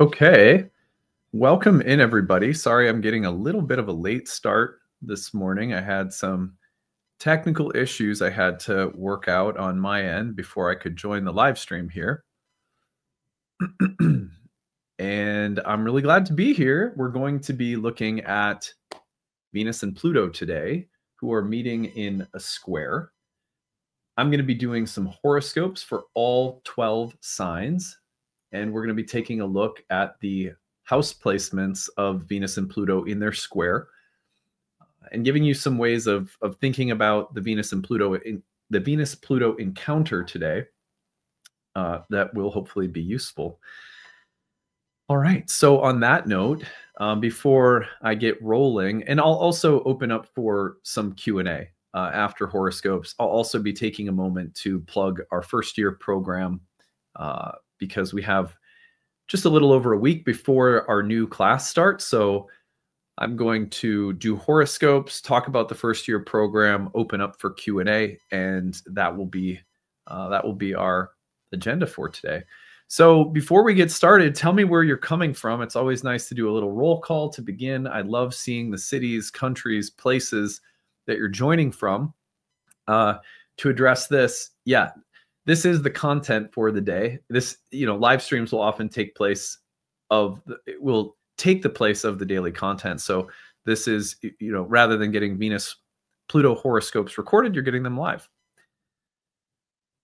Okay, welcome in everybody. Sorry, I'm getting a little bit of a late start this morning. I had some technical issues I had to work out on my end before I could join the live stream here. And I'm really glad to be here. We're going to be looking at Venus and Pluto today, who are meeting in a square. I'm going to be doing some horoscopes for all 12 signs, and we're going to be taking a look at the house placements of Venus and Pluto in their square, and giving you some ways of thinking about the Venus and Pluto the Venus Pluto encounter today that will hopefully be useful. All right. So on that note, before I get rolling, and I'll also open up for some Q&A after horoscopes. I'll also be taking a moment to plug our first year program because we have just a little over a week before our new class starts. So I'm going to do horoscopes, talk about the first year program, open up for Q&A, and that will be our agenda for today. So before we get started, tell me where you're coming from. It's always nice to do a little roll call to begin. I love seeing the cities, countries, places that you're joining from. To address this, yeah, this is the content for the day. This, live streams will often take the place of the daily content. So this is, rather than getting Venus Pluto horoscopes recorded, you're getting them live.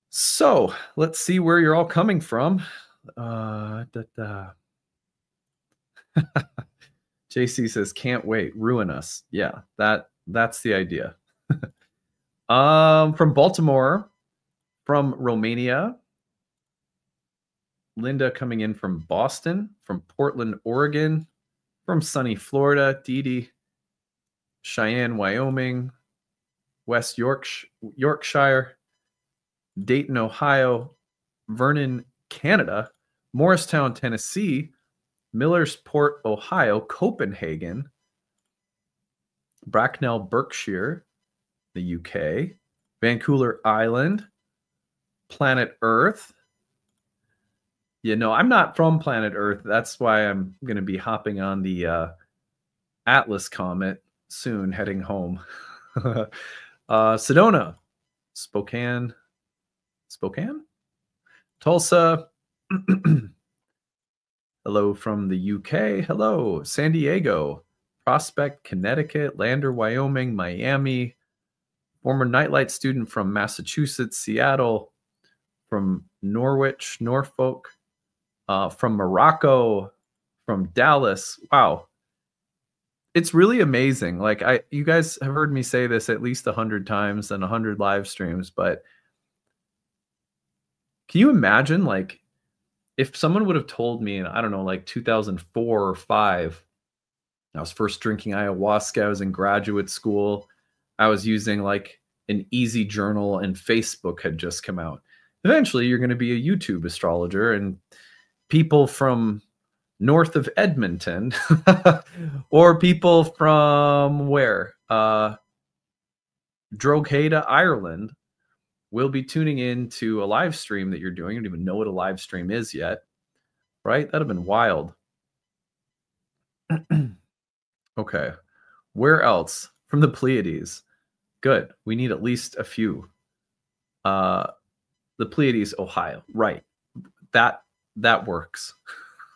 So let's see where you're all coming from. JC says, can't wait, ruin us. Yeah, that's the idea. From Baltimore, from Romania, Linda coming in from Boston, from Portland, Oregon, from sunny Florida, Dee Dee, Cheyenne, Wyoming, West Yorkshire, Dayton, Ohio, Vernon, Canada, Morristown, Tennessee, Millersport, Ohio, Copenhagen, Bracknell, Berkshire, the UK, Vancouver Island, Planet Earth. I'm not from Planet Earth. That's why I'm going to be hopping on the Atlas comet soon, heading home. Sedona, Spokane, Tulsa. Hello from the UK. Hello, San Diego, Prospect, Connecticut, Lander, Wyoming, Miami, former Nightlight student from Massachusetts, Seattle, from Norwich, Norfolk, from Morocco, from Dallas. Wow. It's really amazing. Like you guys have heard me say this at least 100 times and 100 live streams, but can you imagine, like, if someone would have told me in, I don't know, like 2004 or 5, I was first drinking ayahuasca, I was in graduate school, I was using like an easy journal, and Facebook had just come out. Eventually, you're going to be a YouTube astrologer, and people from north of Edmonton or people from where? Drogheda, Ireland, will be tuning in to a live stream that you're doing. You don't even know what a live stream is yet, right? That'd have been wild. Okay. Where else? From the Pleiades. Good. We need at least a few. The Pleiades, Ohio. Right. That works.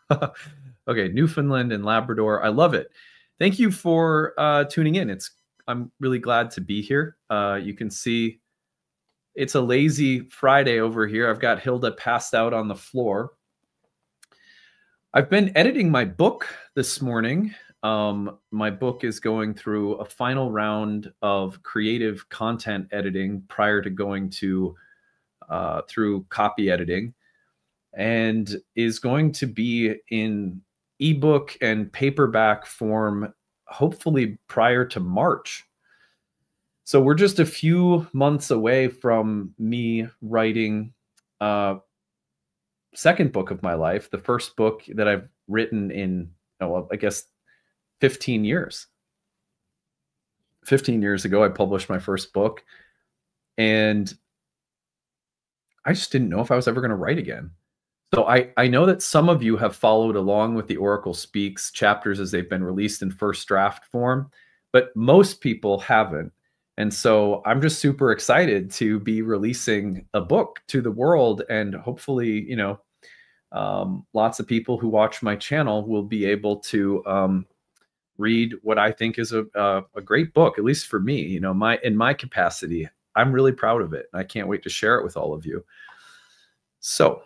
Okay. Newfoundland and Labrador. I love it. Thank you for tuning in. I'm really glad to be here. You can see it's a lazy Friday over here. I've got Hilda passed out on the floor. I've been editing my book this morning. My book is going through a final round of creative content editing prior to going to through copy editing, and is going to be in ebook and paperback form hopefully prior to March. So we're just a few months away from me writing second book of my life, the first book that I've written in, well, I guess 15 years. 15 years ago, I published my first book, and I just didn't know if I was ever going to write again. So I know that some of you have followed along with the Oracle Speaks chapters as they've been released in first draft form, but most people haven't. And so I'm just super excited to be releasing a book to the world, and hopefully, you know, lots of people who watch my channel will be able to read what I think is a great book, at least for me. You know, in my capacity, I'm really proud of it. I can't wait to share it with all of you. So,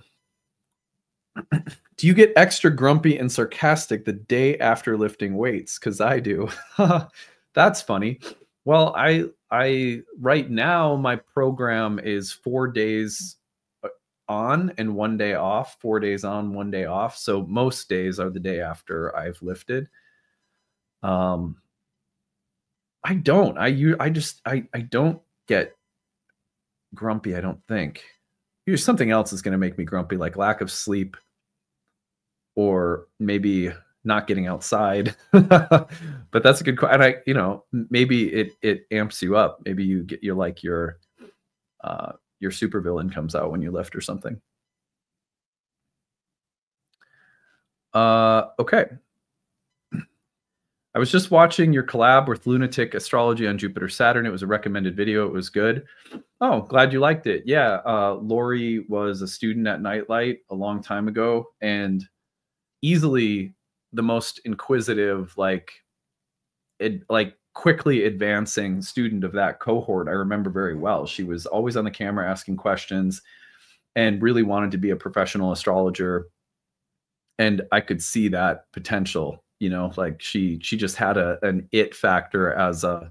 do you get extra grumpy and sarcastic the day after lifting weights? Because I do. That's funny. Well, I right now my program is 4 days on and 1 day off, 4 days on, 1 day off. So most days are the day after I've lifted. I don't. I don't get grumpy, I don't think. There's something else is going to make me grumpy, like lack of sleep, or maybe not getting outside. But that's a good question. And you know, maybe it amps you up. Maybe you're like your supervillain comes out when you lift or something. Okay. I was just watching your collab with Lunatic Astrology on Jupiter Saturn. It was a recommended video. It was good. Oh, glad you liked it. Yeah, Lori was a student at Nightlight a long time ago, and easily the most inquisitive, like quickly advancing student of that cohort. I remember very well. She was always on the camera asking questions and really wanted to be a professional astrologer. And I could see that potential. You know, like she just had an it factor as a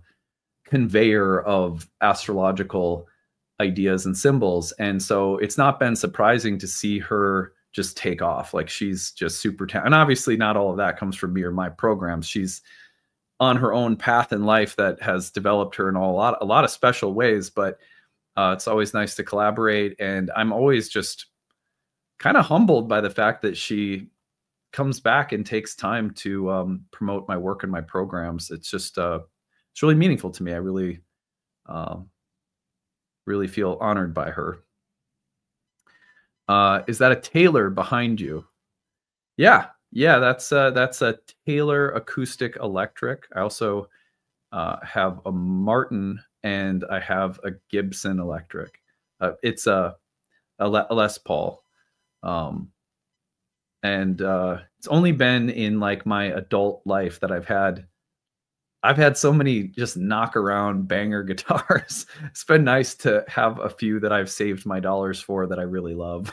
conveyor of astrological ideas and symbols. And so it's not been surprising to see her just take off. Like she's just super talented. And obviously not all of that comes from me or my programs. She's on her own path in life that has developed her in a lot of special ways, but it's always nice to collaborate. And I'm always just kind of humbled by the fact that she comes back and takes time to promote my work and my programs. It's just it's really meaningful to me. I really really feel honored by her. Is that a Taylor behind you? Yeah, that's a Taylor acoustic electric. I also have a Martin, and I have a Gibson electric. It's a Les Paul. And it's only been in like my adult life that I've had so many just knock around banger guitars. It's been nice to have a few that I've saved my dollars for that I really love.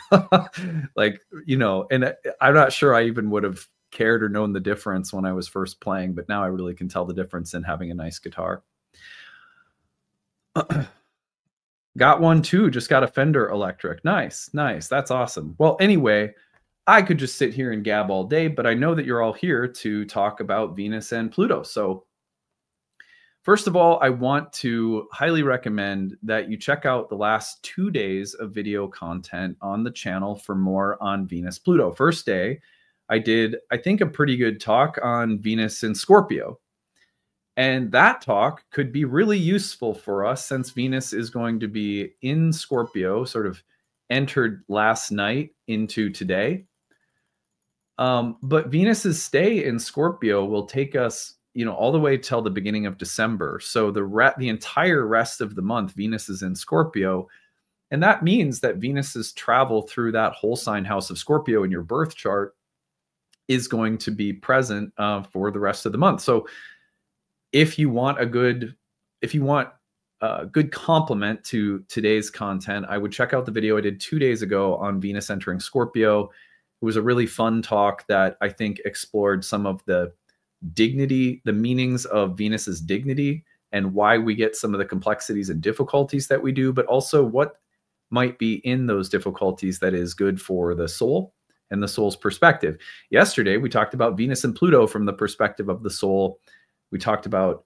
Like, you know, and I'm not sure I even would have cared or known the difference when I was first playing, but now I really can tell the difference in having a nice guitar. Got one too, just got a Fender electric. Nice. That's awesome. Well, anyway, I could just sit here and gab all day, but I know that you're all here to talk about Venus and Pluto. So first of all, I want to highly recommend that you check out the last 2 days of video content on the channel for more on Venus Pluto. First day, I did, I think, a pretty good talk on Venus in Scorpio. And that talk could be really useful for us since Venus is going to be in Scorpio, sort of entered last night into today. But Venus's stay in Scorpio will take us, you know, all the way till the beginning of December. So the entire rest of the month, Venus is in Scorpio. And that means that Venus's travel through that whole sign house of Scorpio in your birth chart is going to be present for the rest of the month. So if you want a good complement to today's content, I would check out the video I did 2 days ago on Venus entering Scorpio. It was a really fun talk that I think explored some of the dignity, the meanings of Venus's dignity, and why we get some of the complexities and difficulties that we do, but also what might be in those difficulties that is good for the soul and the soul's perspective. Yesterday, we talked about Venus and Pluto from the perspective of the soul. We talked about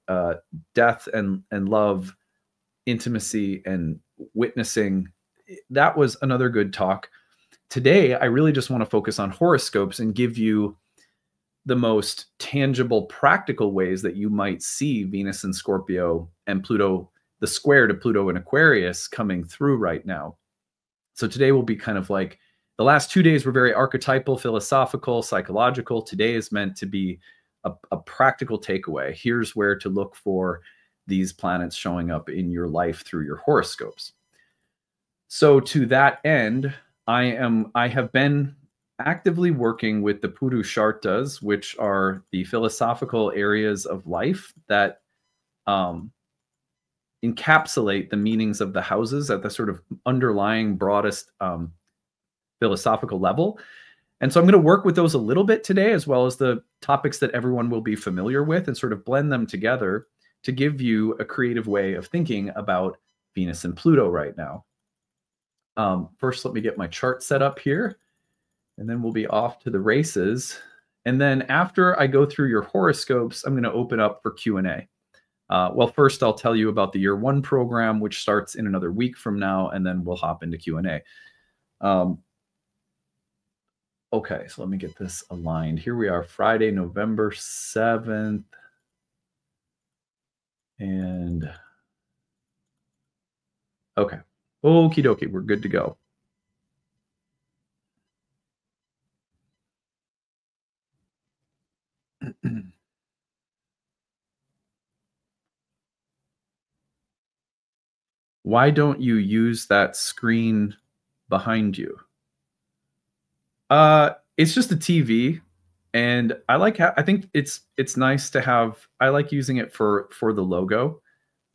death and love, intimacy and witnessing. That was another good talk. Today, I really just want to focus on horoscopes and give you the most tangible, practical ways that you might see Venus in Scorpio and Pluto, the square to Pluto in Aquarius, coming through right now. So today will be kind of like, the last 2 days were very archetypal, philosophical, psychological. Today is meant to be a practical takeaway. Here's where to look for these planets showing up in your life through your horoscopes. So to that end, I have been actively working with the Purushartas, which are the philosophical areas of life that encapsulate the meanings of the houses at the sort of underlying broadest philosophical level. And so I'm going to work with those a little bit today, as well as the topics that everyone will be familiar with, and sort of blend them together to give you a creative way of thinking about Venus and Pluto right now. First, let me get my chart set up here, and then we'll be off to the races. And then after I go through your horoscopes, I'm going to open up for Q&A. Well, first I'll tell you about the Year 1 program, which starts in another week from now, and then we'll hop into Q&A. Okay, so let me get this aligned. Here we are, Friday, November 7th. And okay, okie dokie, we're good to go. Why don't you use that screen behind you? It's just a TV, and I think it's nice to have. I like using it for the logo,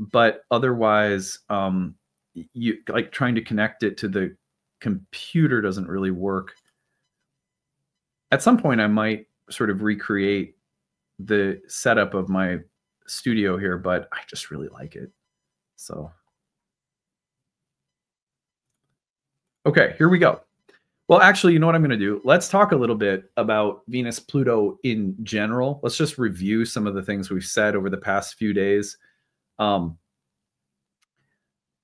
but otherwise, you like trying to connect it to the computer doesn't really work. At some point, I might sort of recreate the setup of my studio here, but I just really like it. So, okay, here we go. Well, actually, you know what I'm going to do? Let's talk a little bit about Venus Pluto in general. Let's just review some of the things we've said over the past few days.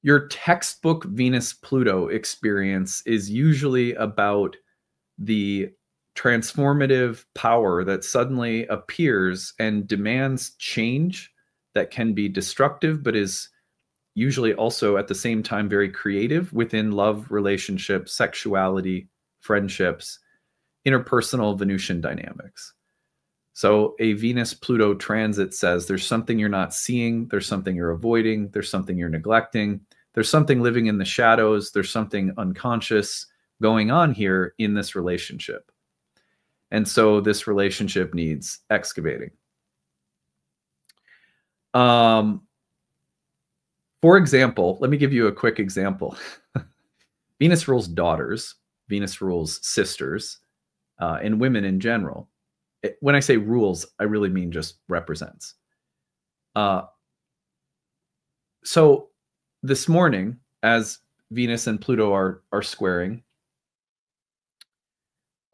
Your textbook Venus Pluto experience is usually about the transformative power that suddenly appears and demands change that can be destructive, but is usually also at the same time very creative within love, relationships, sexuality, friendships, interpersonal Venusian dynamics. So a Venus-Pluto transit says there's something you're not seeing, there's something you're avoiding, there's something you're neglecting, there's something living in the shadows, there's something unconscious going on here in this relationship. And so this relationship needs excavating. For example, let me give you a quick example. Venus rules daughters, Venus rules sisters, and women in general. When I say rules, I really mean just represents. So this morning, as Venus and Pluto are squaring,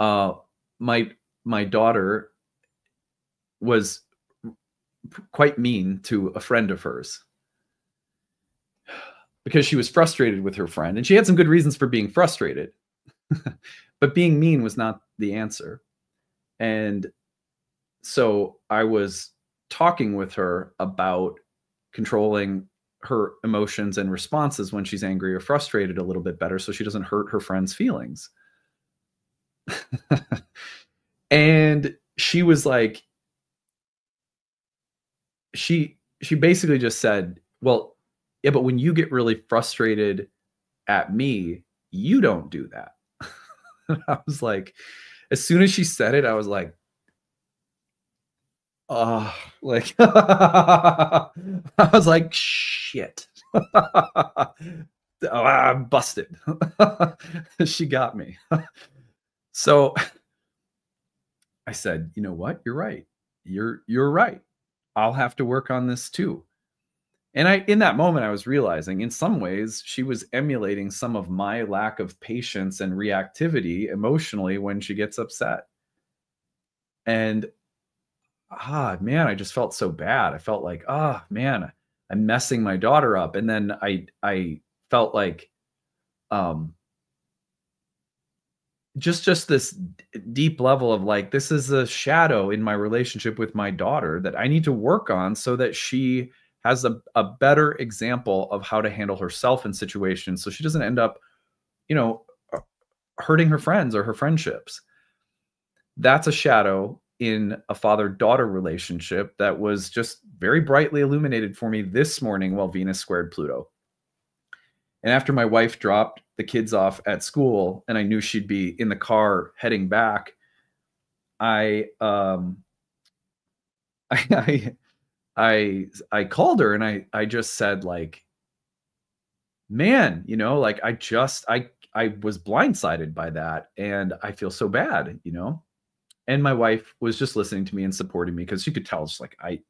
my daughter was quite mean to a friend of hers because she was frustrated with her friend, and she had some good reasons for being frustrated. But being mean was not the answer. And so I was talking with her about controlling her emotions and responses when she's angry or frustrated a little bit better so she doesn't hurt her friend's feelings. And she was like, she basically just said, well, yeah, but when you get really frustrated at me, you don't do that. I was like, as soon as she said it, I was like, oh, like, I was like, shit. Oh, I'm busted. She got me. So I said, you know what? You're right. You're right. I'll have to work on this too. And in that moment, I was realizing in some ways she was emulating some of my lack of patience and reactivity emotionally when she gets upset. And man, I just felt so bad. I felt like, man, I'm messing my daughter up. And then I felt like, um, just this deep level of like, this is a shadow in my relationship with my daughter that I need to work on so that she has a better example of how to handle herself in situations, so she doesn't end up, you know, hurting her friends or her friendships. That's a shadow in a father-daughter relationship that was just very brightly illuminated for me this morning while Venus squared Pluto. And after my wife dropped the kids off at school and I knew she'd be in the car heading back, I I I called her and I just said like, man, like I was blindsided by that and I feel so bad. And my wife was just listening to me and supporting me because she could tell just like I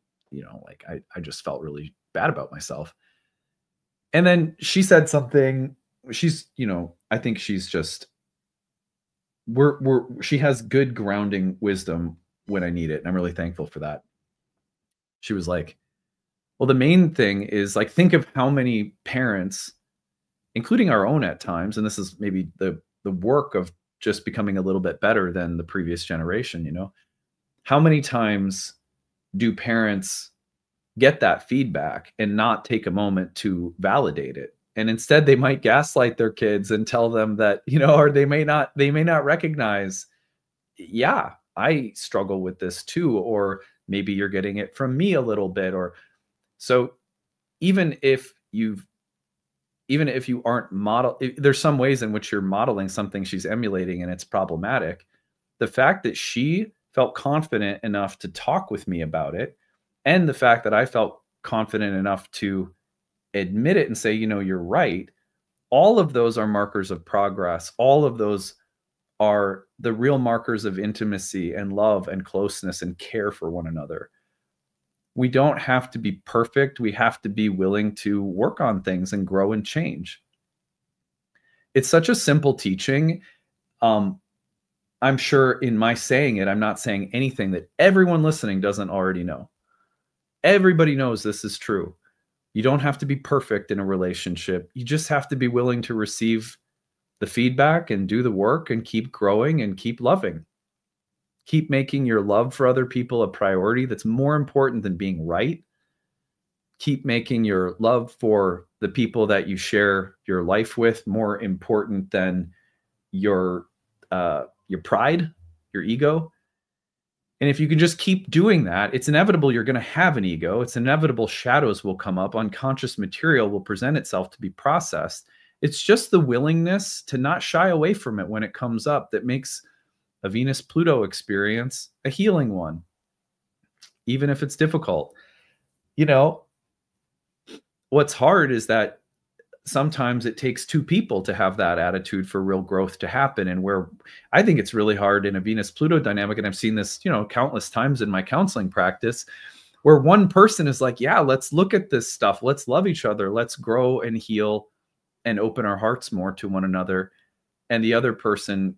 just felt really bad about myself. And then she said something. I think she's just she has good grounding wisdom when I need it. And I'm really thankful for that. She was like, well, the main thing is like, think of how many parents, including our own at times, and this is maybe the work of just becoming a little bit better than the previous generation. How many times do parents get that feedback and not take a moment to validate it? And instead they might gaslight their kids and tell them that, or they may not recognize, yeah, I struggle with this too, or maybe you're getting it from me a little bit. Or so even if you aren't there's some ways in which you're modeling something she's emulating and it's problematic. The fact that she felt confident enough to talk with me about it, and the fact that I felt confident enough to admit it and say, you're right, all of those are markers of progress. All of those are the real markers of intimacy and love and closeness and care for one another. We don't have to be perfect. We have to be willing to work on things and grow and change. It's such a simple teaching. I'm sure in my saying it, I'm not saying anything that everyone listening doesn't already know. Everybody knows this is true. You don't have to be perfect in a relationship. You just have to be willing to receive the feedback and do the work and keep growing and keep loving. Keep making your love for other people a priority. That's more important than being right. Keep making your love for the people that you share your life with more important than your pride, your ego. And if you can just keep doing that, it's inevitable you're going to have an ego. It's inevitable shadows will come up. Unconscious material will present itself to be processed. It's just the willingness to not shy away from it when it comes up that makes a Venus-Pluto experience a healing one, even if it's difficult. What's hard is that sometimes it takes two people to have that attitude for real growth to happen. And where I think it's really hard in a Venus-Pluto dynamic, and I've seen this, countless times in my counseling practice, where one person is like, yeah, let's look at this stuff. Let's love each other. Let's grow and heal and open our hearts more to one another. And the other person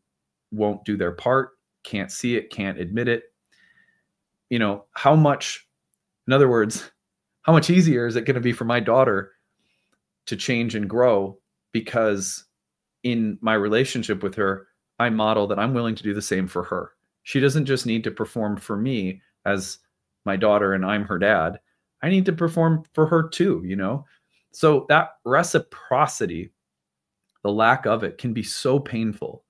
won't do their part, can't see it, can't admit it. How much, in other words, how much easier is it going to be for my daughter to change and grow because in my relationship with her, I model that I'm willing to do the same for her. She doesn't just need to perform for me as my daughter and I'm her dad. I need to perform for her too, So that reciprocity, the lack of it, can be so painful.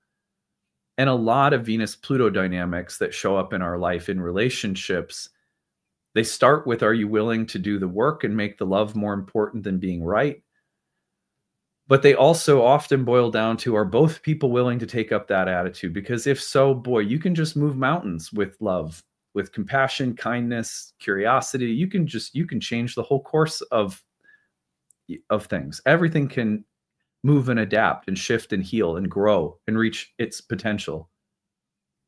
And a lot of Venus-Pluto dynamics that show up in our life in relationships, they start with, are you willing to do the work and make the love more important than being right? But they also often boil down to, are both people willing to take up that attitude? Because if so, boy, you can just move mountains with love, with compassion, kindness, curiosity. You can change the whole course of things. Everything can move and adapt and shift and heal and grow and reach its potential.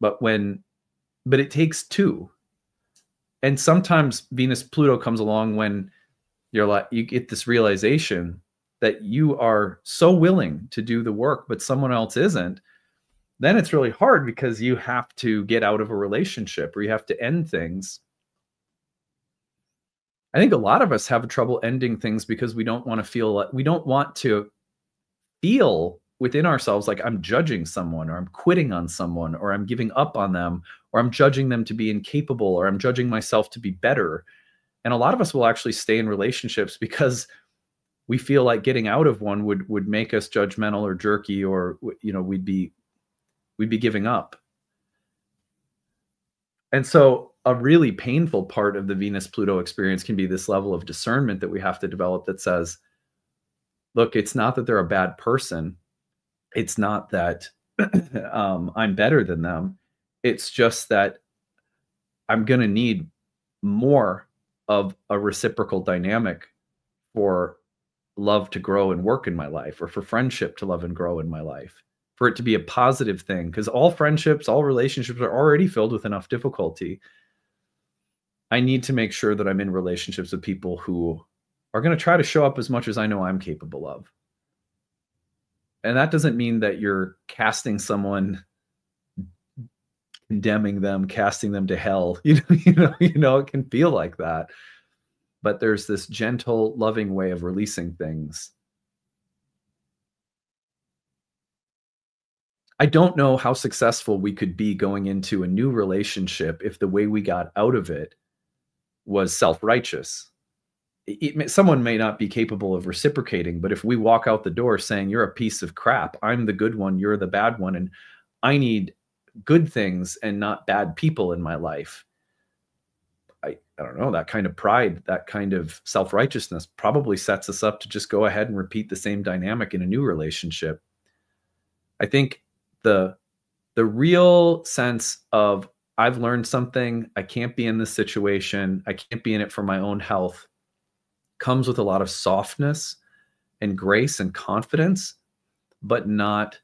But it takes two. And sometimes Venus-Pluto comes along when you get this realization that you are so willing to do the work, but someone else isn't. Then it's really hard because you have to get out of a relationship or you have to end things I think a lot of us have trouble ending things because we don't want to feel like, we don't want to feel within ourselves like I'm judging someone, or I'm quitting on someone, or I'm giving up on them, or I'm judging them to be incapable, or I'm judging myself to be better. And a lot of us will actually stay in relationships because we feel like getting out of one would make us judgmental or jerky, or, you know, we'd be giving up. And so a really painful part of the Venus-Pluto experience can be this level of discernment that we have to develop that says, look, it's not that they're a bad person. It's not that I'm better than them. It's just that I'm going to need more of a reciprocal dynamic for love to grow and work in my life, or for friendship to love and grow in my life, for it to be a positive thing. Because all friendships, all relationships are already filled with enough difficulty. I need to make sure that I'm in relationships with people who are going to try to show up as much as I know I'm capable of. And that doesn't mean that you're casting someone, condemning them, casting them to hell. You know, it can feel like that. But there's this gentle, loving way of releasing things. I don't know how successful we could be going into a new relationship if the way we got out of it was self-righteous. Someone may not be capable of reciprocating, but if we walk out the door saying, you're a piece of crap, I'm the good one, you're the bad one, and I need good things and not bad people in my life, I don't know, that kind of pride, that kind of self-righteousness probably sets us up to just go ahead and repeat the same dynamic in a new relationship. I think the real sense of, I've learned something, I can't be in this situation, I can't be in it for my own health, comes with a lot of softness and grace and confidence, but not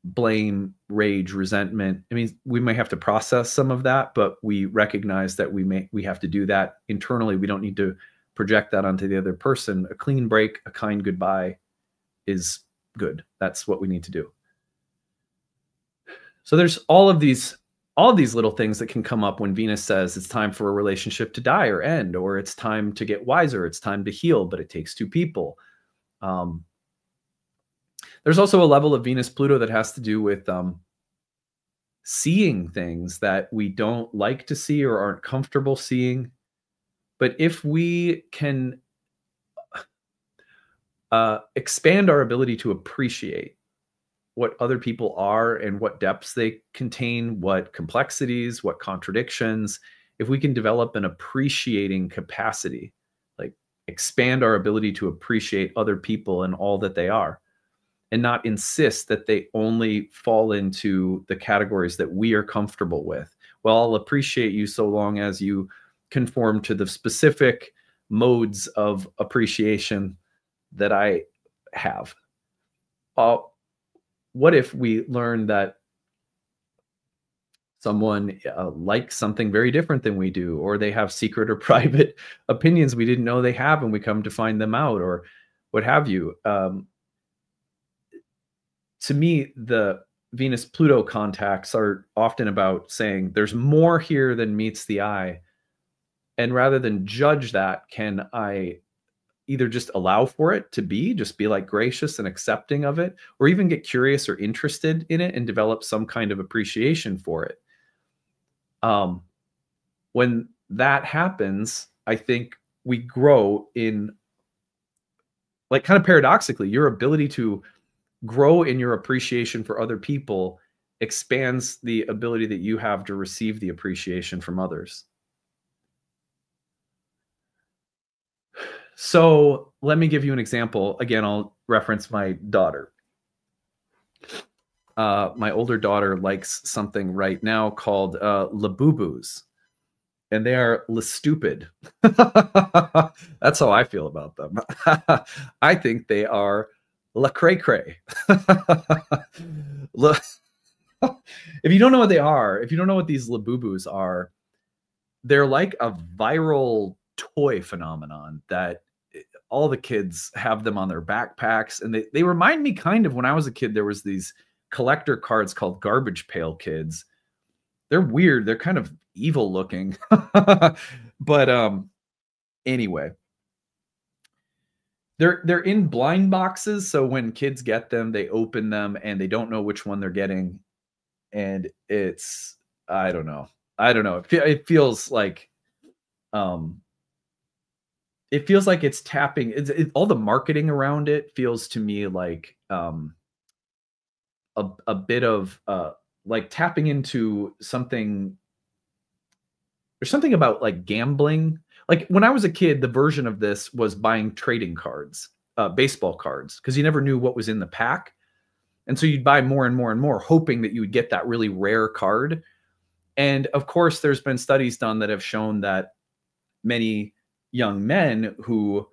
blame, rage, resentment. I mean, we may have to process some of that, but we recognize that we have to do that internally. We don't need to project that onto the other person. A clean break, a kind goodbye is good. That's what we need to do. So there's all of these little things that can come up when Venus says it's time for a relationship to die or end, or it's time to get wiser, it's time to heal, but it takes two people. There's also a level of Venus-Pluto that has to do with seeing things that we don't like to see or aren't comfortable seeing. But if we can expand our ability to appreciate what other people are and what depths they contain, what complexities, what contradictions, if we can develop an appreciating capacity, like expand our ability to appreciate other people and all that they are, and not insist that they only fall into the categories that we are comfortable with. Well, I'll appreciate you so long as you conform to the specific modes of appreciation that I have. What if we learn that someone likes something very different than we do, or they have secret or private opinions we didn't know they have, and we come to find them out, or what have you? To me, the Venus-Pluto contacts are often about saying there's more here than meets the eye. And rather than judge that, can I either just allow for it to be, just be like gracious and accepting of it, or even get curious or interested in it and develop some kind of appreciation for it? When that happens, I think we grow in, like, kind of paradoxically, your ability to grow in your appreciation for other people expands the ability that you have to receive the appreciation from others. So let me give you an example. Again, I'll reference my daughter. My older daughter likes something right now called Labubus, and they are La Stupid. That's how I feel about them. I think they are La Cray Cray. If you don't know what they are, if you don't know what these Labubus are, they're like a viral toy phenomenon that all the kids have them on their backpacks. And they remind me kind of, when I was a kid, there was these collector cards called Garbage Pail Kids. They're weird. They're kind of evil looking, But anyway, they're in blind boxes, so when kids get them, they open them and they don't know which one they're getting, and it's I don't know. I don't know. It feels like um it's tapping all the marketing around it feels to me like a bit of like tapping into something. There's something about like gambling. Like when I was a kid, the version of this was buying trading cards, baseball cards, because you never knew what was in the pack. And so you'd buy more and more and more, hoping that you would get that really rare card. And of course, there's been studies done that have shown that many young men who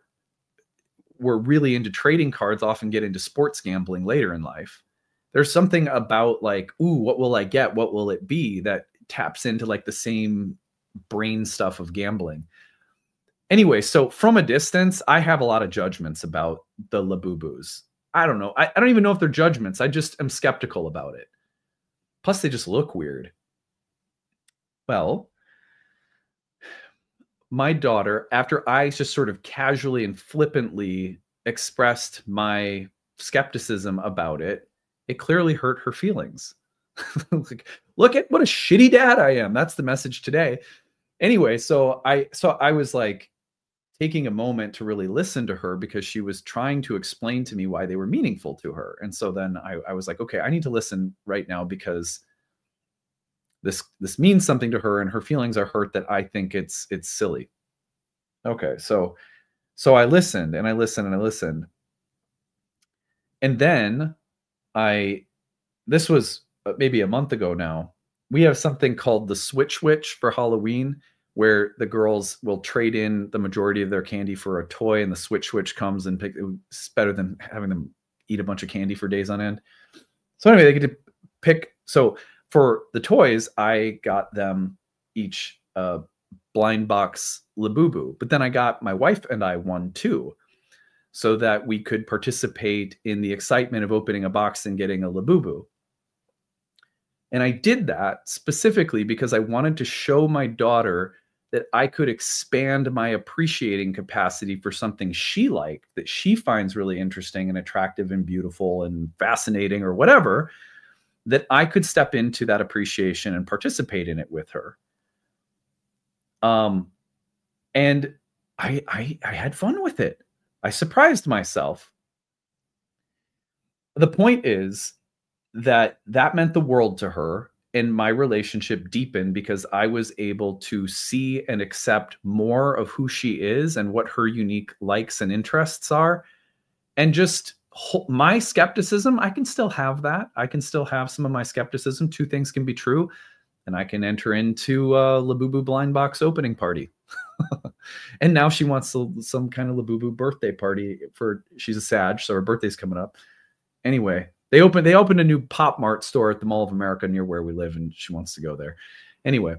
were really into trading cards often get into sports gambling later in life. There's something about like, ooh, what will I get? What will it be? That taps into like the same brain stuff of gambling. Anyway, so from a distance, I have a lot of judgments about the Labubus. I don't know. I don't even know if they're judgments. I just am skeptical about it. Plus, they just look weird. Well, my daughter, after I just sort of casually and flippantly expressed my skepticism about it, it clearly hurt her feelings. Like, look at what a shitty dad I am. That's the message today. Anyway, so I was like taking a moment to really listen to her because she was trying to explain to me why they were meaningful to her. And so then I was like, okay, I need to listen right now because this means something to her and her feelings are hurt that I think it's silly. Okay, so I listened and I listened and I listened. And then this was maybe a month ago now. We have something called the Switch Witch for Halloween, where the girls will trade in the majority of their candy for a toy, and the Switch Witch comes and it's better than having them eat a bunch of candy for days on end. So anyway, they get to pick. So for the toys, I got them each a blind box Labubu, but then I got my wife and I one too, so that we could participate in the excitement of opening a box and getting a Labubu. And I did that specifically because I wanted to show my daughter that I could expand my appreciating capacity for something she liked, that she finds really interesting and attractive and beautiful and fascinating or whatever, that I could step into that appreciation and participate in it with her. And I had fun with it. I surprised myself. The point is that meant the world to her, and my relationship deepened because I was able to see and accept more of who she is and what her unique likes and interests are. And just my skepticism, I can still have that. I can still have some of my skepticism. Two things can be true. And I can enter into a Labubu blind box opening party. And now she wants some kind of Labubu birthday party she's a Sag, so her birthday's coming up. Anyway, they opened a new Pop Mart store at the Mall of America near where we live, and she wants to go there. Anyway,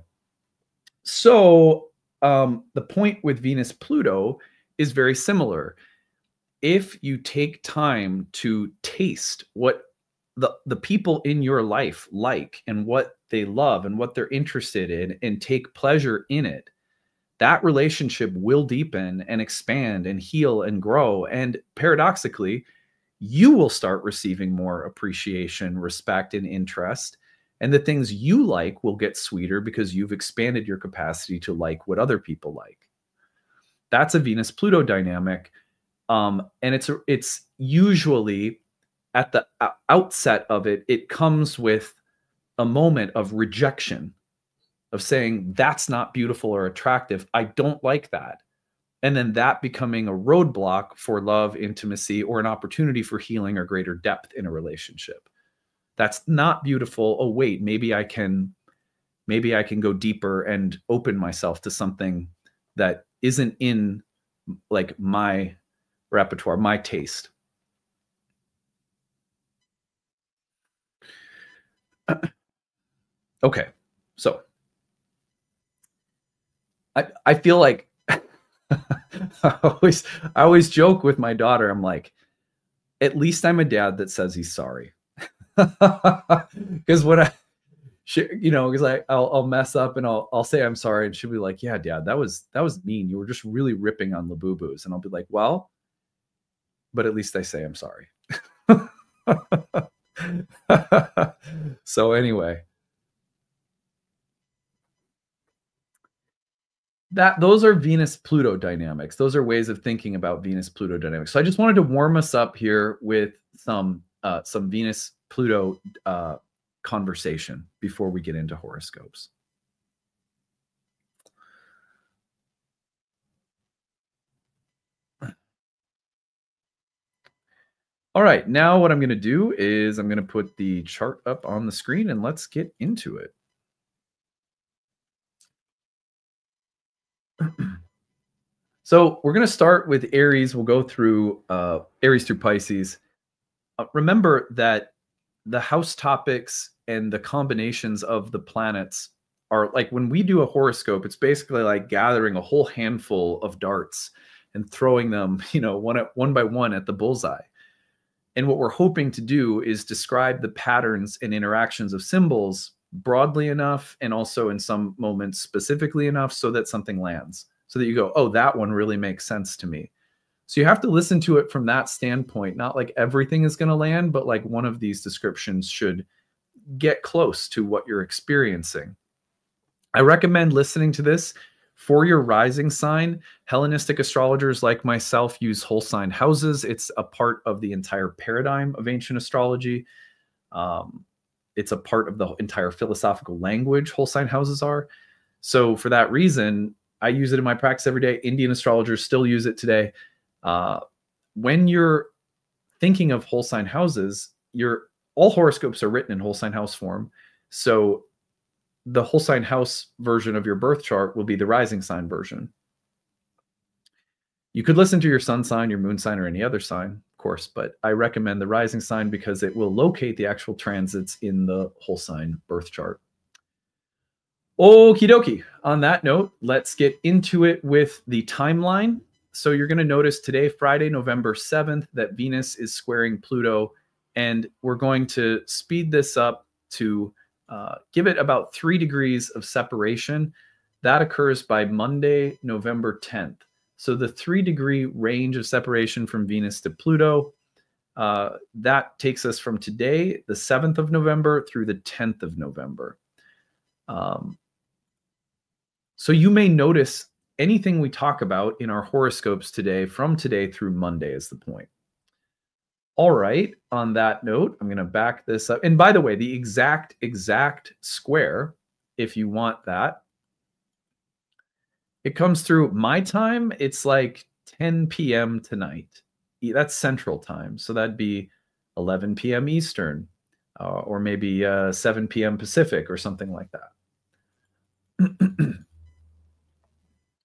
so the point with Venus Pluto is very similar. If you take time to taste what the people in your life like and what they love and what they're interested in and take pleasure in it, that relationship will deepen and expand and heal and grow. And paradoxically, you will start receiving more appreciation, respect, and interest. And the things you like will get sweeter because you've expanded your capacity to like what other people like. That's a Venus-Pluto dynamic. And it's usually at the outset of it, it comes with a moment of rejection, of saying, that's not beautiful or attractive. I don't like that. And then that becoming a roadblock for love, intimacy, or an opportunity for healing or greater depth in a relationship. That's not beautiful. Oh, wait, maybe I can go deeper and open myself to something that isn't in like my repertoire, my taste. Okay, so I feel like I always joke with my daughter. I'm like, at least I'm a dad that says he's sorry. Because because I'll mess up and I'll say I'm sorry, and she'll be like, "Yeah, Dad, that was mean. You were just really ripping on Labubus," and I'll be like, "Well, but at least I say I'm sorry." So anyway, those are Venus-Pluto dynamics. Those are ways of thinking about Venus-Pluto dynamics. So I just wanted to warm us up here with some Venus-Pluto conversation before we get into horoscopes. All right, now what I'm going to do is I'm going to put the chart up on the screen and let's get into it. So we're going to start with Aries. We'll go through Aries through Pisces. Remember that the house topics and the combinations of the planets are like, when we do a horoscope, it's basically like gathering a whole handful of darts and throwing them, one by one at the bullseye. And what we're hoping to do is describe the patterns and interactions of symbols broadly enough, and also in some moments specifically enough, so that something lands, so that you go, oh, that one really makes sense to me. So you have to listen to it from that standpoint. Not like everything is going to land, but like one of these descriptions should get close to what you're experiencing. I recommend listening to this for your rising sign. Hellenistic astrologers like myself use whole sign houses. It's a part of the entire paradigm of ancient astrology. It's a part of the entire philosophical language whole sign houses are. So for that reason, I use it in my practice every day. Indian astrologers still use it today. When you're thinking of whole sign houses, all horoscopes are written in whole sign house form. So the whole sign house version of your birth chart will be the rising sign version. You could listen to your sun sign, your moon sign, or any other sign, of course, but I recommend the rising sign because it will locate the actual transits in the whole sign birth chart. Okie dokie. On that note, let's get into it with the timeline. So you're going to notice today, Friday, November 7th, that Venus is squaring Pluto, and we're going to speed this up to give it about 3 degrees of separation. That occurs by Monday, November 10th. So the 3-degree range of separation from Venus to Pluto, that takes us from today, the 7th of November, through the 10th of November. So you may notice anything we talk about in our horoscopes today, from today through Monday, is the point. All right, on that note, I'm going to back this up. And by the way, the exact square, if you want that, it comes through my time. It's like 10 p.m. tonight. That's Central Time. So that'd be 11 p.m. Eastern, or maybe 7 p.m. Pacific, or something like that.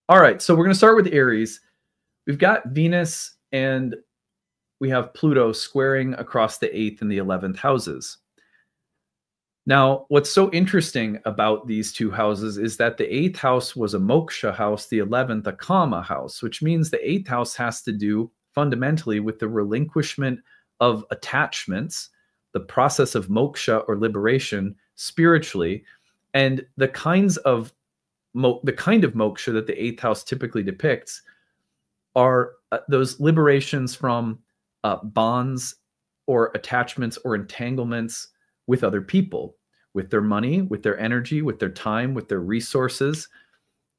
All right, so we're going to start with Aries. We've got Venus and we have Pluto squaring across the 8th and the 11th houses. Now, what's so interesting about these two houses is that the 8th house was a moksha house, the 11th a kama house, which means the 8th house has to do fundamentally with the relinquishment of attachments, the process of moksha or liberation spiritually, and the kind of moksha that the 8th house typically depicts are those liberations from bonds or attachments or entanglements with other people, with their money, with their energy, with their time, with their resources.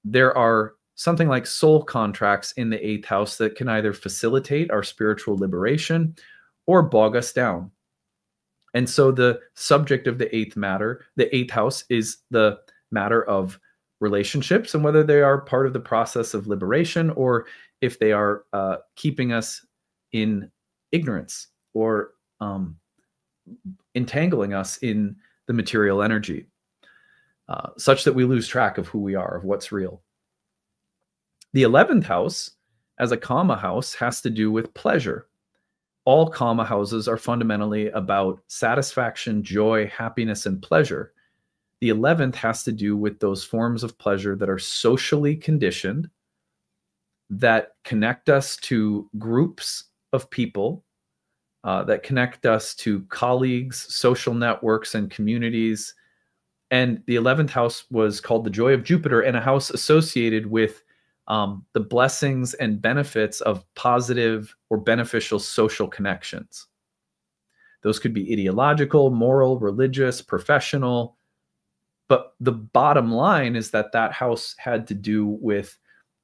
There are something like soul contracts in the 8th house that can either facilitate our spiritual liberation or bog us down. And so the subject of the 8th house, is the matter of relationships, and whether they are part of the process of liberation or if they are keeping us in ignorance or entangling us in the material energy, such that we lose track of who we are, of what's real. The 11th house, as a kama house, has to do with pleasure. All kama houses are fundamentally about satisfaction, joy, happiness, and pleasure. The 11th has to do with those forms of pleasure that are socially conditioned, that connect us to groups of people, that connect us to colleagues, social networks, and communities, And the 11th house was called the joy of Jupiter, and a house associated with the blessings and benefits of positive or beneficial social connections. Those could be ideological, moral, religious, professional. But the bottom line is that that house had to do with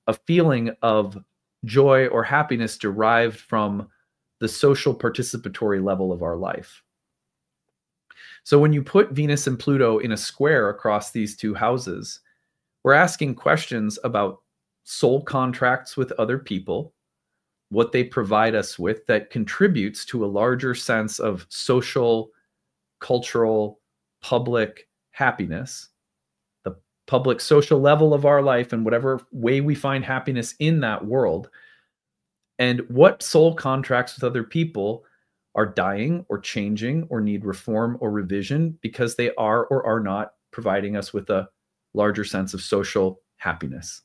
a feeling of joy or happiness derived from the social participatory level of our life. So when you put Venus and Pluto in a square across these two houses, we're asking questions about soul contracts with other people, what they provide us with that contributes to a larger sense of social, cultural, public happiness, the public social level of our life, and whatever way we find happiness in that world, and what soul contracts with other people are dying or changing or need reform or revision because they are or are not providing us with a larger sense of social happiness.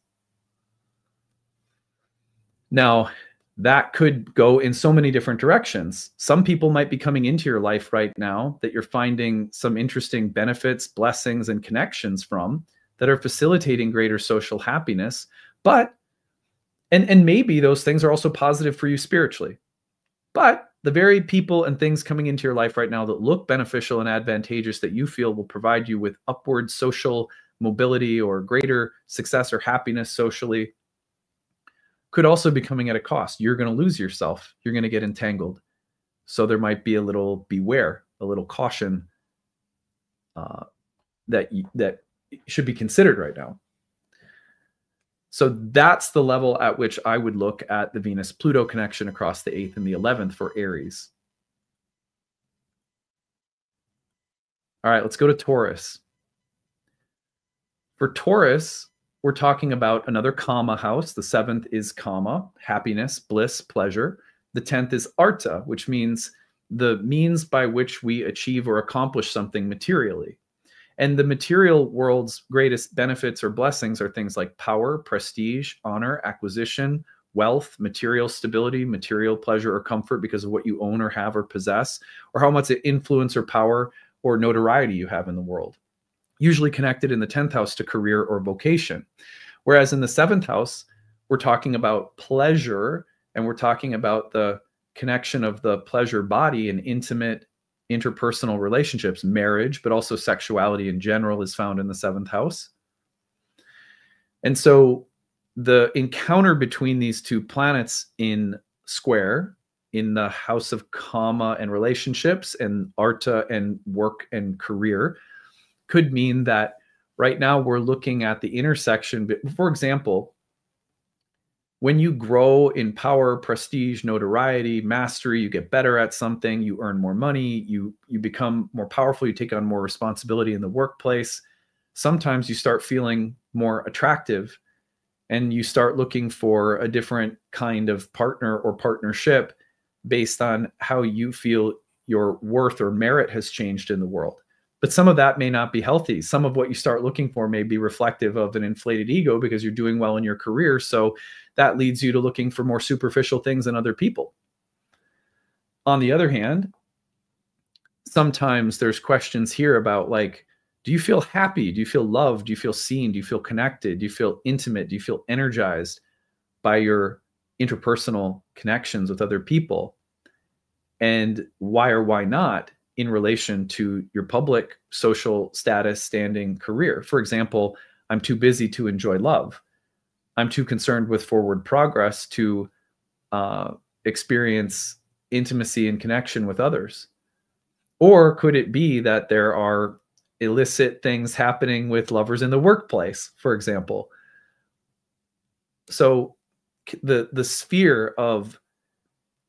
Now, that could go in so many different directions. Some people might be coming into your life right now that you're finding some interesting benefits, blessings, and connections from that are facilitating greater social happiness. But, and maybe those things are also positive for you spiritually. But the very people and things coming into your life right now that look beneficial and advantageous that you feel will provide you with upward social mobility or greater success or happiness socially could also be coming at a cost. You're going to lose yourself. You're going to get entangled. So there might be a little beware, a little caution that should be considered right now. So that's the level at which I would look at the Venus-Pluto connection across the 8th and the 11th for Aries. All right, let's go to Taurus. For Taurus, we're talking about another Kama house. The 7th is Kama, happiness, bliss, pleasure. The 10th is Arta, which means the means by which we achieve or accomplish something materially. And the material world's greatest benefits or blessings are things like power, prestige, honor, acquisition, wealth, material stability, material pleasure or comfort because of what you own or have or possess, or how much influence or power or notoriety you have in the world. Usually connected in the 10th house to career or vocation. Whereas in the 7th house, we're talking about pleasure, and we're talking about the connection of the pleasure body and intimate interpersonal relationships, marriage, but also sexuality in general is found in the 7th house. And so the encounter between these two planets in square, in the house of Kama and relationships and Arta and work and career, could mean that right now we're looking at the intersection. For example, when you grow in power, prestige, notoriety, mastery, you get better at something, you earn more money, you become more powerful, you take on more responsibility in the workplace. Sometimes you start feeling more attractive and you start looking for a different kind of partner or partnership based on how you feel your worth or merit has changed in the world. But some of that may not be healthy. Some of what you start looking for may be reflective of an inflated ego because you're doing well in your career. So that leads you to looking for more superficial things in other people. On the other hand, sometimes there's questions here about like, do you feel happy? Do you feel loved? Do you feel seen? Do you feel connected? Do you feel intimate? Do you feel energized by your interpersonal connections with other people? And why or why not in relation to your public social status, standing, career? For example, I'm too busy to enjoy love. I'm too concerned with forward progress to experience intimacy and connection with others. Or could it be that there are illicit things happening with lovers in the workplace, for example? So the sphere of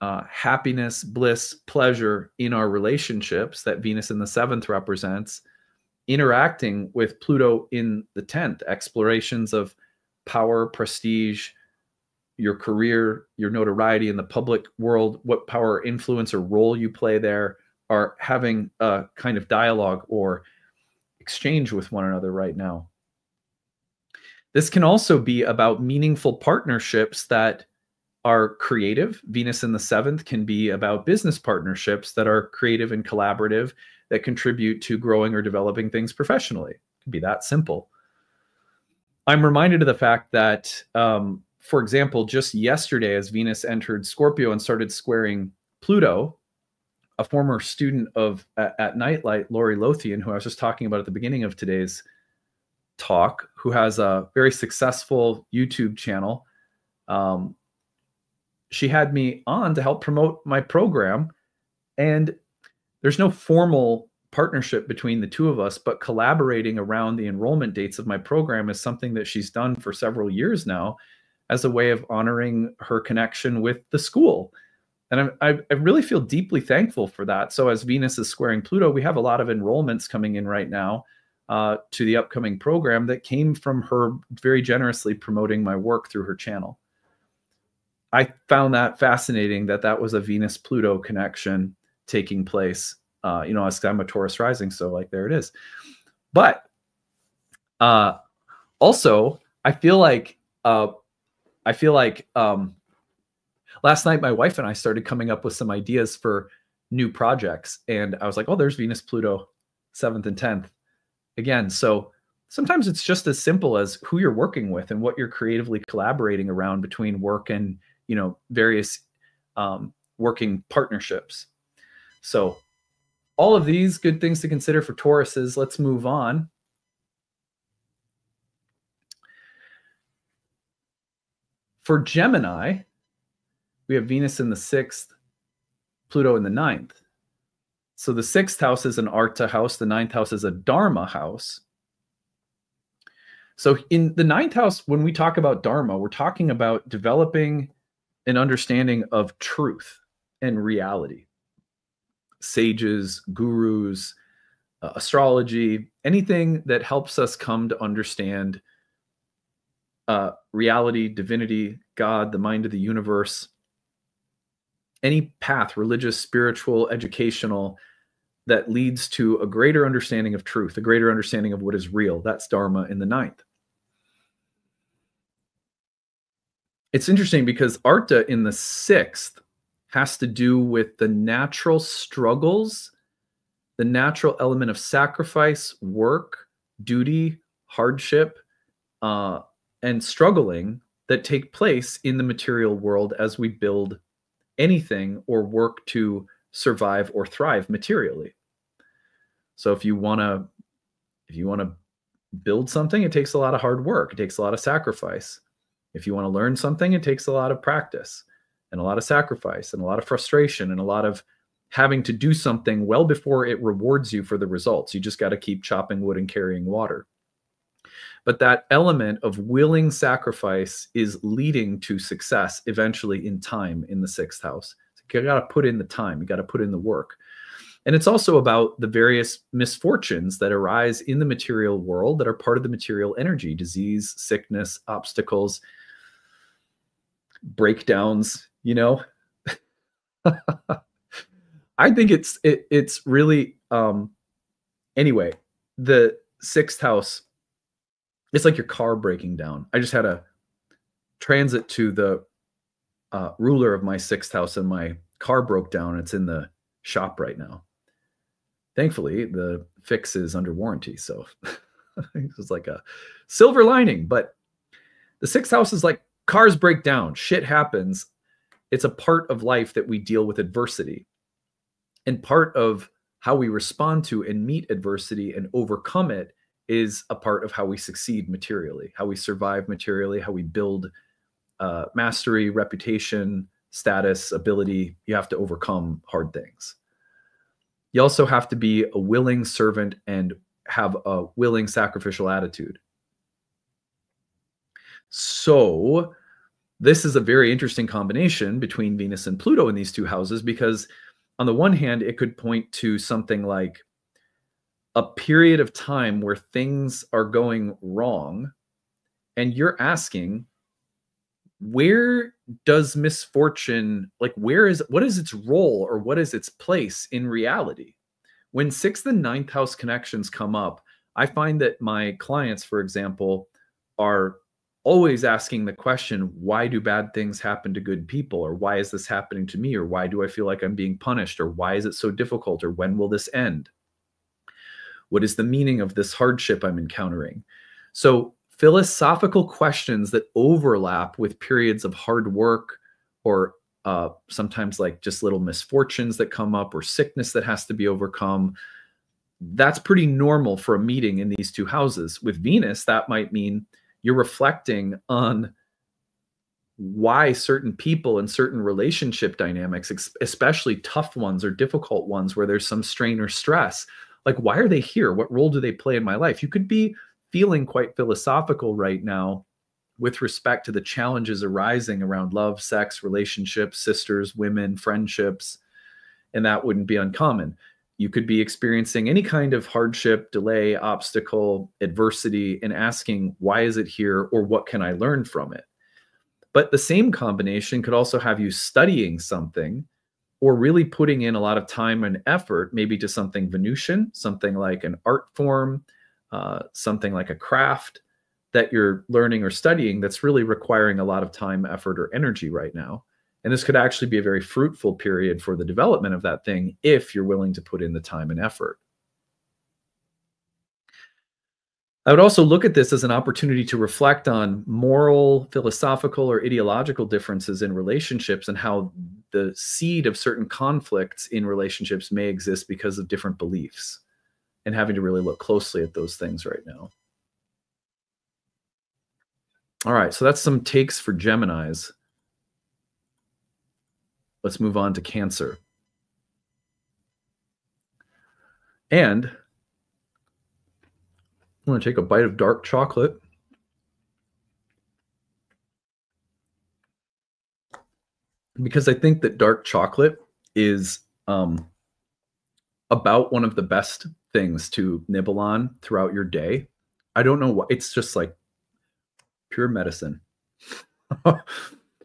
happiness, bliss, pleasure in our relationships that Venus in the 7th represents, interacting with Pluto in the 10th, explorations of power, prestige, your career, your notoriety in the public world, what power, influence, or role you play there, are having a kind of dialogue or exchange with one another right now. This can also be about meaningful partnerships that are creative. Venus in the 7th can be about business partnerships that are creative and collaborative that contribute to growing or developing things professionally. It could be that simple. I'm reminded of the fact that, for example, just yesterday, as Venus entered Scorpio and started squaring Pluto, a former student of at Nightlight, Lori Lothian, who I was just talking about at the beginning of today's talk, who has a very successful YouTube channel, she had me on to help promote my program. And there's no formal partnership between the two of us, but collaborating around the enrollment dates of my program is something that she's done for several years now as a way of honoring her connection with the school. And I really feel deeply thankful for that. So as Venus is squaring Pluto, we have a lot of enrollments coming in right now to the upcoming program that came from her very generously promoting my work through her channel. I found that fascinating that that was a Venus-Pluto connection taking place. You know, I'm a Taurus rising, so like there it is. But also, I feel like last night my wife and I started coming up with some ideas for new projects, and I was like, oh, there's Venus, Pluto, 7th and 10th again. So sometimes it's just as simple as who you're working with and what you're creatively collaborating around between work and, you know, various working partnerships. So all of these good things to consider for Tauruses. Let's move on. For Gemini, we have Venus in the 6th, Pluto in the 9th. So the 6th house is an Arta house. The 9th house is a Dharma house. So in the 9th house, when we talk about Dharma, we're talking about developing an understanding of truth and reality. Sages, gurus, astrology, anything that helps us come to understand reality, divinity, God, the mind of the universe, any path, religious, spiritual, educational, that leads to a greater understanding of truth, a greater understanding of what is real. That's Dharma in the 9th. It's interesting because Arta in the 6th has to do with the natural struggles, the natural element of sacrifice, work, duty, hardship, and struggling that take place in the material world as we build anything or work to survive or thrive materially. So if you want to build something, it takes a lot of hard work. It takes a lot of sacrifice. If you want to learn something, it takes a lot of practice and a lot of sacrifice and a lot of frustration and a lot of having to do something well before it rewards you for the results. You just got to keep chopping wood and carrying water. But that element of willing sacrifice is leading to success eventually in time in the 6th house. So you got to put in the time. You got to put in the work. And it's also about the various misfortunes that arise in the material world that are part of the material energy: disease, sickness, obstacles, breakdowns, you know. I think it's really anyway, the 6th house, it's like your car breaking down. I just had a transit to the ruler of my 6th house, and my car broke down. It's in the shop right now. Thankfully, the fix is under warranty, so it was like a silver lining. But the 6th house is like cars break down, shit happens. It's a part of life that we deal with adversity. And part of how we respond to and meet adversity and overcome it is a part of how we succeed materially, how we survive materially, how we build mastery, reputation, status, ability. You have to overcome hard things. You also have to be a willing servant and have a willing sacrificial attitude. So this is a very interesting combination between Venus and Pluto in these two houses, because on the one hand, it could point to something like a period of time where things are going wrong, and you're asking, where does misfortune, like what is its role or what is its place in reality? When 6th and 9th house connections come up, I find that my clients, for example, are always asking the question, why do bad things happen to good people? Or why is this happening to me? Or why do I feel like I'm being punished? Or why is it so difficult? Or when will this end? What is the meaning of this hardship I'm encountering? So philosophical questions that overlap with periods of hard work, or sometimes like just little misfortunes that come up, or sickness that has to be overcome, that's pretty normal for a meeting in these two houses. With Venus, that might mean you're reflecting on why certain people and certain relationship dynamics, especially tough ones or difficult ones where there's some strain or stress, like, why are they here? What role do they play in my life? You could be feeling quite philosophical right now with respect to the challenges arising around love, sex, relationships, sisters, women, friendships, and that wouldn't be uncommon. You could be experiencing any kind of hardship, delay, obstacle, adversity, and asking, why is it here, or what can I learn from it? But the same combination could also have you studying something, or really putting in a lot of time and effort, maybe to something Venusian, something like an art form, something like a craft that you're learning or studying that's really requiring a lot of time, effort, or energy right now. And this could actually be a very fruitful period for the development of that thing if you're willing to put in the time and effort. I would also look at this as an opportunity to reflect on moral, philosophical, or ideological differences in relationships, and how the seed of certain conflicts in relationships may exist because of different beliefs, and having to really look closely at those things right now. All right, so that's some takes for Geminis. Let's move on to Cancer. And I'm going to take a bite of dark chocolate. Because I think that dark chocolate is about one of the best things to nibble on throughout your day. I don't know why. It's just like pure medicine.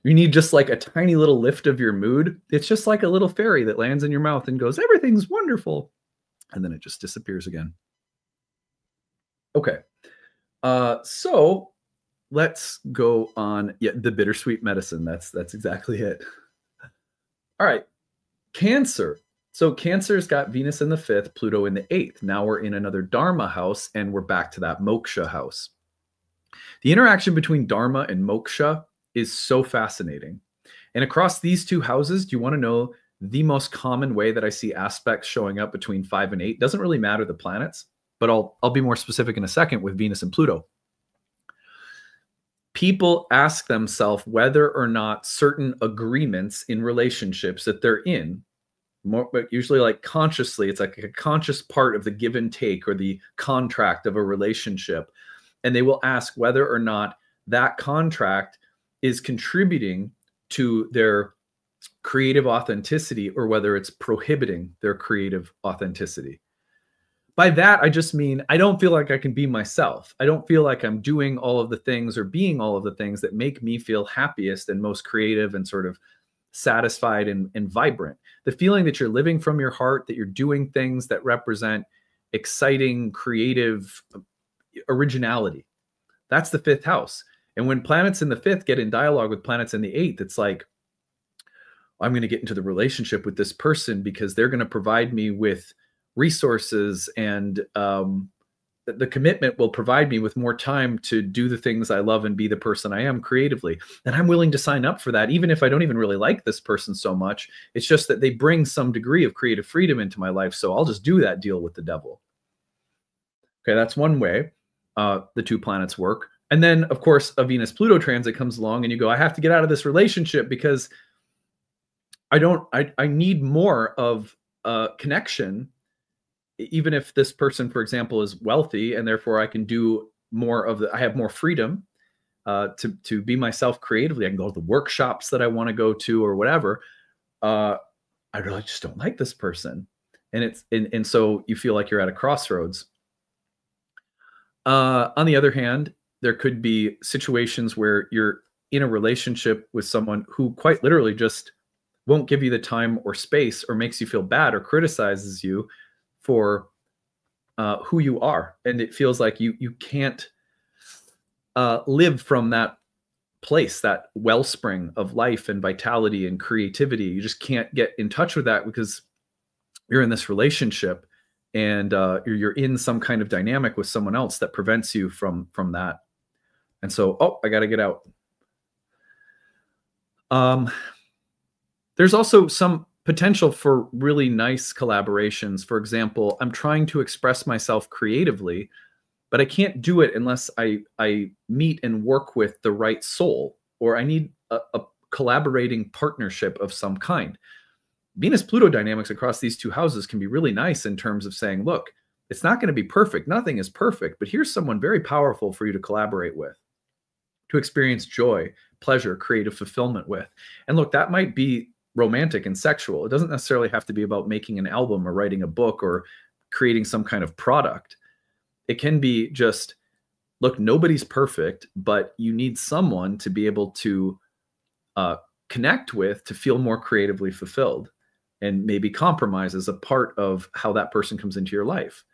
You need just like a tiny little lift of your mood. It's just like a little fairy that lands in your mouth and goes, everything's wonderful. And then it just disappears again. Okay. So let's go on. Yeah, the bittersweet medicine. That's exactly it. All right. Cancer. So Cancer's got Venus in the 5th, Pluto in the 8th. Now we're in another Dharma house, and we're back to that moksha house. The interaction between Dharma and moksha is so fascinating. And across these two houses, do you want to know the most common way that I see aspects showing up between 5 and 8? Doesn't really matter the planets, but I'll be more specific in a second with Venus and Pluto. People ask themselves whether or not certain agreements in relationships that they're in, but usually like consciously, it's like a conscious part of the give and take or the contract of a relationship. And they will ask whether or not that contract is contributing to their creative authenticity, or whether it's prohibiting their creative authenticity. By that, I just mean, I don't feel like I can be myself. I don't feel like I'm doing all of the things or being all of the things that make me feel happiest and most creative and sort of satisfied and vibrant. The feeling that you're living from your heart, that you're doing things that represent exciting, creative originality. That's the 5th house. And when planets in the 5th get in dialogue with planets in the 8th, it's like, I'm going to get into the relationship with this person because they're going to provide me with resources, and the commitment will provide me with more time to do the things I love and be the person I am creatively. And I'm willing to sign up for that, even if I don't even really like this person so much. It's just that they bring some degree of creative freedom into my life, so I'll just do that deal with the devil. Okay, that's one way the two planets work. And then, of course, a Venus-Pluto transit comes along, and you go, I have to get out of this relationship because I need more of a connection, even if this person, for example, is wealthy, and therefore I can do more of I have more freedom to be myself creatively. I can go to the workshops that I want to go to or whatever. I really just don't like this person. And so you feel like you're at a crossroads. On the other hand, there could be situations where you're in a relationship with someone who quite literally just won't give you the time or space, or makes you feel bad, or criticizes you for who you are. And it feels like you can't live from that place, that wellspring of life and vitality and creativity. You just can't get in touch with that because you're in this relationship. and you're in some kind of dynamic with someone else that prevents you from that. And so, oh, I got to get out. There's also some potential for really nice collaborations. For example, I'm trying to express myself creatively, but I can't do it unless I meet and work with the right soul, or I need a collaborating partnership of some kind. Venus-Pluto dynamics across these two houses can be really nice in terms of saying, look, it's not going to be perfect. Nothing is perfect, but here's someone very powerful for you to collaborate with, to experience joy, pleasure, creative fulfillment with. And look, that might be romantic and sexual. It doesn't necessarily have to be about making an album or writing a book or creating some kind of product. It can be just, look, nobody's perfect, but you need someone to be able to connect with, to feel more creatively fulfilled, and maybe compromise as a part of how that person comes into your life.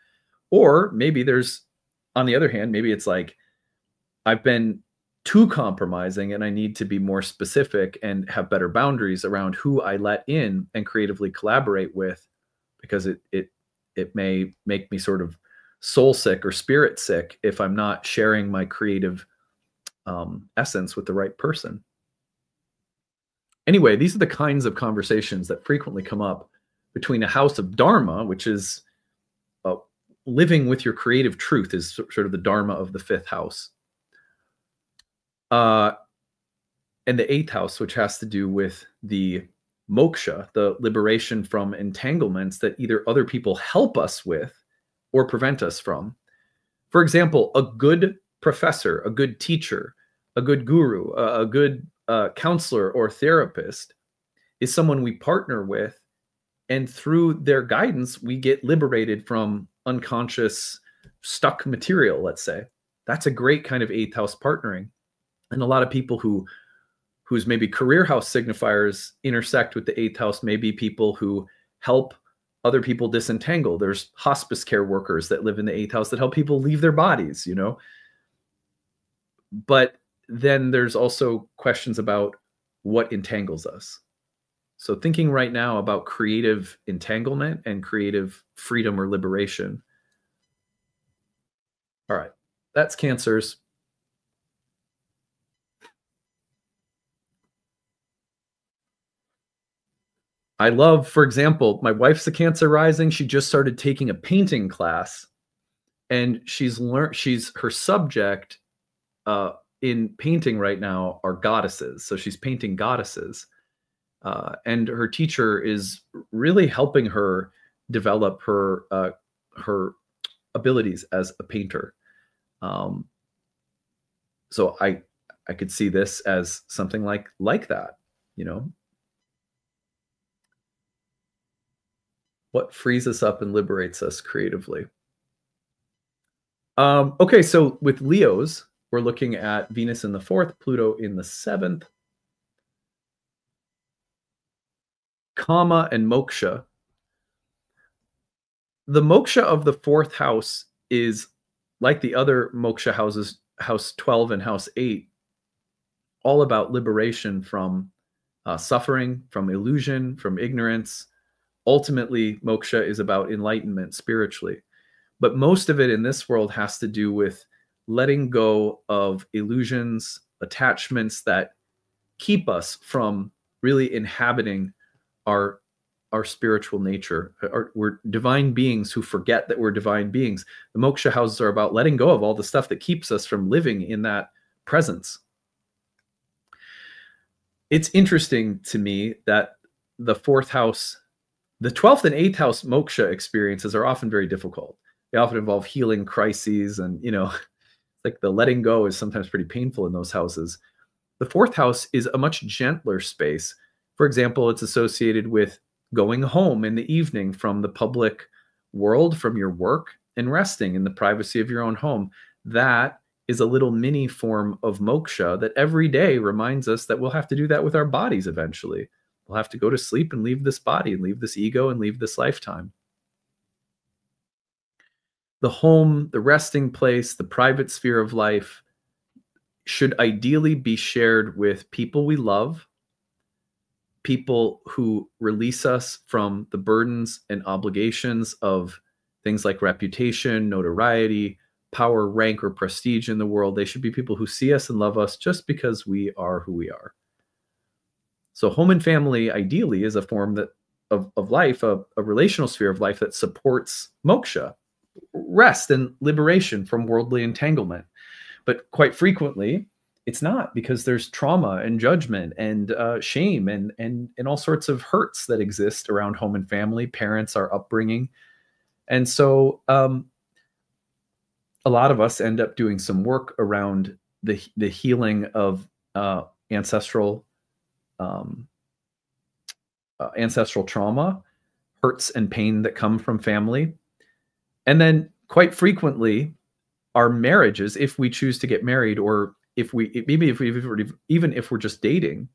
Or maybe there's, on the other hand, maybe it's like, I've been too compromising and I need to be more specific and have better boundaries around who I let in and creatively collaborate with, because it may make me sort of soul sick or spirit sick if I'm not sharing my creative essence with the right person. Anyway, these are the kinds of conversations that frequently come up between a house of Dharma, which is living with your creative truth, is sort of the Dharma of the fifth house. And the eighth house, which has to do with the moksha, the liberation from entanglements that either other people help us with or prevent us from. For example, a good professor, a good teacher, a good guru, a good counselor or therapist is someone we partner with, and through their guidance, we get liberated from unconscious, stuck material, let's say. That's a great kind of eighth house partnering. And a lot of people whose maybe career house signifiers intersect with the eighth house may be people who help other people disentangle. There's hospice care workers that live in the eighth house that help people leave their bodies, you know. But then there's also questions about what entangles us. So thinking right now about creative entanglement and creative freedom or liberation. All right, that's Cancers. I love, for example, my wife's a Cancer rising. She just started taking a painting class, and her subject in painting right now are goddesses. So she's painting goddesses. And her teacher is really helping her develop her abilities as a painter. So I could see this as something like that, you know. What frees us up and liberates us creatively? Okay, so with Leos, we're looking at Venus in the 4th, Pluto in the 7th, Kama and Moksha. The Moksha of the 4th house is like the other Moksha houses, house 12 and house 8, all about liberation from suffering, from illusion, from ignorance. Ultimately, moksha is about enlightenment spiritually. But most of it in this world has to do with letting go of illusions, attachments that keep us from really inhabiting our spiritual nature. We're divine beings who forget that we're divine beings. The moksha houses are about letting go of all the stuff that keeps us from living in that presence. It's interesting to me that the 4th house, the 12th and 8th house moksha experiences are often very difficult. They often involve healing crises, and, you know, like the letting go is sometimes pretty painful in those houses. The 4th house is a much gentler space. For example, it's associated with going home in the evening from the public world, from your work, and resting in the privacy of your own home. That is a little mini form of moksha that every day reminds us that we'll have to do that with our bodies eventually. We'll have to go to sleep and leave this body and leave this ego and leave this lifetime. The home, the resting place, the private sphere of life should ideally be shared with people we love, people who release us from the burdens and obligations of things like reputation, notoriety, power, rank, or prestige in the world. They should be people who see us and love us just because we are who we are. So home and family ideally is a form that of life, a relational sphere of life that supports moksha, rest and liberation from worldly entanglement. But quite frequently, it's not, because there's trauma and judgment and shame and all sorts of hurts that exist around home and family, parents, our upbringing. And so a lot of us end up doing some work around the healing of ancestral trauma, hurts and pain that come from family. And then quite frequently, our marriages, if we choose to get married, or even if we're just dating,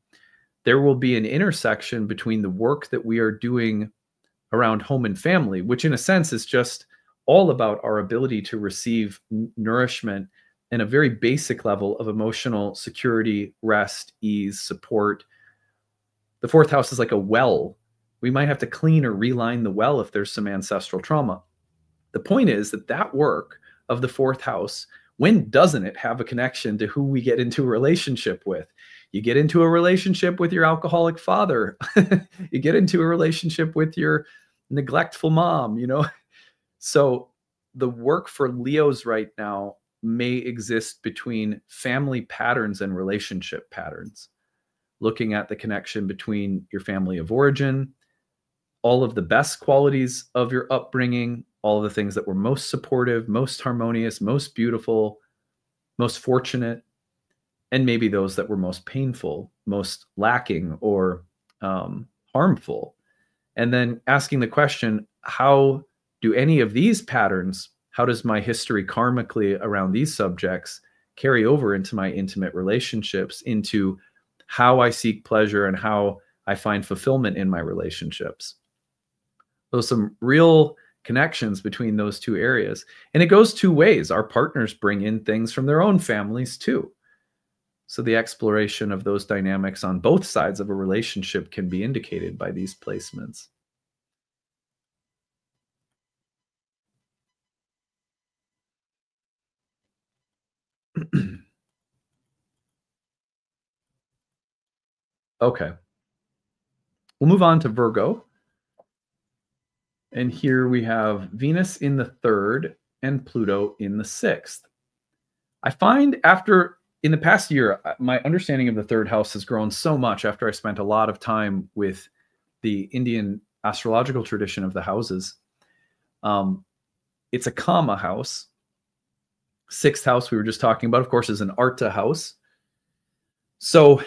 there will be an intersection between the work that we are doing around home and family, which in a sense is just all about our ability to receive nourishment and a very basic level of emotional security, rest, ease, support. The fourth house is like a well. We might have to clean or reline the well if there's some ancestral trauma. The point is that work of the fourth house, when doesn't it have a connection to who we get into a relationship with? You get into a relationship with your alcoholic father. You get into a relationship with your neglectful mom, So the work for Leos right now may exist between family patterns and relationship patterns, looking at the connection between your family of origin, all of the best qualities of your upbringing, all of the things that were most supportive, most harmonious, most beautiful, most fortunate, and maybe those that were most painful, most lacking, or harmful. And then asking the question, how do any of these patterns, how does my history karmically around these subjects carry over into my intimate relationships, into how I seek pleasure and how I find fulfillment in my relationships? So some real connections between those two areas. And it goes two ways. Our partners bring in things from their own families too. So the exploration of those dynamics on both sides of a relationship can be indicated by these placements. Okay. We'll move on to Virgo. And here we have Venus in the third and Pluto in the sixth. I find in the past year, my understanding of the third house has grown so much after I spent a lot of time with the Indian astrological tradition of the houses. It's a Kama house. Sixth house we were just talking about, of course, is an Arta house. So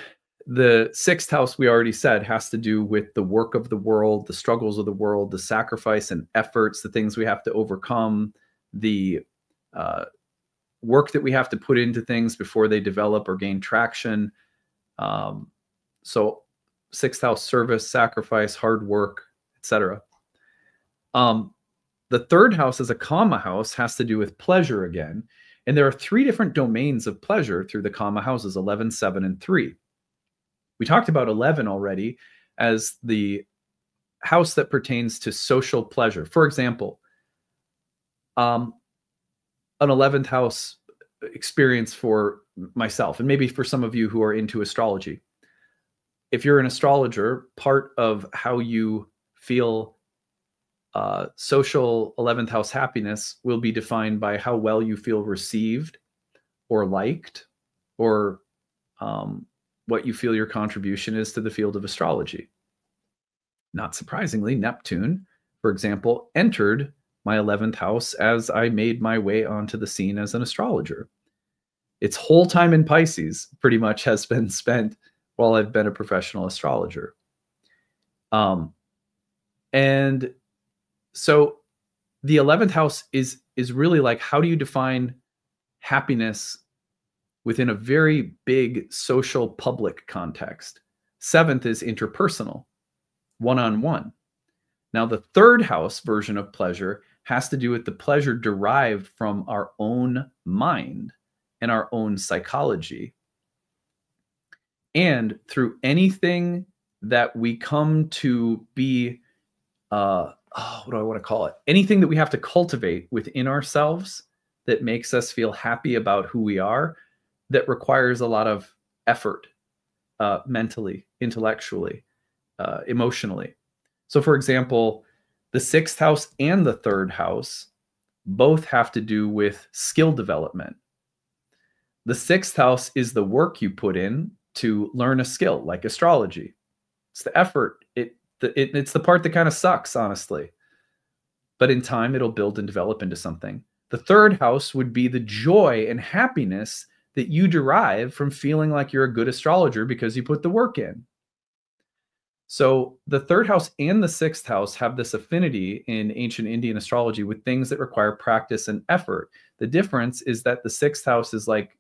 the sixth house, we already said, has to do with the work of the world, the struggles of the world, the sacrifice and efforts, the things we have to overcome, the work that we have to put into things before they develop or gain traction. So sixth house, service, sacrifice, hard work, etc. The third house as a Kama house has to do with pleasure again. And there are three different domains of pleasure through the Kama houses, 11, 7, and 3. We talked about 11 already as the house that pertains to social pleasure. For example, an 11th house experience for myself, and maybe for some of you who are into astrology. If you're an astrologer, part of how you feel social 11th house happiness will be defined by how well you feel received or liked, or what you feel your contribution is to the field of astrology. Not surprisingly, Neptune, for example, entered my 11th house as I made my way onto the scene as an astrologer. Its whole time in Pisces pretty much has been spent while I've been a professional astrologer. And so the 11th house is really like, how do you define happiness within a very big social public context? 7th is interpersonal, one-on-one. Now, the third house version of pleasure has to do with the pleasure derived from our own mind and our own psychology. And through anything that we come to be what do I want to call it? Anything that we have to cultivate within ourselves that makes us feel happy about who we are, that requires a lot of effort, mentally, intellectually, emotionally. So, for example, the 6th house and the 3rd house both have to do with skill development. The 6th house is the work you put in to learn a skill, like astrology. It's the effort. It's the part that kind of sucks, honestly. But in time, it'll build and develop into something. The 3rd house would be the joy and happiness that you derive from feeling like you're a good astrologer because you put the work in. So the 3rd house and the 6th house have this affinity in ancient Indian astrology with things that require practice and effort. The difference is that the 6th house is like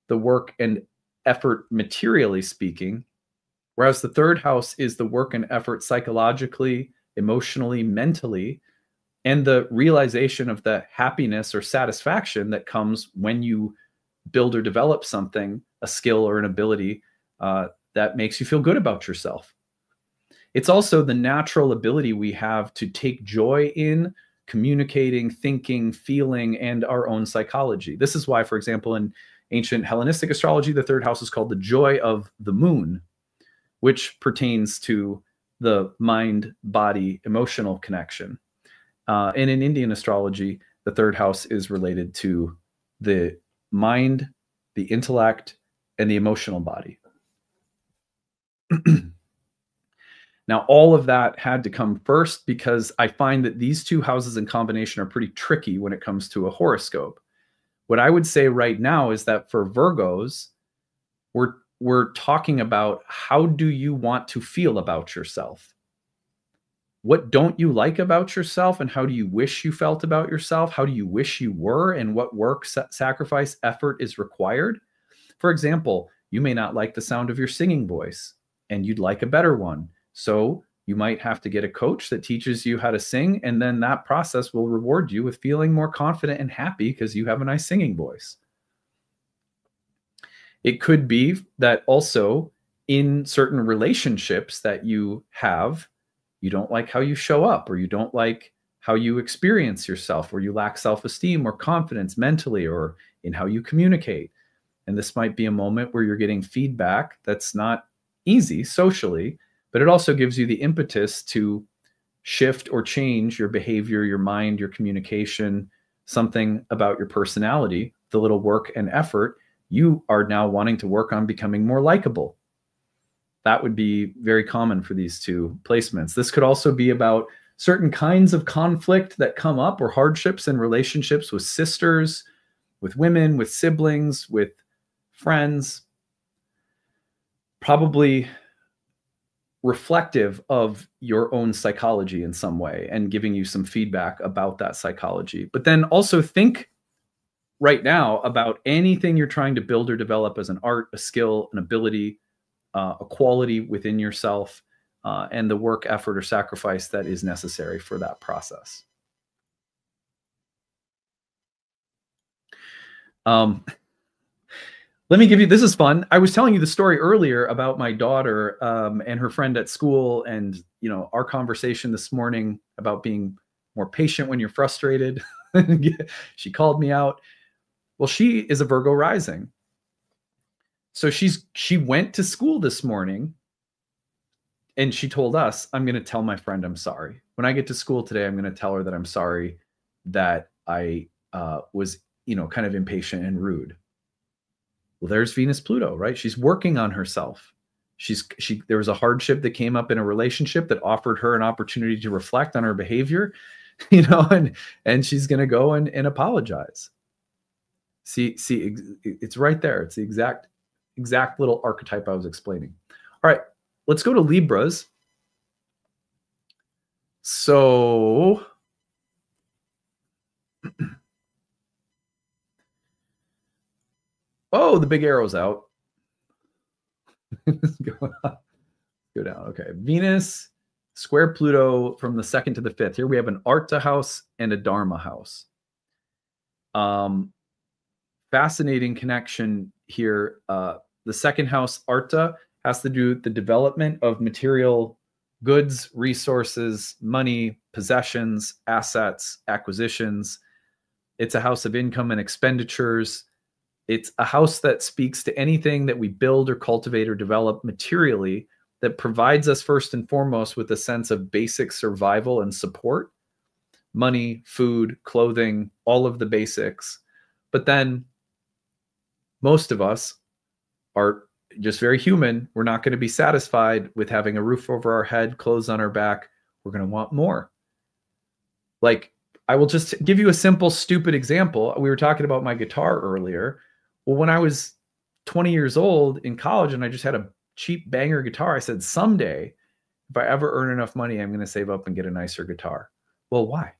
the work and effort materially speaking, whereas the 3rd house is the work and effort psychologically, emotionally, mentally, and the realization of the happiness or satisfaction that comes when you build or develop something, a skill or an ability that makes you feel good about yourself. It's also the natural ability we have to take joy in communicating, thinking, feeling, and our own psychology. This is why, for example, in ancient Hellenistic astrology, the 3rd house is called the joy of the moon, which pertains to the mind-body emotional connection. And in Indian astrology, the 3rd house is related to the mind, the intellect, and the emotional body. Now, all of that had to come first because I find that these 2 houses in combination are pretty tricky when it comes to a horoscope. What I would say right now is that for Virgos, we're talking about how do you want to feel about yourself? What don't you like about yourself, and how do you wish you felt about yourself? How do you wish you were, and what work, sacrifice, effort is required? For example, you may not like the sound of your singing voice, and you'd like a better one. So you might have to get a coach that teaches you how to sing, and then that process will reward you with feeling more confident and happy because you have a nice singing voice. It could be that also in certain relationships that you have, you don't like how you show up, or you don't like how you experience yourself, or you lack self-esteem or confidence mentally, or in how you communicate. And this might be a moment where you're getting feedback that's not easy socially, but it also gives you the impetus to shift or change your behavior, your mind, your communication, something about your personality, the little work and effort. You are now wanting to work on becoming more likable. That would be very common for these 2 placements. This could also be about certain kinds of conflict that come up, or hardships in relationships with sisters, with women, with siblings, with friends. Probably reflective of your own psychology in some way and giving you some feedback about that psychology. But then also think right now about anything you're trying to build or develop as an art, a skill, an ability, a quality within yourself, and the work, effort, or sacrifice that is necessary for that process. Let me give you, this is fun. I was telling you the story earlier about my daughter and her friend at school, and our conversation this morning about being more patient when you're frustrated. She called me out. Well, she is a Virgo rising. So she went to school this morning and she told us, I'm going to tell my friend I'm sorry. When I get to school today, I'm going to tell her that I'm sorry that I was, kind of impatient and rude. Well, there's Venus Pluto, right? She's working on herself. There was a hardship that came up in a relationship that offered her an opportunity to reflect on her behavior, and she's going to go and apologize. See, it's right there. It's the exact little archetype I was explaining. All right, let's go to Libras. So oh, the big arrow's out. Go down. Okay. Venus square Pluto from the 2nd to the 5th. Here we have an Arta house and a Dharma house. Fascinating connection here. The 2nd house, Arta, has to do with the development of material goods, resources, money, possessions, assets, acquisitions. It's a house of income and expenditures. It's a house that speaks to anything that we build or cultivate or develop materially that provides us first and foremost with a sense of basic survival and support. Money, food, clothing, all of the basics. But then most of us are just very human. We're not going to be satisfied with having a roof over our head, clothes on our back. We're going to want more. Like, I will just give you a simple, stupid example. We were talking about my guitar earlier. Well, when I was 20 years old in college and I just had a cheap banger guitar, I said, someday, if I ever earn enough money, I'm going to save up and get a nicer guitar. Well, why?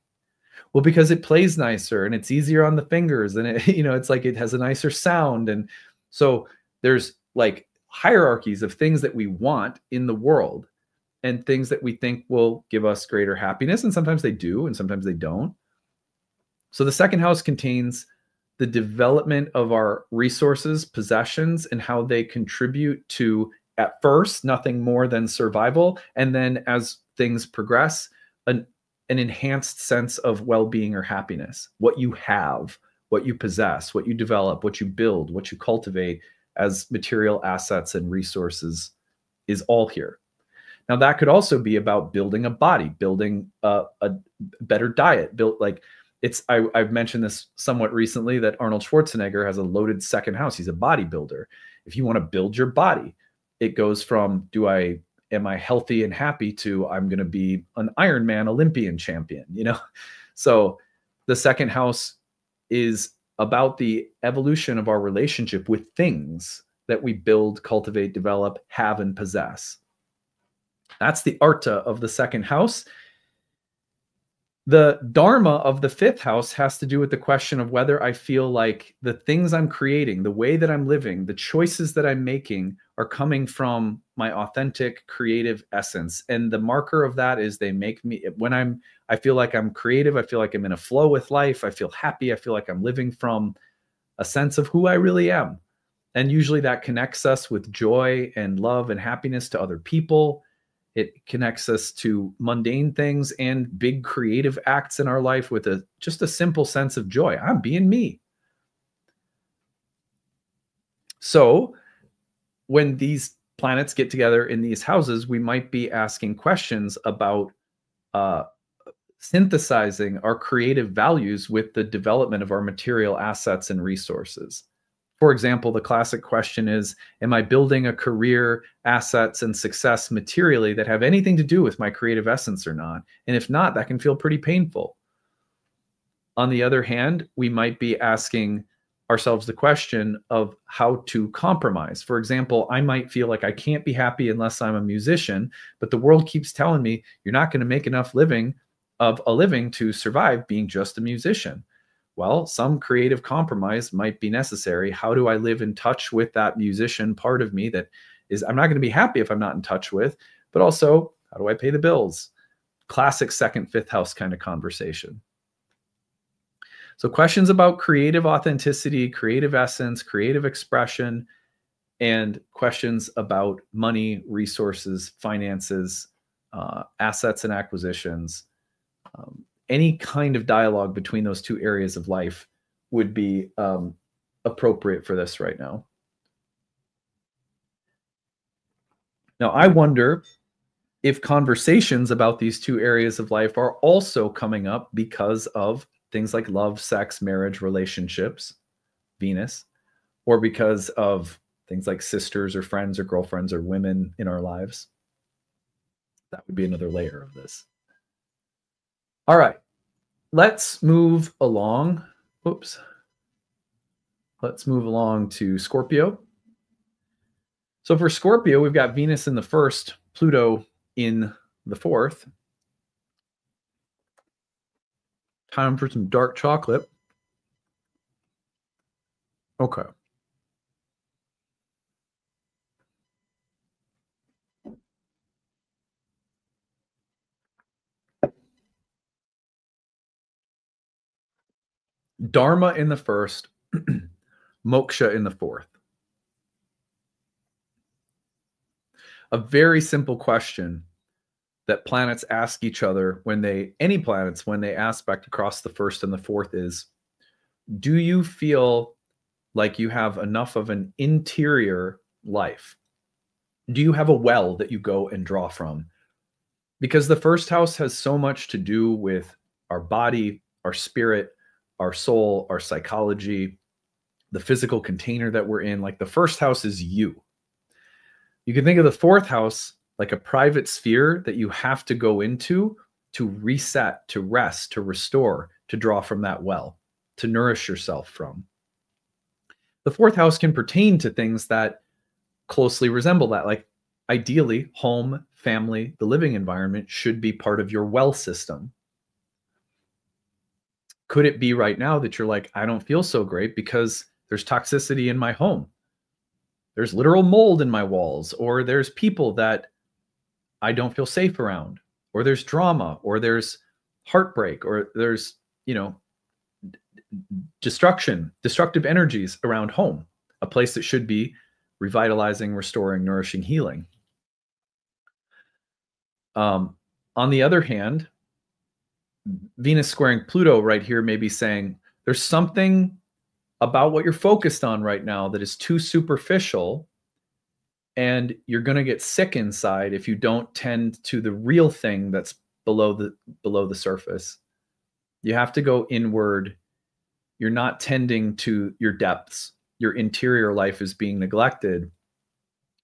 Well, because it plays nicer and it's easier on the fingers and it, it's like it has a nicer sound. And so there's like hierarchies of things that we want in the world and things that we think will give us greater happiness. And sometimes they do, and sometimes they don't. So the second house contains the development of our resources, possessions, and how they contribute to, at first, nothing more than survival. And then as things progress, an enhanced sense of well-being or happiness. What you have, what you possess, what you develop, what you build, what you cultivate as material assets and resources is all here. Now, that could also be about building a body, building a better diet, I've mentioned this somewhat recently that Arnold Schwarzenegger has a loaded second house. He's a bodybuilder. If you want to build your body, it goes from am I healthy and happy to I'm going to be an Ironman Olympian champion, So the second house is about the evolution of our relationship with things that we build, cultivate, develop, have, and possess. That's the arta of the second house. The dharma of the fifth house has to do with the question of whether I feel like the things I'm creating, the way that I'm living, the choices that I'm making are coming from my authentic creative essence. And the marker of that is they make me, I feel like I'm creative. I feel like I'm in a flow with life. I feel happy. I feel like I'm living from a sense of who I really am. And usually that connects us with joy and love and happiness to other people. It connects us to mundane things and big creative acts in our life with just a simple sense of joy. I'm being me. So when these planets get together in these houses, we might be asking questions about synthesizing our creative values with the development of our material assets and resources. For example, the classic question is, am I building a career, assets, and success materially that have anything to do with my creative essence or not? And if not, that can feel pretty painful. On the other hand, we might be asking ourselves the question of how to compromise. For example, I might feel like I can't be happy unless I'm a musician, but the world keeps telling me you're not going to make enough living to survive being just a musician. Well, some creative compromise might be necessary. How do I live in touch with that musician part of me that is, I'm not going to be happy if I'm not in touch with, but also, how do I pay the bills? Classic second, fifth house kind of conversation. So questions about creative authenticity, creative essence, creative expression, and questions about money, resources, finances, assets and acquisitions. Any kind of dialogue between those two areas of life would be appropriate for this right now. Now, I wonder if conversations about these two areas of life are also coming up because of things like love, sex, marriage, relationships, Venus, or because of things like sisters or friends or girlfriends or women in our lives. That would be another layer of this. All right, let's move along. Oops. Let's move along to Scorpio. So for Scorpio, we've got Venus in the first, Pluto in the fourth. Time for some dark chocolate. Okay. Dharma in the first, moksha in the fourth. A very simple question. that planets ask each other any planets, when they aspect across the first and the fourth is, do you feel like you have enough of an interior life? Do you have a well that you go and draw from? Because the first house has so much to do with our body, our spirit, our soul, our psychology, the physical container that we're in. Like the first house is you. You can think of the fourth house like a private sphere that you have to go into to reset, to rest, to restore, to draw from that well, to nourish yourself from. The fourth house can pertain to things that closely resemble that. Like ideally, home, family, the living environment should be part of your well system. Could it be right now that you're like, I don't feel so great because there's toxicity in my home? There's literal mold in my walls, or there's people that I don't feel safe around, or there's drama, or there's heartbreak, or there's, destructive energies around home, a place that should be revitalizing, restoring, nourishing, healing. On the other hand, Venus squaring Pluto right here may be saying there's something about what you're focused on right now that is too superficial, and you're going to get sick inside if you don't tend to the real thing that's below the surface. You have to go inward. You're not tending to your depths. Your interior life is being neglected.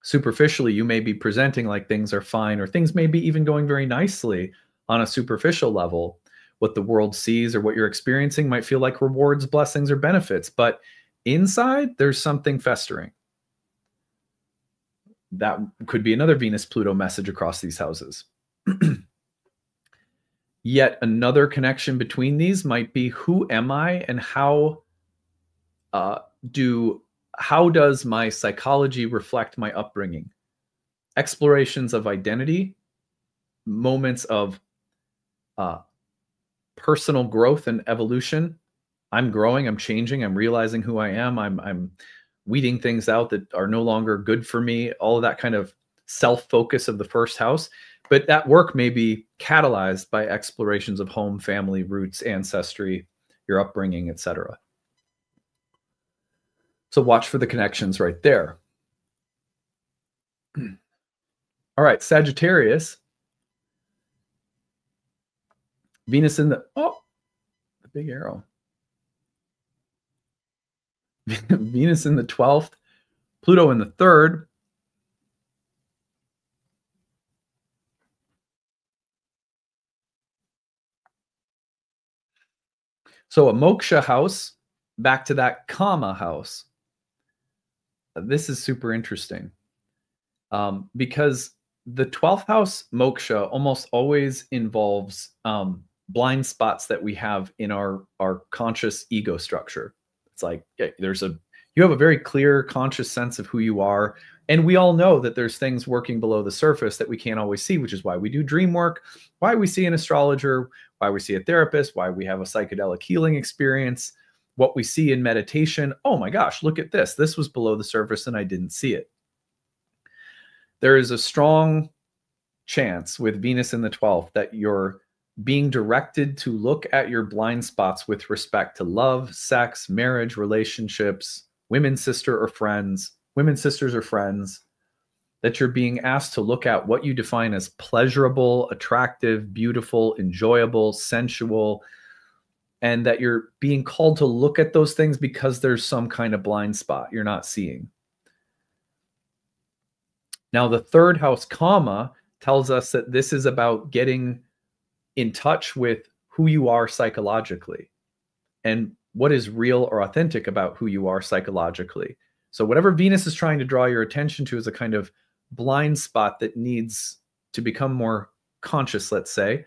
Superficially, you may be presenting like things are fine, or things may be even going very nicely on a superficial level. What the world sees or what you're experiencing might feel like rewards, blessings, or benefits, but inside there's something festering. That could be another Venus-Pluto message across these houses. Yet another connection between these might be, who am I, and how does my psychology reflect my upbringing? Explorations of identity, moments of personal growth and evolution. I'm growing, I'm changing, I'm realizing who I am, I'm weeding things out that are no longer good for me, all of that kind of self-focus of the first house. But that work may be catalyzed by explorations of home, family, roots, ancestry, your upbringing, etc. So watch for the connections right there. All right, Sagittarius. Venus in the big arrow. Venus in the 12th, Pluto in the 3rd. So a moksha house, back to that kama house. This is super interesting because the 12th house moksha almost always involves blind spots that we have in our conscious ego structure. It's like you have a very clear conscious sense of who you are. And we all know that there's things working below the surface that we can't always see, which is why we do dream work, why we see an astrologer, why we see a therapist, why we have a psychedelic healing experience, what we see in meditation. Oh my gosh, look at this. This was below the surface and I didn't see it. There is a strong chance with Venus in the 12th that you're being directed to look at your blind spots with respect to love, sex, marriage, relationships, women sisters or friends, that you're being asked to look at what you define as pleasurable, attractive, beautiful, enjoyable, sensual, and that you're being called to look at those things because there's some kind of blind spot you're not seeing. Now, the 3rd house kama tells us that this is about getting in touch with who you are psychologically and what is real or authentic about who you are psychologically. So whatever Venus is trying to draw your attention to is a kind of blind spot that needs to become more conscious, let's say.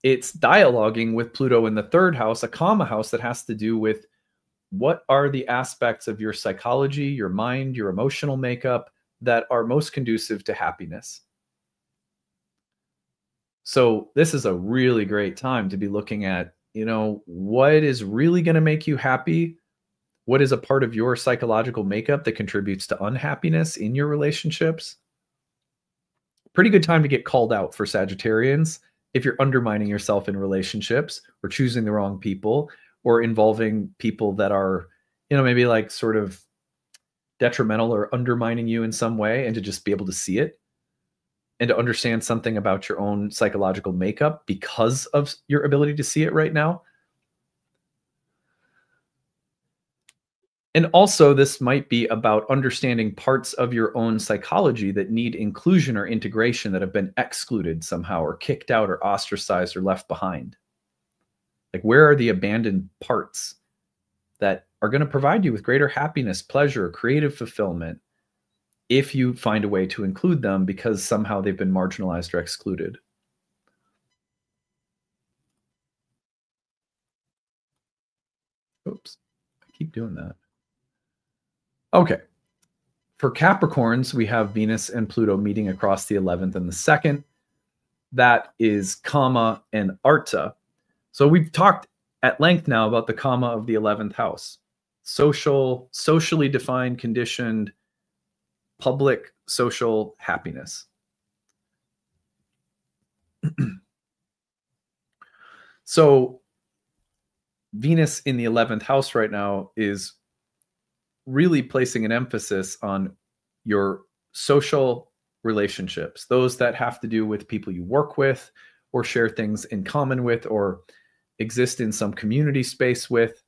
It's dialoguing with Pluto in the 3rd house, a kama house that has to do with what are the aspects of your psychology, your mind, your emotional makeup that are most conducive to happiness. So this is a really great time to be looking at, what is really going to make you happy? What is a part of your psychological makeup that contributes to unhappiness in your relationships? Pretty good time to get called out for Sagittarians if you're undermining yourself in relationships or choosing the wrong people or involving people that are, maybe like sort of detrimental or undermining you in some way, and to just be able to see it and to understand something about your own psychological makeup because of your ability to see it right now. And also, this might be about understanding parts of your own psychology that need inclusion or integration that have been excluded somehow, or kicked out, or ostracized, or left behind. Like, where are the abandoned parts that are going to provide you with greater happiness, pleasure, creative fulfillment if you find a way to include them because somehow they've been marginalized or excluded? Oops, I keep doing that. Okay. For Capricorns, we have Venus and Pluto meeting across the 11th and the 2nd. That is Kama and Arta. So we've talked at length now about the Kama of the 11th house. Socially defined, conditioned, public social happiness. So Venus in the 11th house right now is really placing an emphasis on your social relationships, those that have to do with people you work with or share things in common with or exist in some community space with.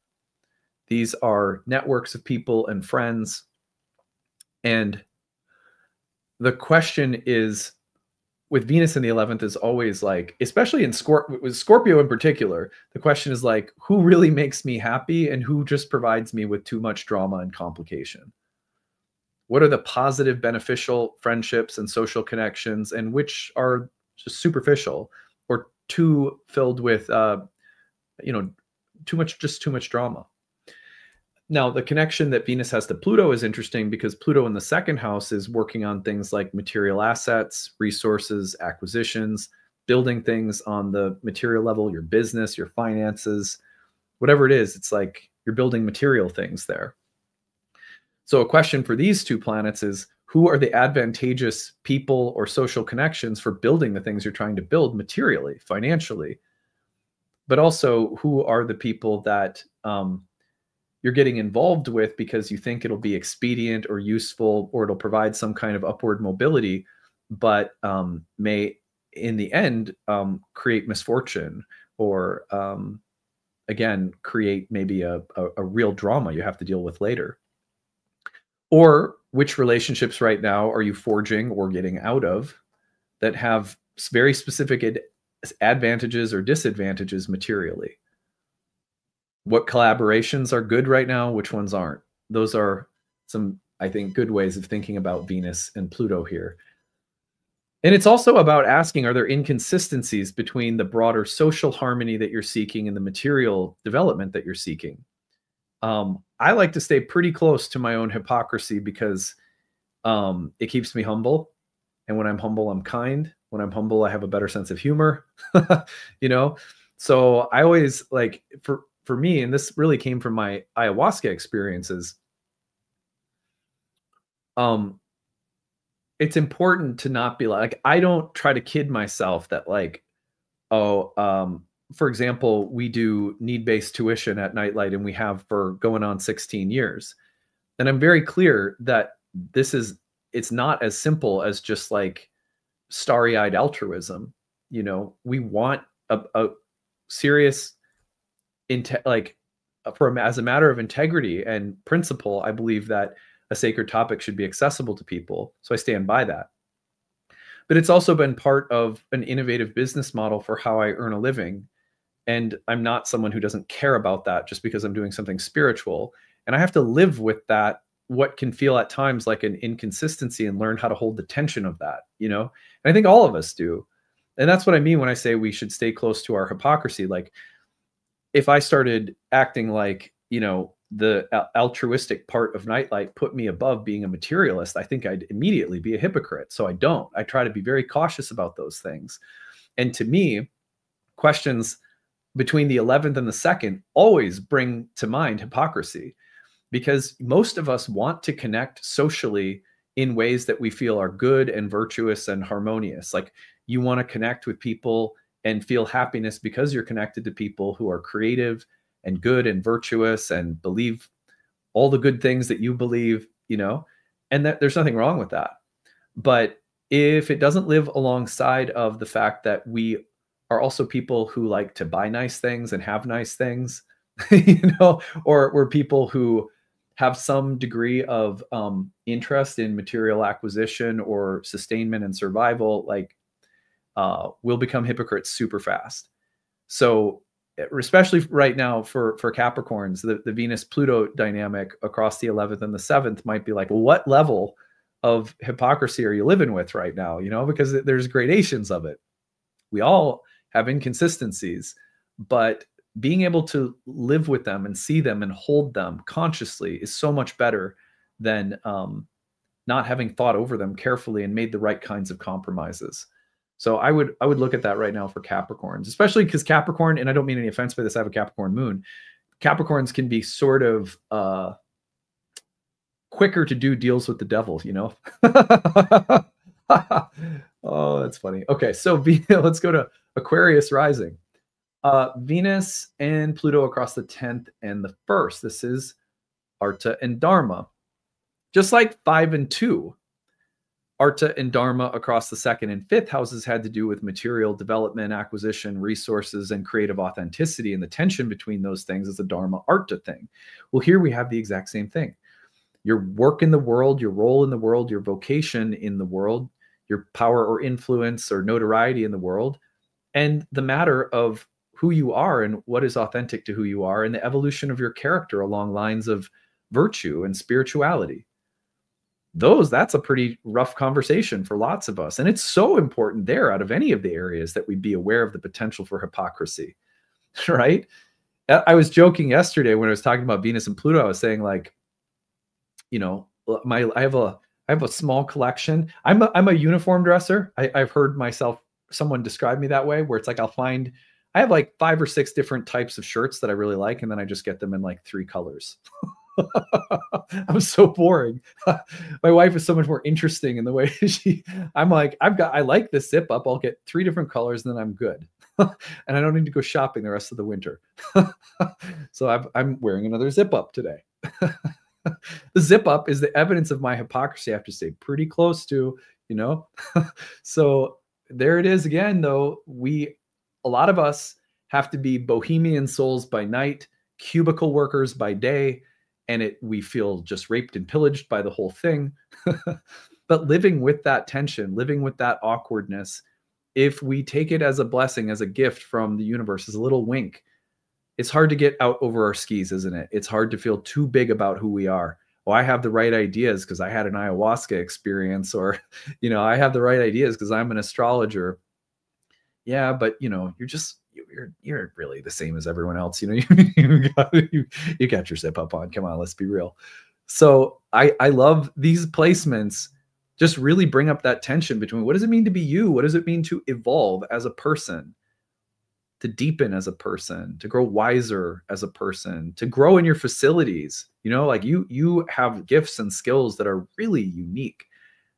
These are networks of people and friends. And the question is, with Venus in the 11th, is always like, especially in Scorpio in particular, the question is like, who really makes me happy and who just provides me with too much drama and complication? What are the positive, beneficial friendships and social connections, and which are just superficial or too filled with, too much drama? Now, the connection that Venus has to Pluto is interesting because Pluto in the 2nd house is working on things like material assets, resources, acquisitions, building things on the material level, your business, your finances, whatever it is. It's like you're building material things there. So a question for these two planets is, who are the advantageous people or social connections for building the things you're trying to build materially, financially? But also, who are the people that you're getting involved with because you think it'll be expedient or useful, or it'll provide some kind of upward mobility, but may in the end create misfortune, or again, create maybe a real drama you have to deal with later? Or which relationships right now are you forging or getting out of that have very specific advantages or disadvantages materially? What collaborations are good right now? Which ones aren't? Those are some, I think, good ways of thinking about Venus and Pluto here. And it's also about asking, are there inconsistencies between the broader social harmony that you're seeking and the material development that you're seeking? I like to stay pretty close to my own hypocrisy because it keeps me humble. And when I'm humble, I'm kind. When I'm humble, I have a better sense of humor, So I always like, for me, and this really came from my ayahuasca experiences, it's important to not be like, I don't try to kid myself that like, for example, we do need-based tuition at Nightlight, and we have for going on 16 years. And I'm very clear that it's not as simple as just like starry-eyed altruism. We want a serious, as a matter of integrity and principle, I believe that a sacred topic should be accessible to people. So I stand by that. But it's also been part of an innovative business model for how I earn a living. And I'm not someone who doesn't care about that just because I'm doing something spiritual. And I have to live with that, what can feel at times like an inconsistency, and learn how to hold the tension of that, And I think all of us do. And that's what I mean when I say we should stay close to our hypocrisy. Like, if I started acting like, the altruistic part of Nightlight put me above being a materialist, I think I'd immediately be a hypocrite. So I don't. I try to be very cautious about those things. And to me, questions between the 11th and the 2nd always bring to mind hypocrisy, because most of us want to connect socially in ways that we feel are good and virtuous and harmonious. Like you want to connect with people and feel happiness because you're connected to people who are creative and good and virtuous and believe all the good things that you believe, you know, and that there's nothing wrong with that. But if it doesn't live alongside of the fact that we are also people who like to buy nice things and have nice things, you know, or we're people who have some degree of interest in material acquisition or sustainment and survival, like we'll become hypocrites super fast. So especially right now for Capricorns, the Venus-Pluto dynamic across the 11th and the 7th might be like, well, what level of hypocrisy are you living with right now? You know, because there's gradations of it. We all have inconsistencies, but being able to live with them and see them and hold them consciously is so much better than not having thought over them carefully and made the right kinds of compromises. So I would look at that right now for Capricorns, especially because Capricorn, and I don't mean any offense by this, I have a Capricorn moon. Capricorns can be sort of quicker to do deals with the devil, you know? Oh, that's funny. Okay, so let's go to Aquarius rising. Venus and Pluto across the 10th and the 1st. This is Arta and Dharma. Just like 5 and 2, Arta and Dharma across the 2nd and 5th houses had to do with material development, acquisition, resources, and creative authenticity. And the tension between those things is a Dharma Arta thing. Well, here we have the exact same thing. Your work in the world, your role in the world, your vocation in the world, your power or influence or notoriety in the world, and the matter of who you are and what is authentic to who you are, and the evolution of your character along lines of virtue and spirituality. That's a pretty rough conversation for lots of us. And it's so important there out of any of the areas that we be aware of the potential for hypocrisy, right? I was joking yesterday when I was talking about Venus and Pluto. I was saying, like, you know, I have a small collection. I'm a uniform dresser. I've heard someone describe me that way, where it's like I have like 5 or 6 different types of shirts that I really like, and then I just get them in like 3 colors. I'm so boring. My wife is so much more interesting in the way I like this zip up. I'll get 3 different colors and then I'm good. And I don't need to go shopping the rest of the winter. So I'm wearing another zip up today. The zip up is the evidence of my hypocrisy I have to stay pretty close to, you know? So there it is again, though. A lot of us have to be bohemian souls by night, cubicle workers by day, and we feel just raped and pillaged by the whole thing. But living with that tension, living with that awkwardness, if we take it as a blessing, as a gift from the universe, as a little wink, it's hard to get out over our skis, isn't it? It's hard to feel too big about who we are. Oh, I have the right ideas because I had an ayahuasca experience, or, you know, I have the right ideas because I'm an astrologer. Yeah, but, you know, you're really the same as everyone else. You know, you got your zip up on. Come on, let's be real. So I love these placements. Just really bring up that tension between what does it mean to be you? What does it mean to evolve as a person? To deepen as a person, to grow wiser as a person, to grow in your facilities. You know, like you have gifts and skills that are really unique,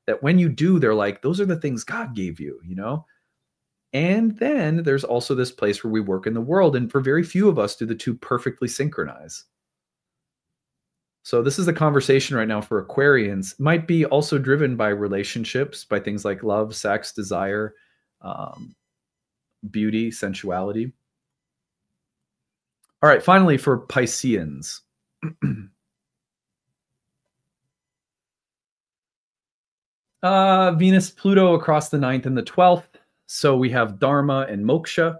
that when you do, they're like, those are the things God gave you, you know? And then there's also this place where we work in the world. And for very few of us do the two perfectly synchronize. So this is the conversation right now for Aquarians. Might be also driven by relationships, by things like love, sex, desire, beauty, sensuality. All right, finally for Pisceans. Venus, Pluto across the 9th and the 12th. So we have Dharma and Moksha.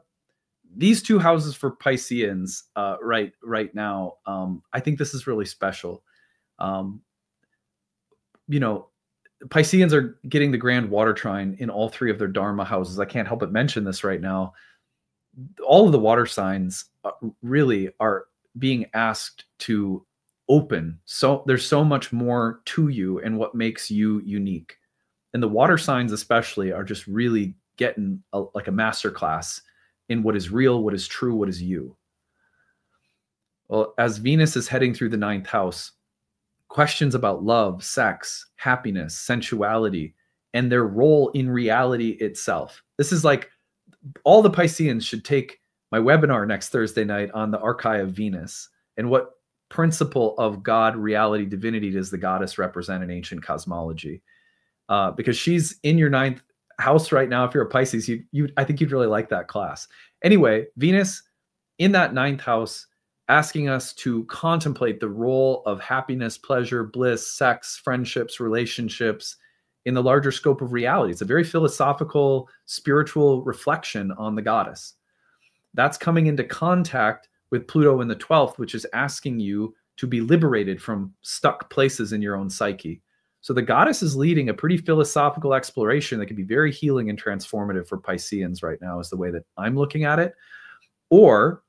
These 2 houses for Pisceans right now, I think this is really special. You know, Pisceans are getting the grand water trine in all 3 of their Dharma houses. I can't help but mention this right now. All of the water signs really are being asked to open. So there's so much more to you and what makes you unique. And the water signs especially are just really getting like a masterclass in what is real, what is true, what is you. Well, as Venus is heading through the 9th house, questions about love, sex, happiness, sensuality, and their role in reality itself. This is like all the Pisceans should take my webinar next Thursday night on the archetype of Venus and what principle of God, reality, divinity does the goddess represent in ancient cosmology. Because she's in your 9th house right now. If you're a Pisces, I think you'd really like that class. Anyway, Venus in that 9th house, asking us to contemplate the role of happiness, pleasure, bliss, sex, friendships, relationships in the larger scope of reality. It's a very philosophical, spiritual reflection on the goddess. That's coming into contact with Pluto in the 12th, which is asking you to be liberated from stuck places in your own psyche. So the goddess is leading a pretty philosophical exploration that can be very healing and transformative for Pisceans right now, is the way that I'm looking at it. Or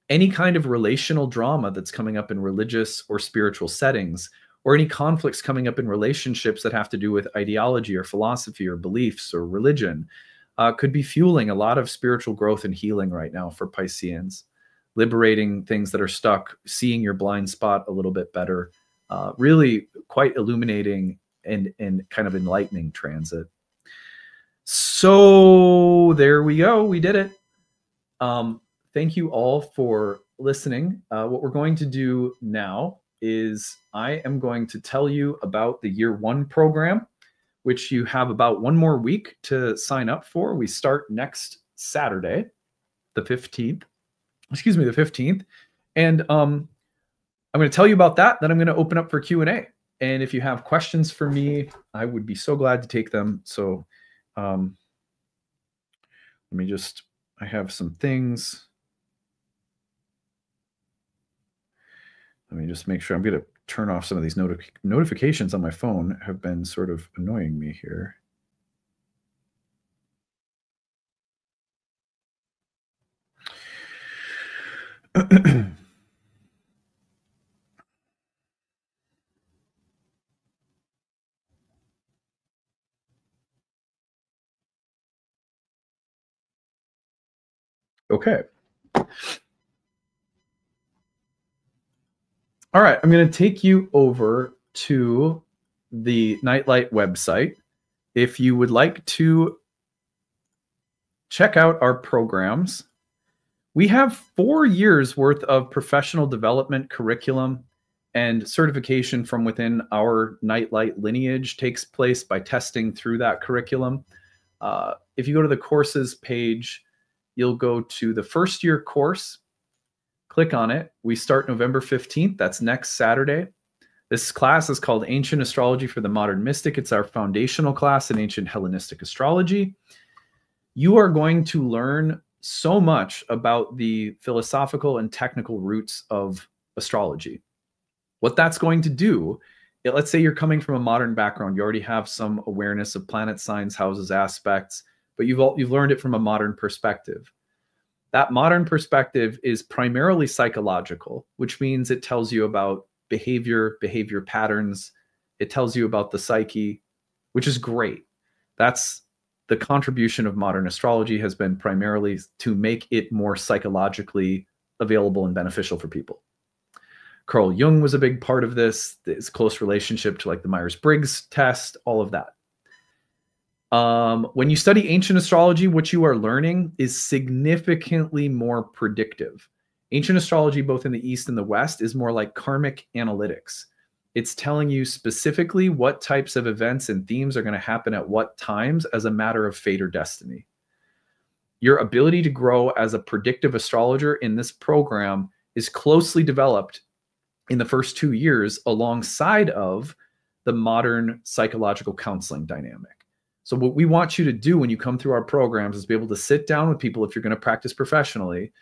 any kind of relational drama that's coming up in religious or spiritual settings, or any conflicts coming up in relationships that have to do with ideology or philosophy or beliefs or religion, could be fueling a lot of spiritual growth and healing right now for Pisceans, liberating things that are stuck, seeing your blind spot a little bit better, really quite illuminating and kind of enlightening transit. So there we go. We did it. Thank you all for listening. What we're going to do now is I am going to tell you about the Year 1 program, which you have about 1 more week to sign up for. We start next Saturday, the 15th. Excuse me, the 15th. And I'm going to tell you about that. Then I'm going to open up for Q&A. And if you have questions for me, I would be so glad to take them. So let me just, I have some things. Let me just make sure. I'm going to turn off some of these notifications on my phone. Have been sort of annoying me here. Okay. All right, I'm going to take you over to the Nightlight website. If you would like to check out our programs, we have 4 years worth of professional development curriculum and certification from within our Nightlight lineage takes place by testing through that curriculum. If you go to the courses page, you'll go to the first year course. Click on it. We start November 15th. That's next Saturday. This class is called Ancient Astrology for the Modern Mystic. It's our foundational class in ancient Hellenistic astrology. You are going to learn so much about the philosophical and technical roots of astrology. What that's going to do, let's say you're coming from a modern background, you already have some awareness of planet signs, houses, aspects, but you've learned it from a modern perspective. That modern perspective is primarily psychological, which means it tells you about behavior patterns. It tells you about the psyche, which is great. That's the contribution of modern astrology, has been primarily to make it more psychologically available and beneficial for people. Carl Jung was a big part of this, this close relationship to like the Myers-Briggs test, all of that. When you study ancient astrology, what you are learning is significantly more predictive. Ancient astrology, both in the East and the West, is more like karmic analytics. It's telling you specifically what types of events and themes are going to happen at what times as a matter of fate or destiny. Your ability to grow as a predictive astrologer in this program is closely developed in the first 2 years alongside of the modern psychological counseling dynamic. So what we want you to do when you come through our programs is be able to sit down with people, if you're going to practice professionally,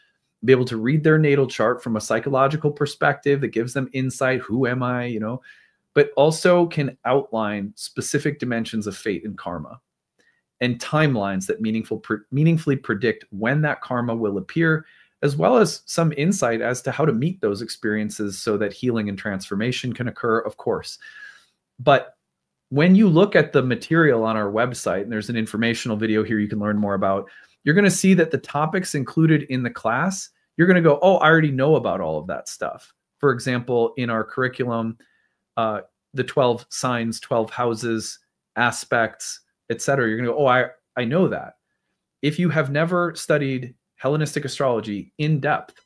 be able to read their natal chart from a psychological perspective that gives them insight. Who am I? You know, but also can outline specific dimensions of fate and karma and timelines that meaningfully predict when that karma will appear, as well as some insight as to how to meet those experiences so that healing and transformation can occur, of course. But when you look at the material on our website, and there's an informational video here you can learn more about, you're going to see that the topics included in the class, you're going to go, oh, I already know about all of that stuff. For example, in our curriculum, the 12 signs, 12 houses, aspects, etc., you're going to go, oh, I know that. If you have never studied Hellenistic astrology in depth,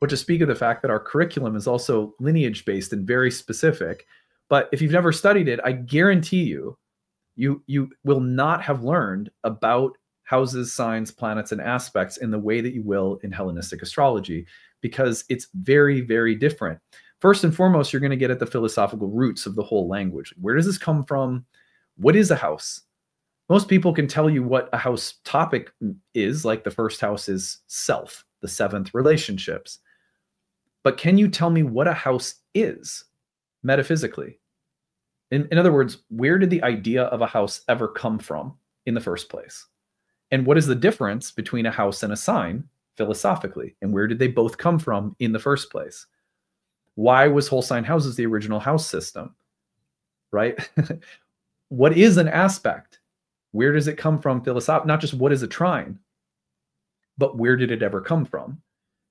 or to speak of the fact that our curriculum is also lineage-based and very specific, but if you've never studied it, I guarantee you, you will not have learned about houses, signs, planets, and aspects in the way that you will in Hellenistic astrology, because it's very, very different. First and foremost, you're going to get at the philosophical roots of the whole language. Where does this come from? What is a house? Most people can tell you what a house topic is, like the first house is self, the seventh, relationships. But can you tell me what a house is metaphysically? In other words, where did the idea of a house ever come from in the first place? And what is the difference between a house and a sign philosophically? And where did they both come from in the first place? Why was whole sign houses the original house system, right? What is an aspect? Where does it come from philosophically? Not just what is a trine, but where did it ever come from?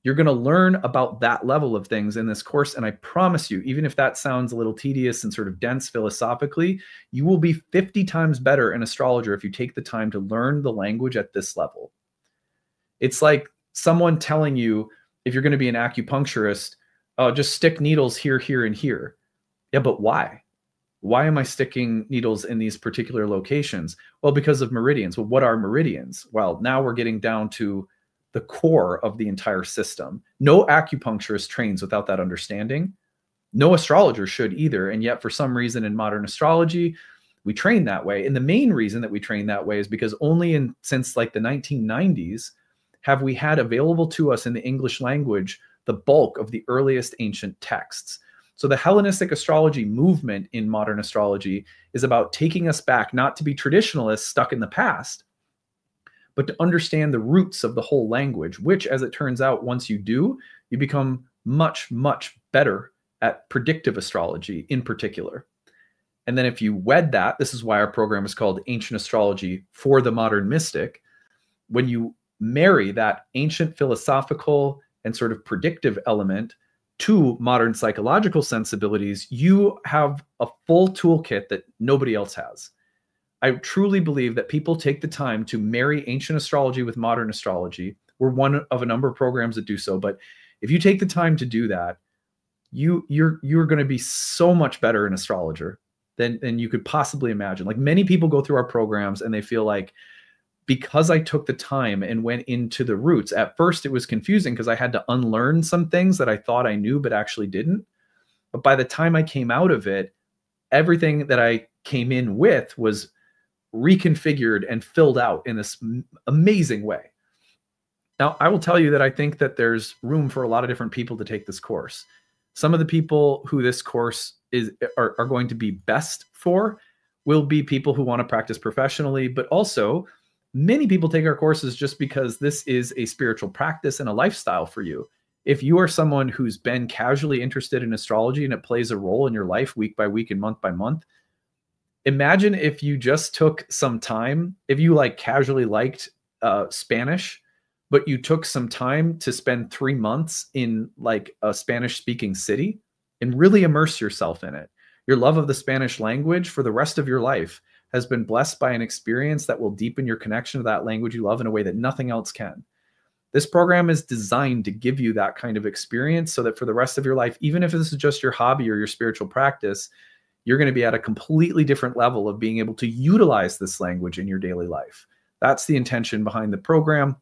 You're going to learn about that level of things in this course. And I promise you, even if that sounds a little tedious and sort of dense philosophically, you will be 50 times better an astrologer if you take the time to learn the language at this level. It's like someone telling you, if you're going to be an acupuncturist, oh, just stick needles here, here, and here. Yeah, but why? Why am I sticking needles in these particular locations? Well, because of meridians. Well, what are meridians? Well, now we're getting down to the core of the entire system. No acupuncturist trains without that understanding. No astrologer should either. And yet, for some reason in modern astrology, we train that way. And the main reason that we train that way is because only since like the 1990s have we had available to us in the English language the bulk of the earliest ancient texts. So the Hellenistic astrology movement in modern astrology is about taking us back, not to be traditionalists stuck in the past, but to understand the roots of the whole language, which, as it turns out, once you do, you become much, much better at predictive astrology in particular. And then if you wed that, this is why our program is called Ancient Astrology for the Modern Mystic. When you marry that ancient philosophical and sort of predictive element to modern psychological sensibilities, you have a full toolkit that nobody else has. I truly believe that people take the time to marry ancient astrology with modern astrology. We're one of a number of programs that do so, but if you take the time to do that, you're going to be so much better an astrologer than you could possibly imagine. Like, many people go through our programs and they feel like, because I took the time and went into the roots, at first it was confusing because I had to unlearn some things that I thought I knew but actually didn't. But by the time I came out of it, everything that I came in with was reconfigured and filled out in this amazing way. Now, I will tell you that I think that there's room for a lot of different people to take this course. Some of the people who this course are going to be best for will be people who want to practice professionally, but also many people take our courses just because this is a spiritual practice and a lifestyle for you. If you are someone who's been casually interested in astrology and it plays a role in your life week by week and month by month, imagine if you just took some time, if you like casually liked Spanish, but you took some time to spend 3 months in like a Spanish speaking city and really immerse yourself in it. Your love of the Spanish language for the rest of your life has been blessed by an experience that will deepen your connection to that language you love in a way that nothing else can. This program is designed to give you that kind of experience so that for the rest of your life, even if this is just your hobby or your spiritual practice, you're going to be at a completely different level of being able to utilize this language in your daily life. That's the intention behind the program.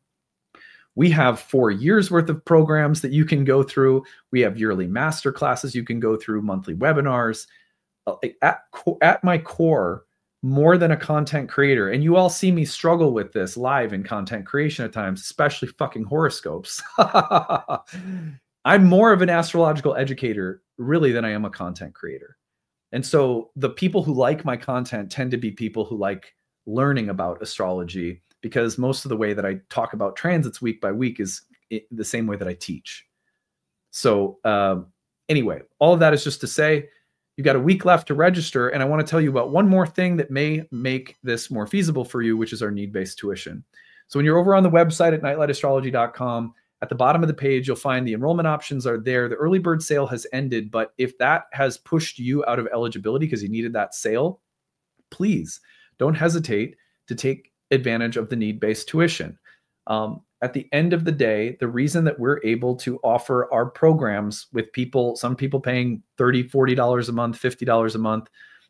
We have 4 years worth of programs that you can go through. We have yearly master classes you can go through, monthly webinars. At my core, more than a content creator, and you all see me struggle with this live in content creation at times, especially fucking horoscopes. I'm more of an astrological educator, really, than I am a content creator. And so the people who like my content tend to be people who like learning about astrology, because most of the way that I talk about transits week by week is the same way that I teach. So anyway, all of that is just to say, you've got a week left to register, and I want to tell you about one more thing that may make this more feasible for you, which is our need-based tuition. So when you're over on the website at nightlightastrology.com, At the bottom of the page, you'll find the enrollment options are there. The early bird sale has ended, but if that has pushed you out of eligibility because you needed that sale, please don't hesitate to take advantage of the need-based tuition. At the end of the day, the reason that we're able to offer our programs with people, some people paying $30, $40 a month, $50 a month,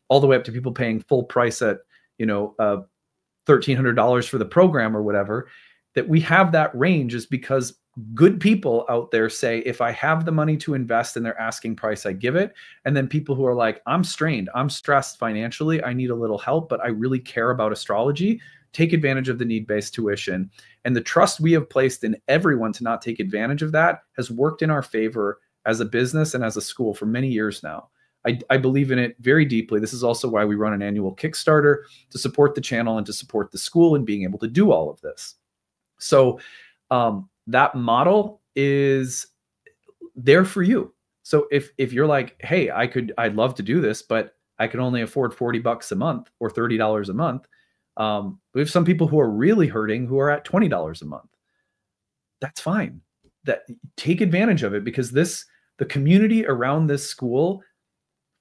all the way up to people paying full price at, $1,300 for the program or whatever, that we have that range is because good people out there say, if I have the money to invest in their asking price, I give it. And then people who are like, I'm strained, I'm stressed financially, I need a little help, but I really care about astrology, take advantage of the need-based tuition. And the trust we have placed in everyone to not take advantage of that has worked in our favor as a business and as a school for many years now. I believe in it very deeply. This is also why we run an annual Kickstarter to support the channel and to support the school and being able to do all of this. So that model is there for you. So if you're like, hey, I'd love to do this, but I can only afford $40 a month or $30 a month. We have some people who are really hurting who are at $20 a month. That's fine. Take advantage of it, because the community around this school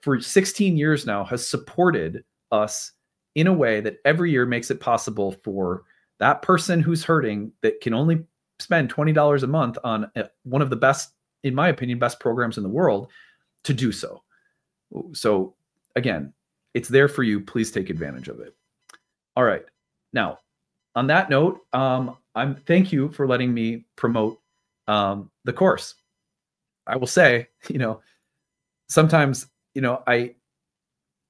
for 16 years now has supported us in a way that every year makes it possible for that person who's hurting, that can only spend $20 a month on one of the best, in my opinion, best programs in the world, to do so. So again, it's there for you. Please take advantage of it. All right. Now, on that note, thank you for letting me promote the course. I will say, sometimes, on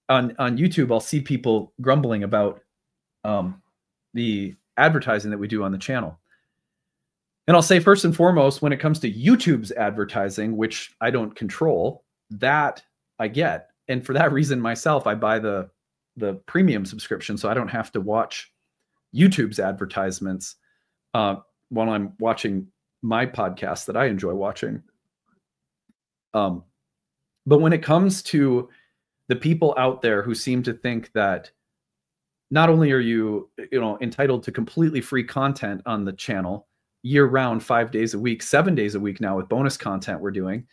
YouTube, I'll see people grumbling about the advertising that we do on the channel. And I'll say, first and foremost, when it comes to YouTube's advertising, which I don't control, that I get. And for that reason, myself, I buy the premium subscription, so I don't have to watch YouTube's advertisements while I'm watching my podcast that I enjoy watching. But when it comes to the people out there who seem to think that not only are you, entitled to completely free content on the channel year round, 5 days a week, 7 days a week now with bonus content we're doing,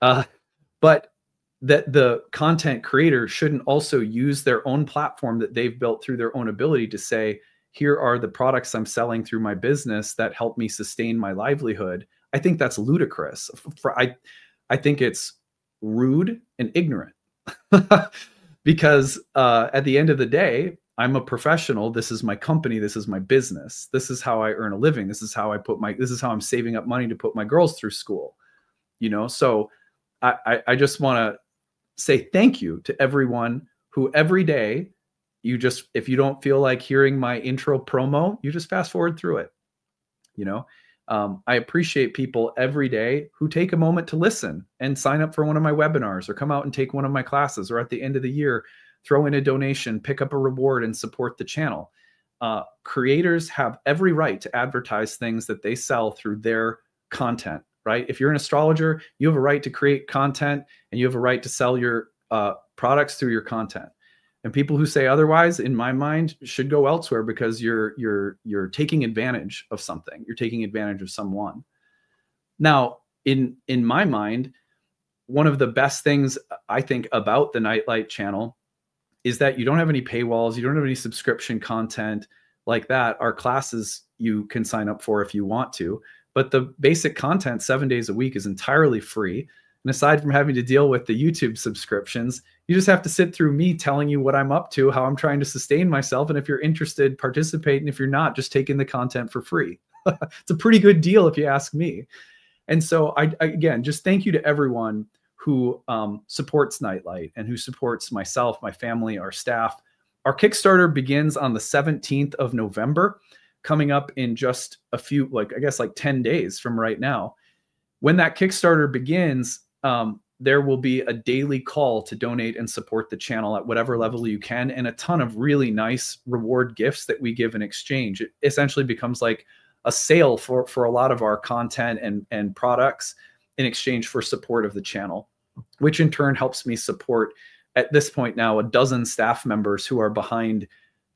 but that the content creator shouldn't also use their own platform that they've built through their own ability to say, here are the products I'm selling through my business that help me sustain my livelihood. I think that's ludicrous. I think it's rude and ignorant because at the end of the day, I'm a professional. This is my company. This is my business. This is how I earn a living. This is how this is how I'm saving up money to put my girls through school. So I just want to say thank you to everyone who every day if you don't feel like hearing my intro promo, you just fast forward through it. I appreciate people every day who take a moment to listen and sign up for one of my webinars or come out and take one of my classes, or at the end of the year, throw in a donation, pick up a reward, and support the channel. Creators have every right to advertise things that they sell through their content, right? If you're an astrologer, you have a right to create content and you have a right to sell your products through your content. And people who say otherwise, in my mind, should go elsewhere, because you're taking advantage of something. You're taking advantage of someone. Now, in my mind, one of the best things I think about the Nightlight channel is that you don't have any paywalls. You don't have any subscription content like that. Our classes you can sign up for if you want to, but the basic content 7 days a week is entirely free. And aside from having to deal with the YouTube subscriptions, you just have to sit through me telling you what I'm up to, how I'm trying to sustain myself. And if you're interested, participate. And if you're not, just take in the content for free. It's a pretty good deal if you ask me. And so I again, just thank you to everyone who supports Nightlight and who supports myself, my family, our staff. Our Kickstarter begins on the 17th of November, coming up in just a few, like 10 days from right now. When that Kickstarter begins, there will be a daily call to donate and support the channel at whatever level you can, and a ton of really nice reward gifts that we give in exchange. It essentially becomes like a sale for a lot of our content and products in exchange for support of the channel, which in turn helps me support, at this point now, a dozen staff members who are behind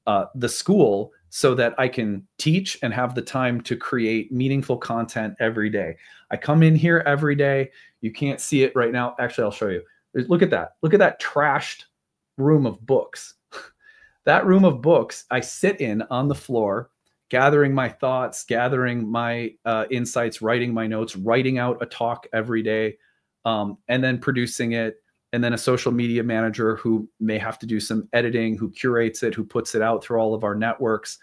the school so that I can teach and have the time to create meaningful content every day. I come in here every day. You can't see it right now. Actually, I'll show you. Look at that. Look at that trashed room of books. That room of books I sit in on the floor, gathering my thoughts, gathering my insights, writing my notes, writing out a talk every day, and then producing it. And then a social media manager who may have to do some editing, who curates it, who puts it out through all of our networks.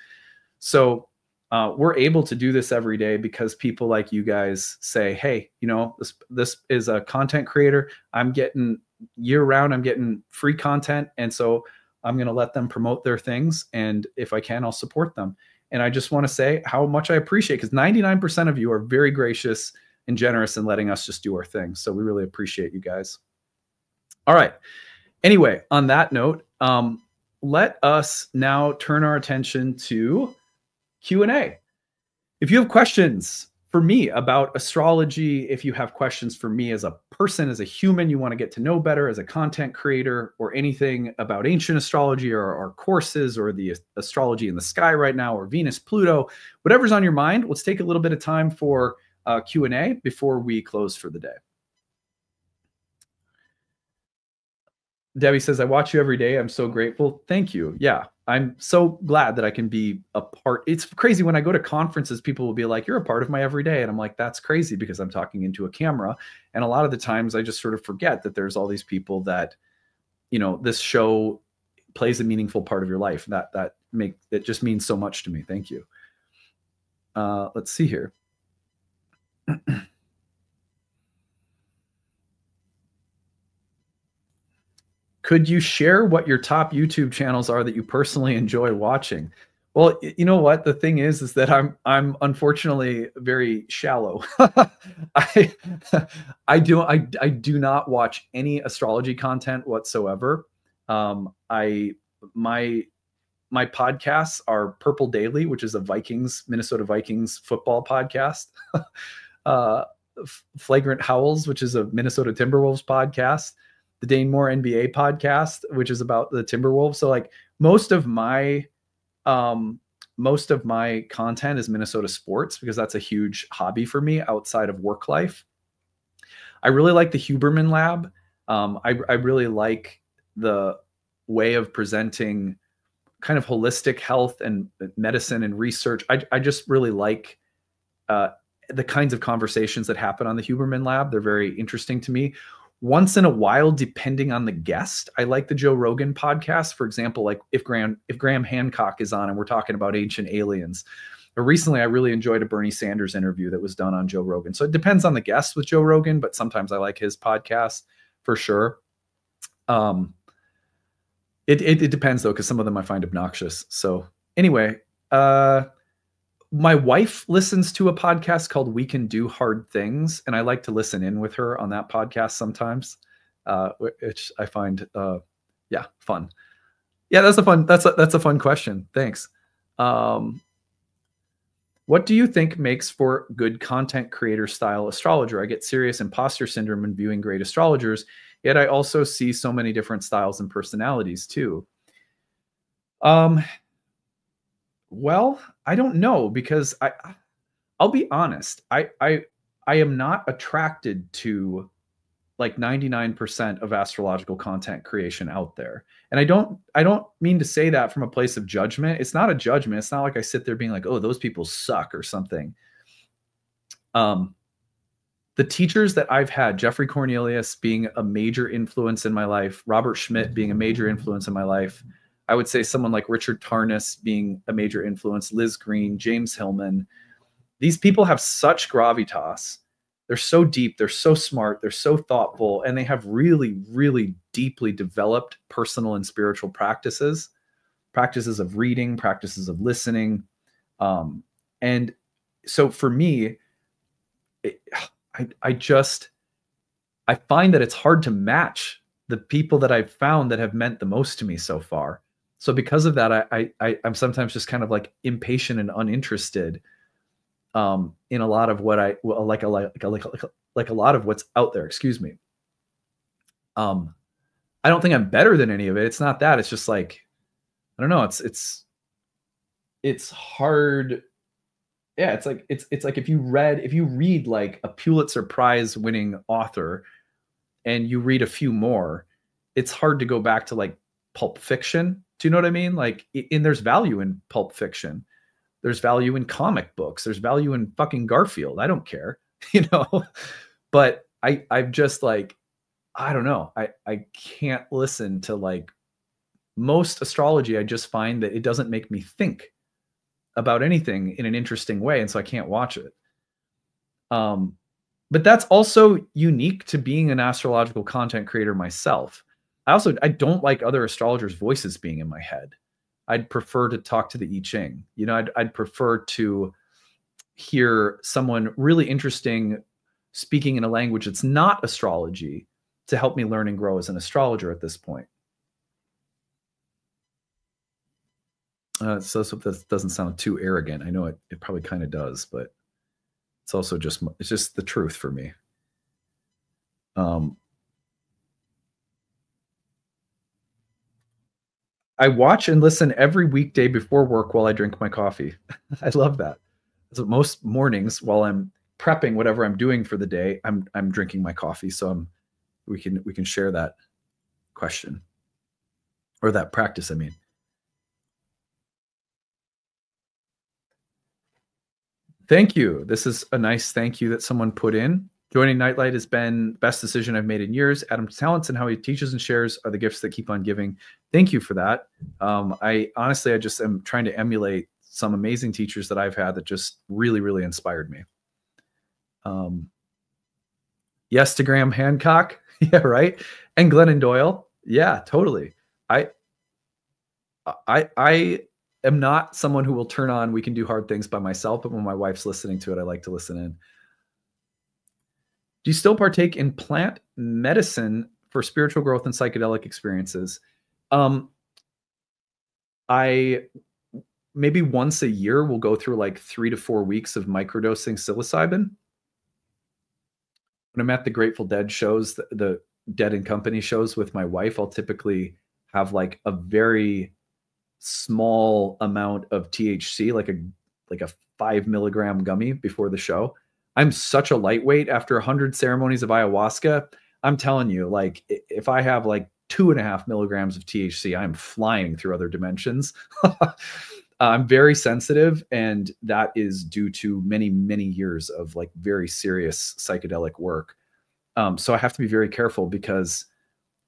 So we're able to do this every day because people like you guys say, hey, you know, this is a content creator. I'm getting year round, I'm getting free content. And so I'm going to let them promote their things. And if I can, I'll support them. And I just want to say how much I appreciate, because 99% of you are very gracious and generous in letting us just do our thing. So we really appreciate you guys. All right. Anyway, on that note, let us now turn our attention to Q&A. If you have questions for me about astrology, if you have questions for me as a person, as a human, you want to get to know better as a content creator, or anything about ancient astrology or our courses or the astrology in the sky right now, or Venus, Pluto, whatever's on your mind, let's take a little bit of time for Q&A before we close for the day. Debbie says, I watch you every day. I'm so grateful. Thank you. Yeah, I'm so glad that I can be a part. It's crazy when I go to conferences, people will be like, you're a part of my everyday. And I'm like, that's crazy because I'm talking into a camera. And a lot of the times I just sort of forget that there's all these people that, you know, this show plays a meaningful part of your life. That just means so much to me. Thank you. Let's see here. Could you share what your top YouTube channels are that you personally enjoy watching? Well, you know what? The thing is that I'm unfortunately very shallow. I do not watch any astrology content whatsoever. My podcasts are Purple Daily, which is a Minnesota Vikings football podcast. Flagrant Howls, which is a Minnesota Timberwolves podcast. The Dane Moore NBA podcast, which is about the Timberwolves. So like most of my content is Minnesota sports because that's a huge hobby for me outside of work life. I really like the Huberman Lab. I really like the way of presenting kind of holistic health and medicine and research. I just really like the kinds of conversations that happen on the Huberman Lab. They're very interesting to me. Once in a while, depending on the guest, I like the Joe Rogan podcast. For example, like if Graham Hancock is on and we're talking about ancient aliens. But recently, I really enjoyed a Bernie Sanders interview that was done on Joe Rogan. So it depends on the guest with Joe Rogan, but sometimes I like his podcast for sure. It depends though, because some of them I find obnoxious. So anyway, my wife listens to a podcast called We Can Do Hard Things, and I like to listen in with her on that podcast sometimes, which I find, fun. Yeah, that's a fun question. Thanks. What do you think makes for good content creator style astrologer? I get serious imposter syndrome when viewing great astrologers, yet I also see so many different styles and personalities too. Well, I don't know, because I'll be honest. I am not attracted to like 99% of astrological content creation out there. And I don't mean to say that from a place of judgment. It's not a judgment. It's not like I sit there being like, oh, those people suck or something. The teachers that I've had, Jeffrey Cornelius being a major influence in my life, Robert Schmidt being a major influence in my life, I would say someone like Richard Tarnas being a major influence, Liz Green, James Hillman. These people have such gravitas. They're so deep, they're so smart, they're so thoughtful, and they have really, really deeply developed personal and spiritual practices of reading, practices of listening. And so for me, I find that it's hard to match the people that I've found that have meant the most to me so far. So because of that, I'm sometimes just kind of like impatient and uninterested in a lot of what like a lot of what's out there. Excuse me. I don't think I'm better than any of it. It's not that. It's just like, I don't know. It's it's hard. Yeah, it's like if you read like a Pulitzer Prize winning author and you read a few more, it's hard to go back to like Pulp Fiction. Do you know what I mean? Like, and there's value in Pulp Fiction. There's value in comic books. There's value in fucking Garfield. I don't care, you know. But I'm just like, I don't know. I can't listen to like most astrology. I just find that it doesn't make me think about anything in an interesting way, and so I can't watch it. But that's also unique to being an astrological content creator myself. I don't like other astrologers' voices being in my head. I'd prefer to talk to the I Ching. You know, I'd prefer to hear someone really interesting speaking in a language that's not astrology to help me learn and grow as an astrologer at this point. So this doesn't sound too arrogant. I know it probably kind of does, but it's also just the truth for me. I watch and listen every weekday before work while I drink my coffee. I love that. So most mornings while I'm prepping whatever I'm doing for the day, I'm drinking my coffee. So we can share that question or that practice, I mean. Thank you. This is a nice thank you that someone put in. Joining Nightlight has been the best decision I've made in years. Adam's talents and how he teaches and shares are the gifts that keep on giving. Thank you for that. I just am trying to emulate some amazing teachers that I've had that just really, really inspired me. Yes to Graham Hancock. Yeah, right. And Glennon Doyle. Yeah, totally. I am not someone who will turn on We Can Do Hard Things by myself, but when my wife's listening to it, I like to listen in. Do you still partake in plant medicine for spiritual growth and psychedelic experiences? I maybe once a year will go through like 3 to 4 weeks of microdosing psilocybin. When I'm at the Grateful Dead shows, the Dead and Company shows with my wife, I'll typically have like a very small amount of THC, like a 5 milligram gummy before the show. I'm such a lightweight after 100 ceremonies of ayahuasca. I'm telling you, like if I have like 2.5 milligrams of THC, I'm flying through other dimensions. I'm very sensitive, and that is due to many, many years of like very serious psychedelic work. So I have to be very careful because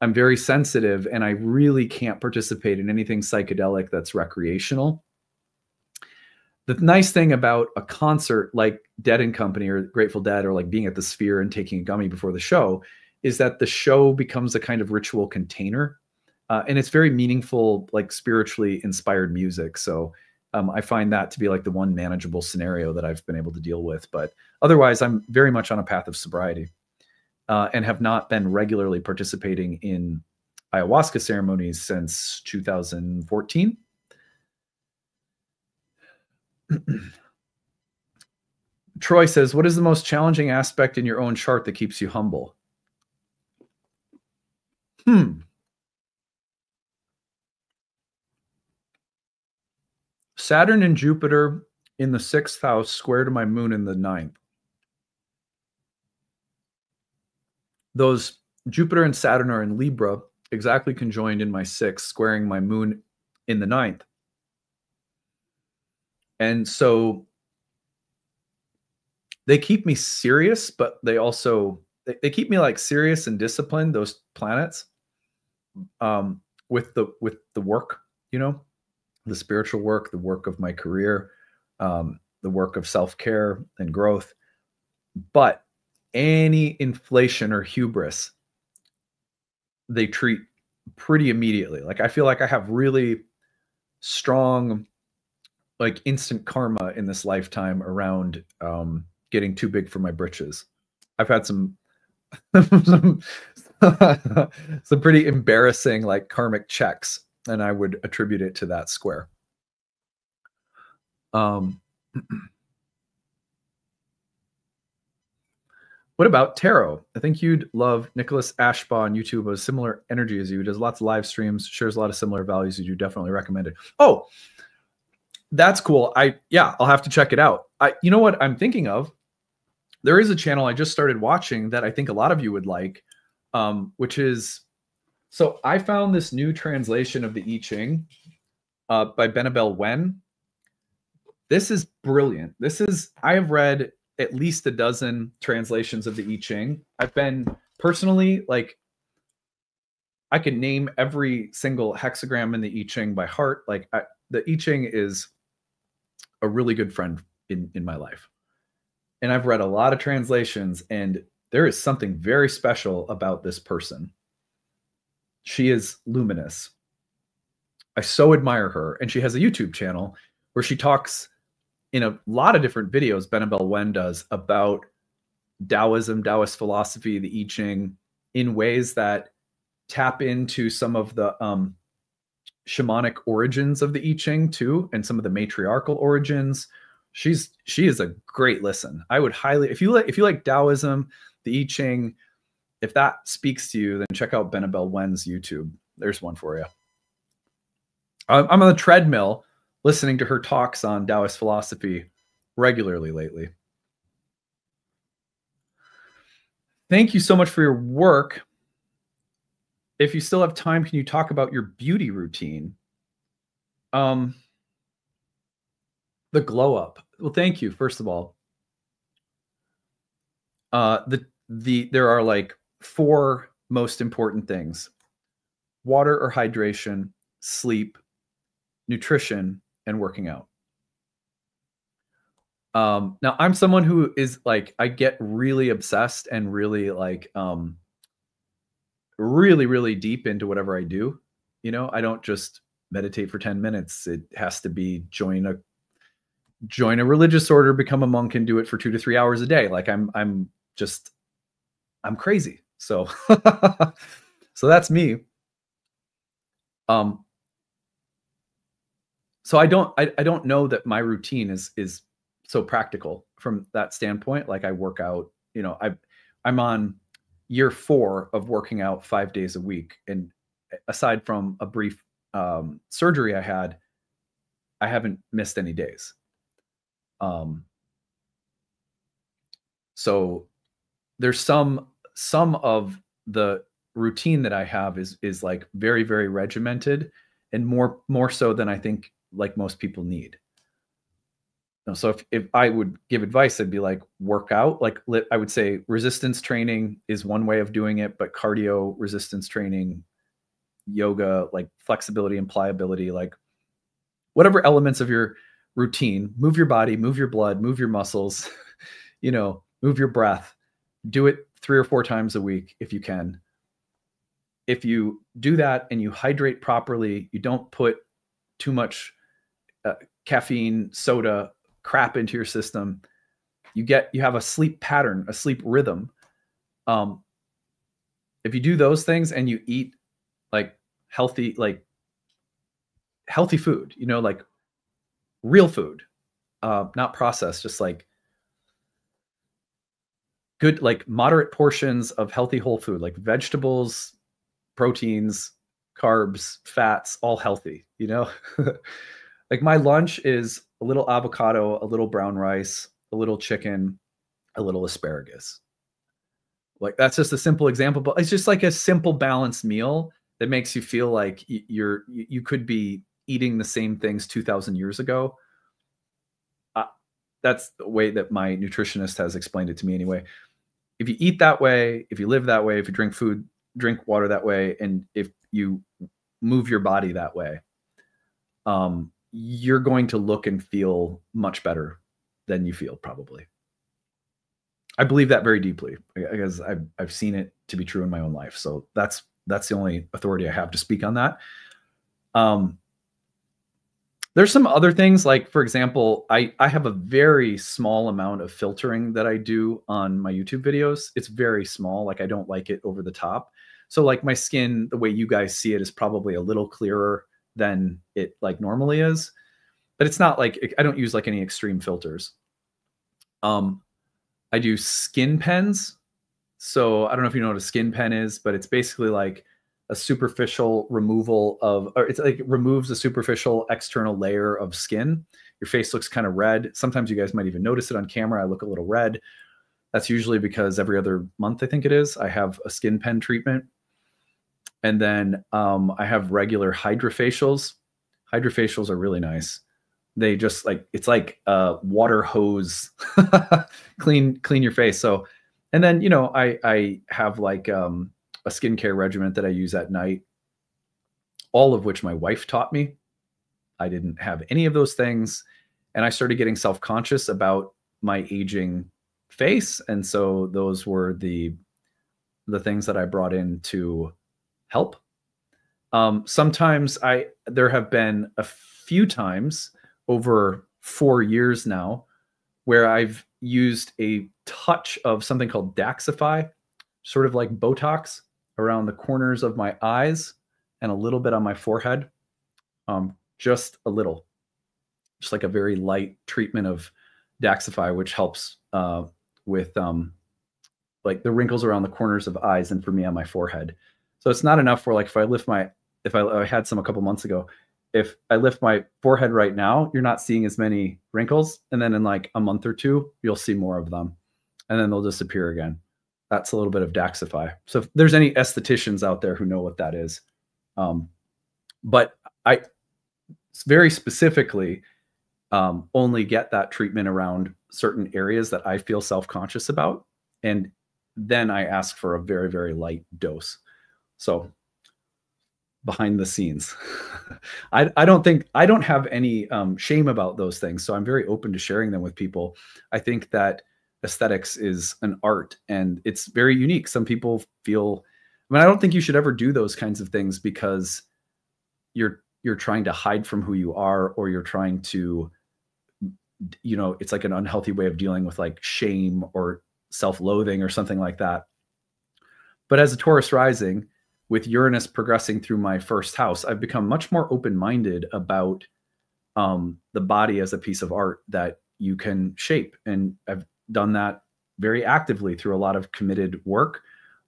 I'm very sensitive and I really can't participate in anything psychedelic that's recreational. The nice thing about a concert like Dead and Company or Grateful Dead, or like being at the Sphere and taking a gummy before the show, is that the show becomes a kind of ritual container. And it's very meaningful, like spiritually inspired music. So I find that to be like the one manageable scenario that I've been able to deal with. But otherwise, I'm very much on a path of sobriety and have not been regularly participating in ayahuasca ceremonies since 2014. Troy says, what is the most challenging aspect in your own chart that keeps you humble? Saturn and Jupiter in the 6th house square to my moon in the 9th. Those Jupiter and Saturn are in Libra, exactly conjoined in my 6th, squaring my moon in the 9th. And so they keep me serious, but they also, they keep me like serious and disciplined, those planets, with the work, you know, the spiritual work, the work of my career, the work of self-care and growth. But any inflation or hubris, they treat pretty immediately. Like I feel like I have really strong, like instant karma in this lifetime around getting too big for my britches. I've had some some pretty embarrassing like karmic checks, and I would attribute it to that square. What about tarot? I think you'd love Nicholas Ashbaugh on YouTube, a similar energy as you. Does lots of live streams, shares a lot of similar values as you. Definitely recommend it. Oh, That's cool. Yeah, I'll have to check it out. You know what I'm thinking of? There is a channel I just started watching that I think a lot of you would like, which is, so I found this new translation of the I Ching by Benabel Wen. This is brilliant. I have read at least a dozen translations of the I Ching. I've been personally, like, I can name every single hexagram in the I Ching by heart. Like, the I Ching is a really good friend in my life. And I've read a lot of translations, and there is something very special about this person. She is luminous. I so admire her. And she has a YouTube channel where she talks in a lot of different videos, Benabel Wen does, about Taoism, Taoist philosophy, the I Ching, in ways that tap into some of the shamanic origins of the I Ching too, and some of the matriarchal origins. She is a great listen. I would highly, if you like Taoism, the I Ching, if that speaks to you, then check out Benabel Wen's YouTube. There's one for you. I'm on the treadmill listening to her talks on Taoist philosophy regularly lately. Thank you so much for your work. If you still have time, can you talk about your beauty routine? The glow up. Well, thank you, first of all. There are like 4 most important things: water or hydration, sleep, nutrition, and working out. Now I'm someone who is like, I get really obsessed and really like, really deep into whatever I do. You know, I don't just meditate for 10 minutes. It has to be join a religious order, become a monk, and do it for 2 to 3 hours a day. Like I'm crazy. So, so that's me. So I don't know that my routine is so practical from that standpoint. Like, I work out, you know, I'm on year 4 of working out 5 days a week. And aside from a brief surgery I had, I haven't missed any days. So there's some of the routine that I have is like very, very regimented, and more so than I think like most people need. So if I would give advice, I'd be like, work out. Like, I would say resistance training is one way of doing it, but cardio, resistance training, yoga, like flexibility and pliability, like whatever elements of your routine, move your body, move your blood, move your muscles, you know, move your breath, do it 3 or 4 times a week if you can. If you do that and you hydrate properly, you don't put too much caffeine, soda, crap into your system, you have a sleep pattern, a sleep rhythm. If you do those things and you eat like healthy food, you know, like real food, not processed, just like good, like moderate portions of healthy whole food, like vegetables, proteins, carbs, fats, all healthy, you know. Like, my lunch is a little avocado, a little brown rice, a little chicken, a little asparagus. Like, that's just a simple example, but it's just like a simple balanced meal that makes you feel like you could be eating the same things 2,000 years ago. That's the way that my nutritionist has explained it to me anyway. If you eat that way, if you live that way, if you drink water that way, and if you move your body that way, you're going to look and feel much better than you feel, probably. I believe that very deeply because I've seen it to be true in my own life. So that's the only authority I have to speak on that. There's some other things, like, for example, I have a very small amount of filtering that I do on my YouTube videos. It's very small. Like, I don't like it over the top. So like, my skin, the way you guys see it, is probably a little clearer than it like normally is, but it's not like, I don't use like any extreme filters. I do skin pens. So I don't know if you know what a skin pen is, but it's basically like a superficial removal of, or it's like, it removes a superficial external layer of skin. your face looks kind of red. Sometimes you guys might even notice it on camera. I look a little red. That's usually because every other month, I think it is, I have a skin pen treatment. And then I have regular hydrofacials. Hydrofacials are really nice. They just like, it's like a water hose, clean your face. So, and then, you know, I have like a skincare regimen that I use at night, all of which my wife taught me. I didn't have any of those things. And I started getting self-conscious about my aging face. And so those were the things that I brought in to help. Sometimes there have been a few times over 4 years now where I've used a touch of something called Daxify, sort of like Botox around the corners of my eyes and a little bit on my forehead. Just a little, just like a very light treatment of Daxify, which helps with like the wrinkles around the corners of eyes and for me on my forehead. So it's not enough for like, if I had some a couple months ago, if I lift my forehead right now, you're not seeing as many wrinkles. And then in like a month or two, you'll see more of them and then they'll disappear again. That's a little bit of Daxify. So if there's any estheticians out there who know what that is. But I very specifically only get that treatment around certain areas that I feel self-conscious about. And then I ask for a very, very light dose. So behind the scenes, I don't have any shame about those things. So I'm very open to sharing them with people. I think that aesthetics is an art and it's very unique. Some people feel, I mean, I don't think you should ever do those kinds of things because you're trying to hide from who you are, or you're trying to, you know, it's like an unhealthy way of dealing with like shame or self-loathing or something like that. But as a Taurus rising, with Uranus progressing through my first house, I've become much more open-minded about the body as a piece of art that you can shape. And I've done that very actively through a lot of committed work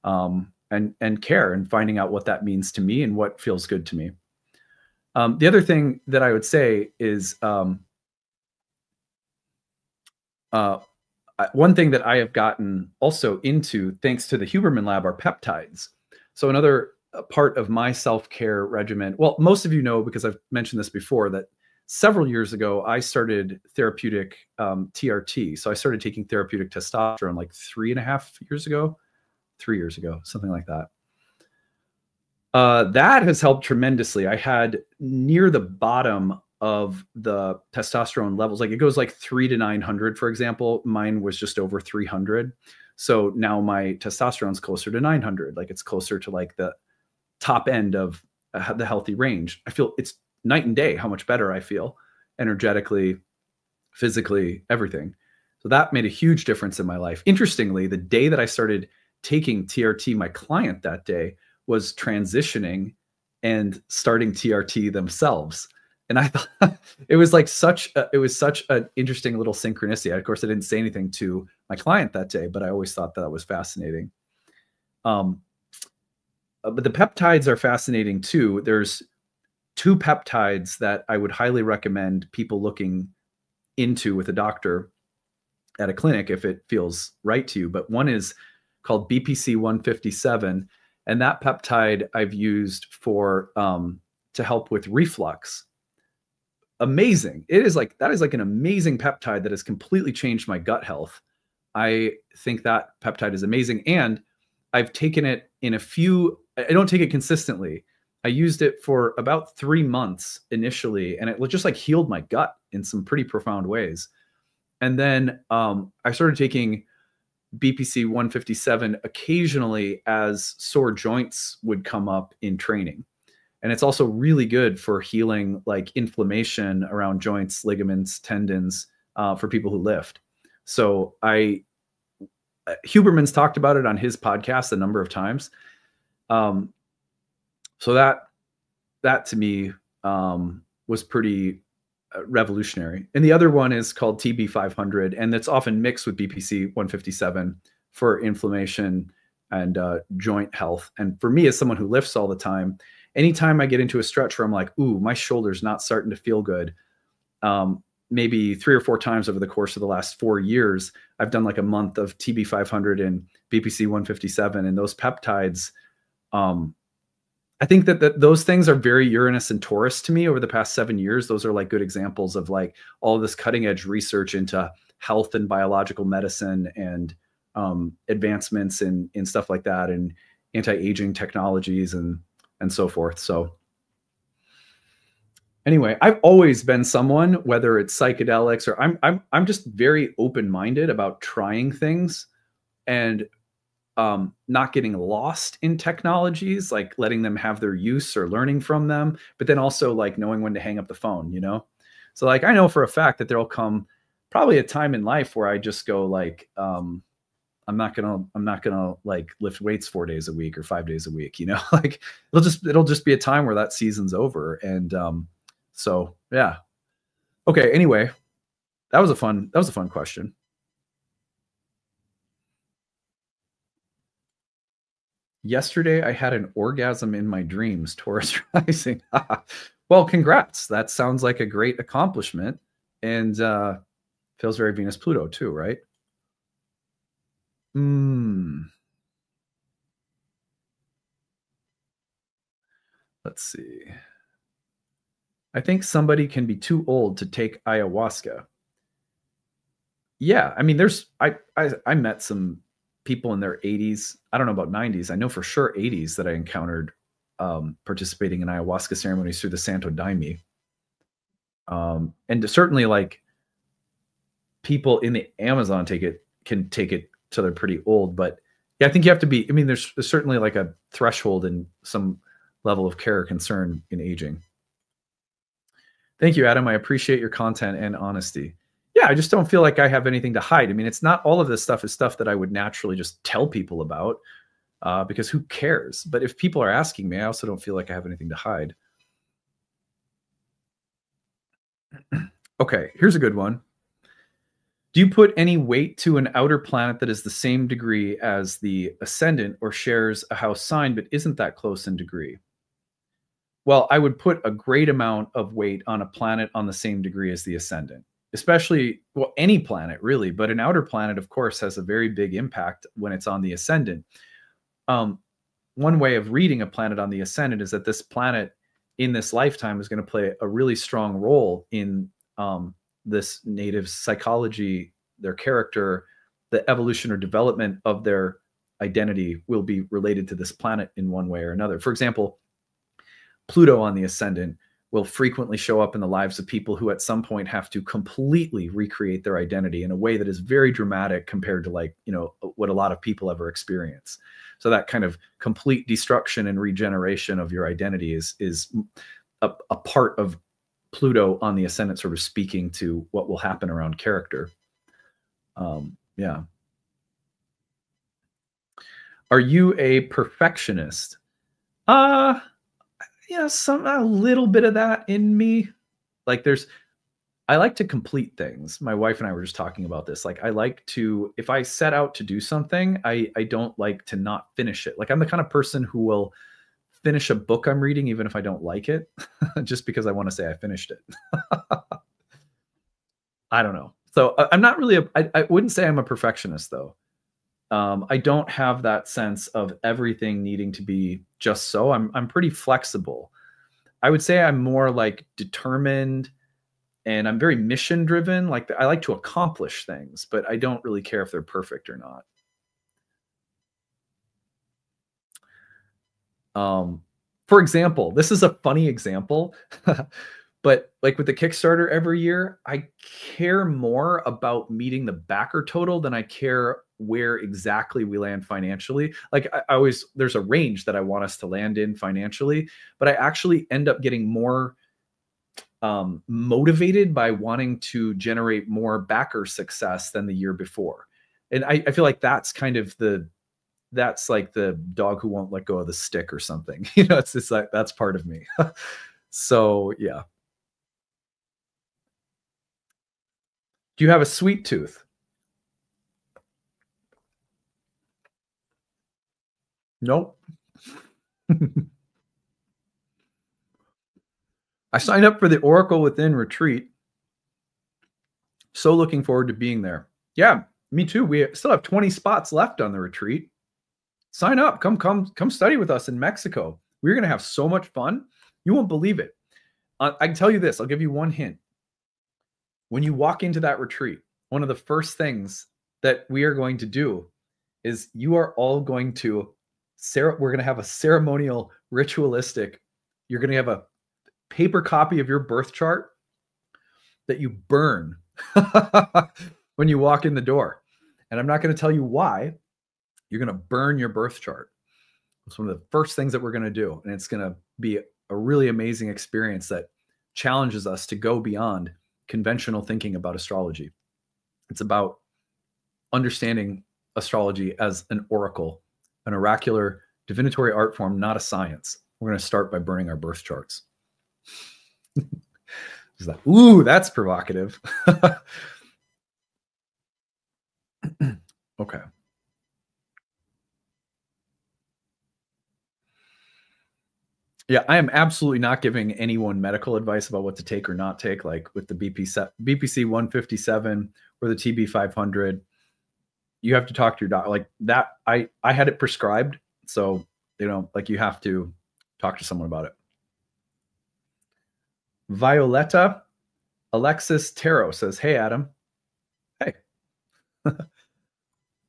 and care, and finding out what that means to me and what feels good to me. The other thing that I would say is one thing that I have gotten also into, thanks to the Huberman Lab, are peptides. So another part of my self-care regimen, well, most of you know, because I've mentioned this before, that several years ago, I started therapeutic TRT. So I started taking therapeutic testosterone like 3.5 years ago, 3 years ago, something like that. That has helped tremendously. I had near the bottom of the testosterone levels, like it goes like 300 to 900, for example. Mine was just over 300. So now my testosterone's closer to 900. Like it's closer to like the top end of the healthy range. I feel it's night and day how much better I feel energetically, physically, everything. So that made a huge difference in my life. Interestingly, the day that I started taking TRT, my client that day was transitioning and starting TRT themselves. And I thought it was like such an interesting little synchronicity. Of course, I didn't say anything to my client that day, but I always thought that was fascinating. But the peptides are fascinating too. There's 2 peptides that I would highly recommend people looking into with a doctor at a clinic if it feels right to you. But one is called BPC 157. And that peptide I've used for to help with reflux. Amazing. That is like an amazing peptide that has completely changed my gut health. I think that peptide is amazing. And I've taken it in I don't take it consistently. I used it for about 3 months initially, and it just like healed my gut in some pretty profound ways. And then I started taking BPC 157 occasionally as sore joints would come up in training. And it's also really good for healing like inflammation around joints, ligaments, tendons for people who lift. So Huberman's talked about it on his podcast a number of times. So that to me was pretty revolutionary. And the other one is called TB 500, and it's often mixed with BPC 157 for inflammation and joint health. And for me, as someone who lifts all the time, anytime I get into a stretch where I'm like, ooh, my shoulder's not starting to feel good, maybe 3 or 4 times over the course of the last 4 years, I've done like a month of TB500 and BPC 157, and those peptides. I think that those things are very Uranus and Taurus to me over the past 7 years. Those are like good examples of like all this cutting edge research into health and biological medicine and advancements in stuff like that, and anti-aging technologies and so forth. So anyway, I've always been someone, whether it's psychedelics or I'm just very open-minded about trying things and not getting lost in technologies, like letting them have their use or learning from them, but then also like knowing when to hang up the phone, you know? So like, I know for a fact that there'll come probably a time in life where I just go like, I'm not gonna like lift weights 4 days a week or 5 days a week, you know, like it'll just be a time where that season's over. And so yeah. Okay. Anyway, that was a fun question. Yesterday, I had an orgasm in my dreams, Taurus rising. Well, congrats. That sounds like a great accomplishment. And feels very Venus Pluto too, right? Let's see. I think somebody can be too old to take ayahuasca. Yeah, I mean, I met some people in their 80s. I don't know about 90s. I know for sure 80s that I encountered participating in ayahuasca ceremonies through the Santo Daime. And certainly like people in the Amazon can take it till they're pretty old. But yeah, I think you have to be, I mean, there's certainly like a threshold and some level of care or concern in aging. Thank you, Adam. I appreciate your content and honesty. Yeah, I just don't feel like I have anything to hide. I mean, it's not all of this stuff is stuff that I would naturally just tell people about because who cares? But if people are asking me, I also don't feel like I have anything to hide. Okay, here's a good one. Do you put any weight to an outer planet that is the same degree as the ascendant or shares a house sign but isn't that close in degree? Well, I would put a great amount of weight on a planet on the same degree as the ascendant, especially, well, any planet really, but an outer planet, of course, has a very big impact when it's on the ascendant. One way of reading a planet on the ascendant is that this planet in this lifetime is going to play a really strong role in this native psychology, their character, the evolution or development of their identity will be related to this planet in one way or another. For example, Pluto on the ascendant will frequently show up in the lives of people who at some point have to completely recreate their identity in a way that is very dramatic compared to like, you know, what a lot of people ever experience. So that kind of complete destruction and regeneration of your identity is a part of Pluto on the ascendant sort of speaking to what will happen around character. Yeah. Are you a perfectionist? Yeah, a little bit of that in me. Like I like to complete things. My wife and I were just talking about this. Like I like to, if I set out to do something, I don't like to not finish it. Like I'm the kind of person who will finish a book I'm reading even if I don't like it, just because I want to say I finished it. I don't know. So I'm not really I wouldn't say I'm a perfectionist though. I don't have that sense of everything needing to be just so. I'm pretty flexible. I would say I'm more like determined and I'm very mission driven. Like I like to accomplish things, but I don't really care if they're perfect or not. For example, this is a funny example, but like with the Kickstarter every year, I care more about meeting the backer total than I care where exactly we land financially. Like I always, there's a range that I want us to land in financially, but I actually end up getting more motivated by wanting to generate more backer success than the year before. And I feel like that's kind of that's like the dog who won't let go of the stick or something. You know, it's just like, that's part of me. So yeah. Do you have a sweet tooth? Nope. I signed up for the Oracle Within retreat. So looking forward to being there. Yeah, me too. We still have 20 spots left on the retreat. Sign up. Come study with us in Mexico. We're going to have so much fun. You won't believe it. I can tell you this. I'll give you one hint. When you walk into that retreat, one of the first things that we are going to do is you are all going to, we're going to have a ceremonial, ritualistic, you're going to have a paper copy of your birth chart that you burn when you walk in the door. And I'm not going to tell you why. You're going to burn your birth chart. It's one of the first things that we're going to do. And it's going to be a really amazing experience that challenges us to go beyond conventional thinking about astrology. It's about understanding astrology as an oracle, an oracular divinatory art form, not a science. We're going to start by burning our birth charts. Ooh, that's provocative. Okay. Yeah, I am absolutely not giving anyone medical advice about what to take or not take, like with the BPC 157 or the TB 500. You have to talk to your doctor. Like that, I had it prescribed. So, like you have to talk to someone about it. Violetta Alexis Tarot says, hey, Adam. Hey.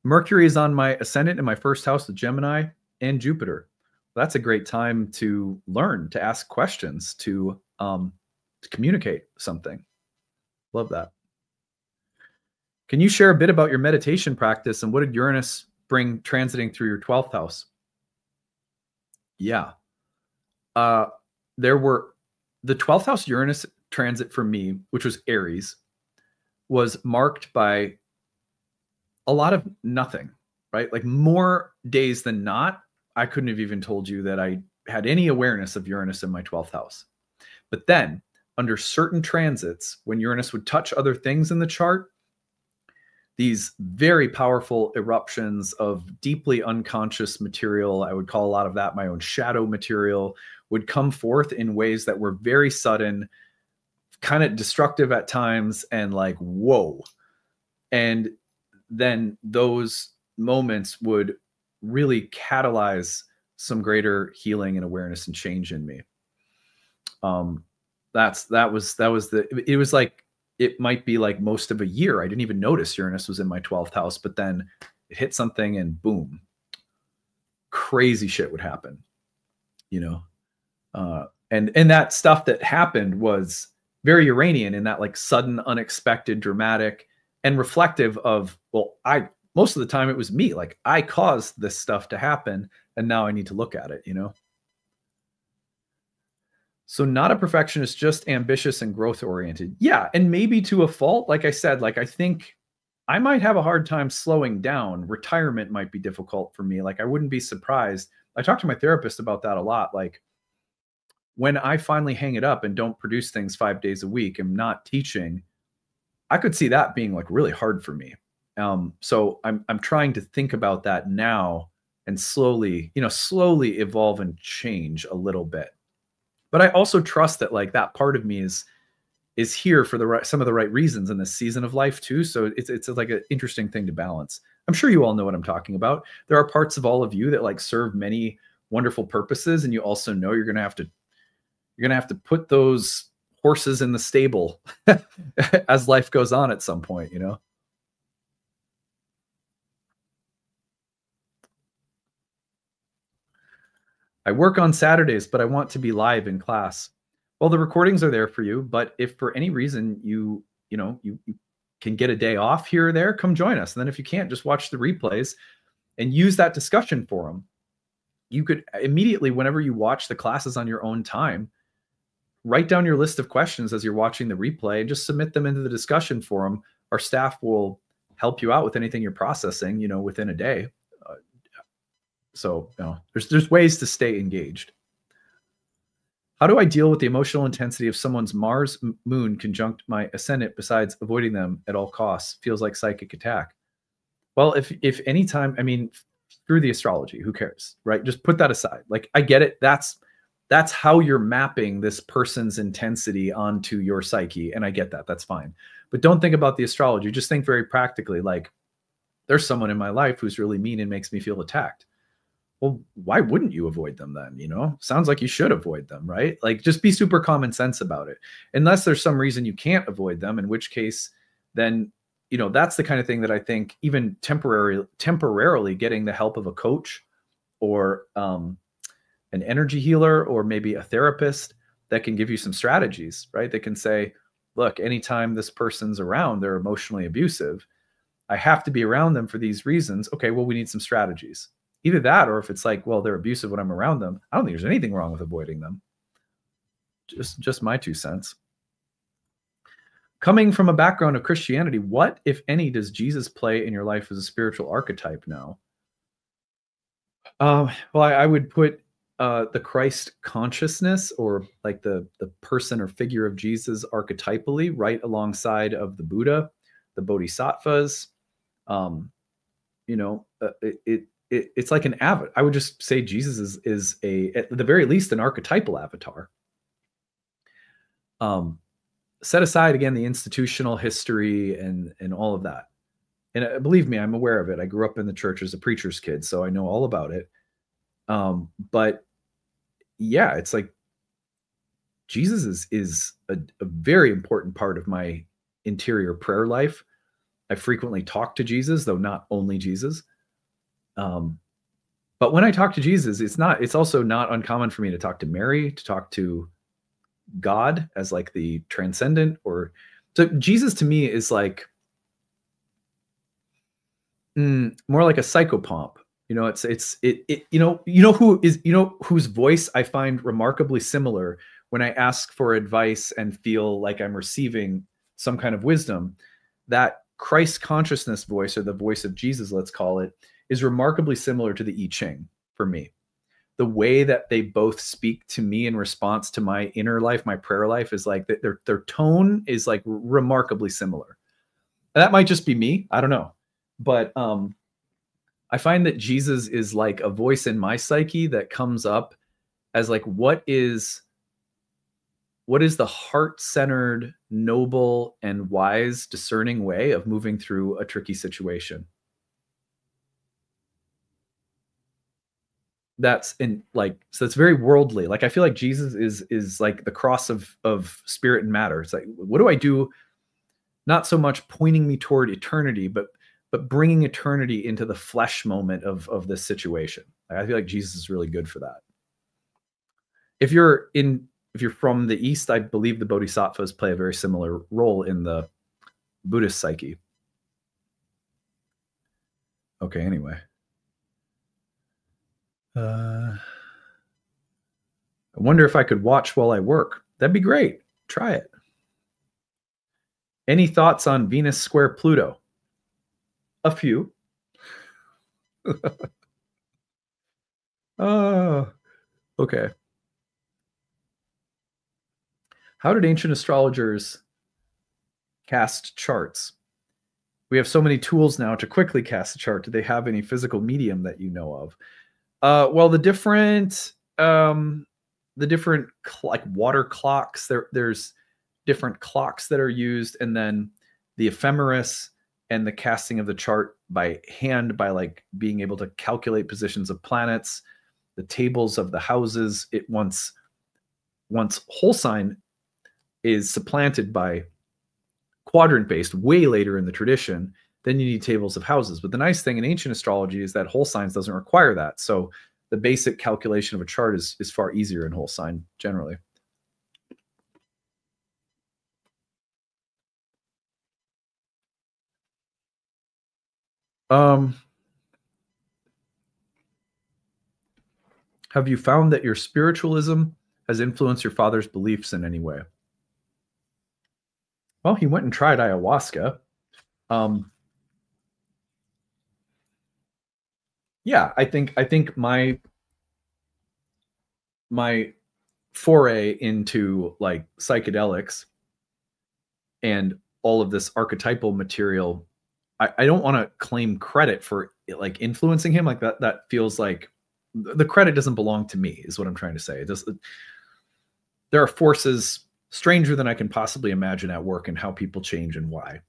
Mercury is on my ascendant in my first house with Gemini and Jupiter. That's a great time to learn, to ask questions, to communicate something. Love that. Can you share a bit about your meditation practice and what did Uranus bring transiting through your 12th house? Yeah. There were the 12th house Uranus transit for me, which was Aries, was marked by a lot of nothing, right? Like more days than not, I couldn't have even told you that I had any awareness of Uranus in my 12th house. But then under certain transits, when Uranus would touch other things in the chart, these very powerful eruptions of deeply unconscious material, I would call a lot of that my own shadow material, would come forth in ways that were very sudden, kind of destructive at times, and like, whoa. And then those moments would really catalyze some greater healing and awareness and change in me. It was like, it might be like most of a year. I didn't even notice Uranus was in my 12th house, but then it hit something and boom, crazy shit would happen, and that stuff that happened was very Uranian in that like sudden, unexpected, dramatic, and reflective of, well, most of the time it was me. Like I caused this stuff to happen and now I need to look at it, So not a perfectionist, just ambitious and growth oriented. Yeah. And maybe to a fault, like I said, like I think I might have a hard time slowing down. Retirement might be difficult for me. Like I wouldn't be surprised. I talked to my therapist about that a lot. Like when I finally hang it up and don't produce things 5 days a week and not teaching, I could see that being like really hard for me. So I'm trying to think about that now and slowly evolve and change a little bit. But I also trust that like that part of me is here for some of the right reasons in this season of life too. So it's like an interesting thing to balance. I'm sure you all know what I'm talking about. There are parts of all of you that like serve many wonderful purposes, and you also know you're gonna have to put those horses in the stable as life goes on at some point, I work on Saturdays, but I want to be live in class. Well, the recordings are there for you, but if for any reason you can get a day off here or there, come join us. And then if you can't, just watch the replays and use that discussion forum. You could immediately, whenever you watch the classes on your own time, write down your list of questions as you're watching the replay and just submit them into the discussion forum. Our staff will help you out with anything you're processing, within a day. So there's ways to stay engaged. How do I deal with the emotional intensity of someone's Mars moon conjunct my ascendant besides avoiding them at all costs? Feels like psychic attack. Well, if anytime, I mean, through the astrology, who cares, right? Just put that aside. Like, I get it. That's how you're mapping this person's intensity onto your psyche. And I get that. That's fine. But don't think about the astrology. Just think very practically, like, there's someone in my life who's really mean and makes me feel attacked. Well, why wouldn't you avoid them then? You know, sounds like you should avoid them, right? Like, just be super common sense about it. Unless there's some reason you can't avoid them, in which case, then, you know, that's the kind of thing that I think even temporarily getting the help of a coach or an energy healer or maybe a therapist that can give you some strategies, right? That can say, look, anytime this person's around, they're emotionally abusive. I have to be around them for these reasons. Okay, well, we need some strategies. Either that, or if it's like, well, they're abusive when I'm around them, I don't think there's anything wrong with avoiding them. Just my 2 cents. Coming from a background of Christianity, what, if any, does Jesus play in your life as a spiritual archetype now? Well, I would put the Christ consciousness, or like the person or figure of Jesus archetypally, right alongside of the Buddha, the Bodhisattvas. You know, it's like an avatar. I would just say Jesus is at the very least an archetypal avatar. Set aside again the institutional history and all of that. And believe me, I'm aware of it. I grew up in the church as a preacher's kid, so I know all about it. But yeah, it's like Jesus is a very important part of my interior prayer life. I frequently talk to Jesus, though not only Jesus. But when I talk to Jesus, it's also not uncommon for me to talk to Mary, to talk to God as like the transcendent, or so Jesus to me is like more like a psychopomp. You know, whose voice I find remarkably similar when I ask for advice and feel like I'm receiving some kind of wisdom. That Christ consciousness voice, or the voice of Jesus, let's call it, is remarkably similar to the I Ching for me. The way that they both speak to me in response to my inner life, my prayer life, is like their tone is like remarkably similar. That might just be me. I don't know. But I find that Jesus is like a voice in my psyche that comes up as like, what is the heart-centered, noble, and wise, discerning way of moving through a tricky situation? That's so it's very worldly. Like, I feel like Jesus is like the cross of spirit and matter. It's like, what do I do? Not so much pointing me toward eternity, but bringing eternity into the flesh moment of this situation. I feel like Jesus is really good for that. If you're from the East, I believe the Bodhisattvas play a very similar role in the Buddhist psyche. Okay, anyway. I wonder if I could watch while I work. That'd be great. Try it. Any thoughts on Venus square Pluto? A few. Oh, okay. How did ancient astrologers cast charts? We have so many tools now to quickly cast a chart. Do they have any physical medium that you know of? Well, the different like water clocks, there's different clocks that are used, and then the ephemeris and the casting of the chart by hand, by like being able to calculate positions of planets, the tables of the houses. It once whole sign is supplanted by quadrant based way later in the tradition, then you need tables of houses. But the nice thing in ancient astrology is that whole signs doesn't require that. So the basic calculation of a chart is far easier in whole sign generally. Have you found that your spiritualism has influenced your father's beliefs in any way? Well, he went and tried ayahuasca. Yeah, I think my foray into like psychedelics and all of this archetypal material, I don't want to claim credit for it, like influencing him. Like that feels like the credit doesn't belong to me, is what I'm trying to say. There are forces stranger than I can possibly imagine at work and how people change and why.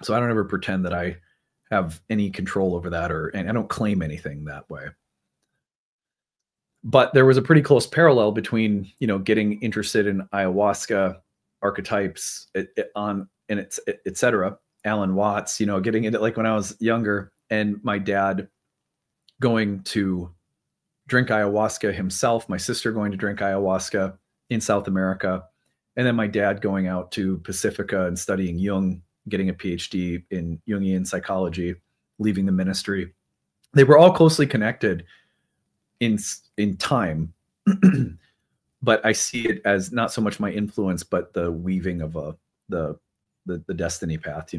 So I don't ever pretend that I have any control over that, and I don't claim anything that way. But there was a pretty close parallel between, getting interested in ayahuasca archetypes and it's et cetera. Alan Watts, getting into, like, when I was younger, and my dad going to drink ayahuasca himself, my sister going to drink ayahuasca in South America, and then my dad going out to Pacifica and studying Jung, getting a PhD in Jungian psychology, leaving the ministry. They were all closely connected in time, but I see it as not so much my influence, but the weaving of the destiny path,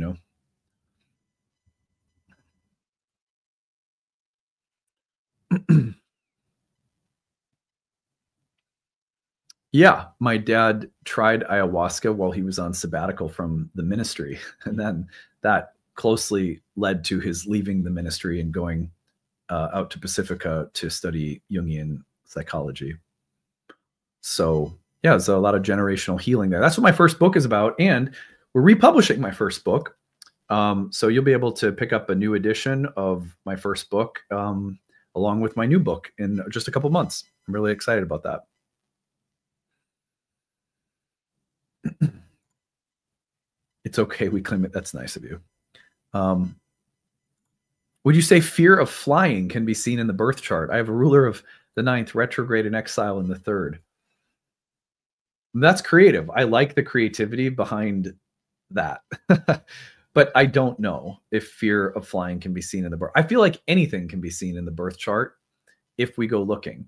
Yeah, my dad tried ayahuasca while he was on sabbatical from the ministry, and then that closely led to his leaving the ministry and going out to Pacifica to study Jungian psychology. So yeah, there's a lot of generational healing there. That's what my first book is about, and we're republishing my first book. So you'll be able to pick up a new edition of my first book along with my new book in just a couple months. I'm really excited about that. It's okay. We claim it. That's nice of you. Would you say fear of flying can be seen in the birth chart? I have a ruler of the 9th, retrograde and exile in the 3rd. That's creative. I like the creativity behind that. But I don't know if fear of flying can be seen in the birth. I feel like anything can be seen in the birth chart if we go looking.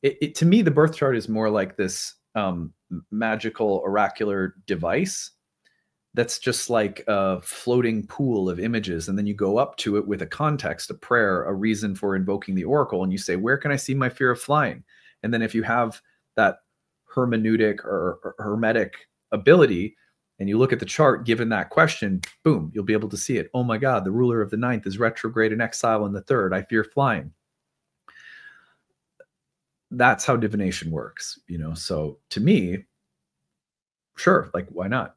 To me, the birth chart is more like this magical oracular device that's just like a floating pool of images. And then you go up to it with a context, a prayer, a reason for invoking the oracle. And you say, where can I see my fear of flying? And then if you have that hermeneutic or hermetic ability, and you look at the chart, given that question, boom, you'll be able to see it. Oh my God, the ruler of the 9th is retrograde and exile in the 3rd. I fear flying. That's how divination works, So to me, sure, like, why not?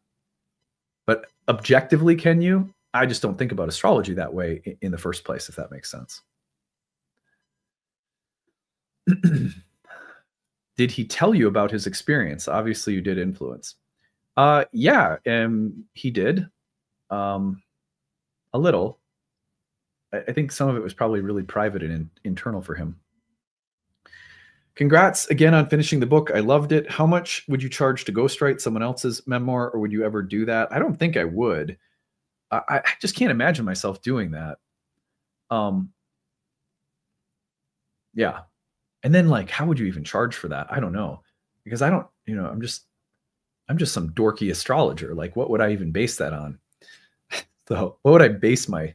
But objectively, can you? I just don't think about astrology that way in the first place, if that makes sense. Did he tell you about his experience? Obviously, you did influence. Yeah, he did. A little. I think some of it was probably really private and internal for him. Congrats again on finishing the book. I loved it. How much would you charge to ghostwrite someone else's memoir, or would you ever do that? I don't think I would. I just can't imagine myself doing that. Yeah. And then, like, how would you even charge for that? I don't know, because I don't, I'm just some dorky astrologer. Like, what would I even base that on? So what would I base my